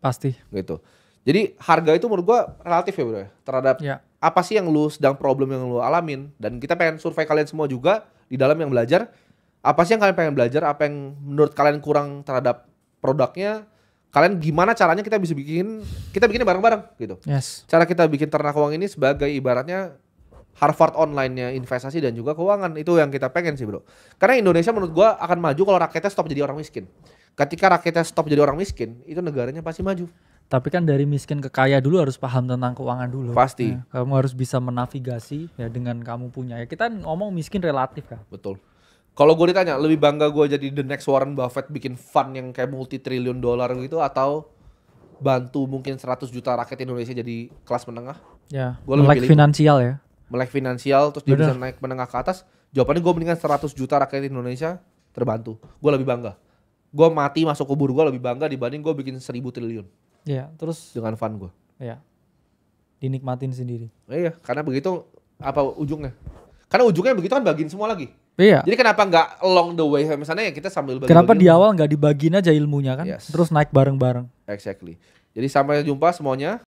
pasti. gitu. Jadi harga itu menurut gue relatif ya bro ya, terhadap Ya. apa sih yang lu sedang problem yang lu alamin. Dan kita pengen survei kalian semua juga di dalam yang belajar. Apa sih yang kalian pengen belajar, apa yang menurut kalian kurang terhadap produknya. Kalian gimana caranya kita bisa kita bikinnya bareng-bareng gitu. Yes. Cara kita bikin ternak uang ini sebagai ibaratnya Harvard online-nya investasi dan juga keuangan. Itu yang kita pengen sih bro. Karena Indonesia menurut gua akan maju kalau rakyatnya stop jadi orang miskin. Ketika rakyatnya stop jadi orang miskin, itu negaranya pasti maju. Tapi kan dari miskin ke kaya dulu harus paham tentang keuangan dulu. Pasti. Ya, kamu harus bisa menavigasi ya dengan kamu punya. Ya kita ngomong miskin relatif kan. Betul. Kalau gue ditanya, lebih bangga gue jadi the next Warren Buffett bikin fund yang kayak multi-triliun dolar gitu atau bantu mungkin 100 juta rakyat Indonesia jadi kelas menengah? Ya, Gua lebih melek pilih finansial ya. Melek finansial terus dia Bener. bisa naik menengah ke atas. Jawabannya gue mendingan 100 juta rakyat Indonesia terbantu. Gue lebih bangga. Gue mati masuk kubur gue lebih bangga dibanding gue bikin 1000 triliun Ya, terus dengan fund gue. ya dinikmatin sendiri. Iya, karena begitu apa ujungnya? Karena ujungnya begitu kan bagiin semua lagi. Iya. Jadi kenapa nggak along the way misalnya ya kita sambil bagi-bagi Kenapa di ilmu? awal nggak dibagiin aja ilmunya kan? Yes. Terus naik bareng-bareng. Exactly. Jadi sampai jumpa semuanya.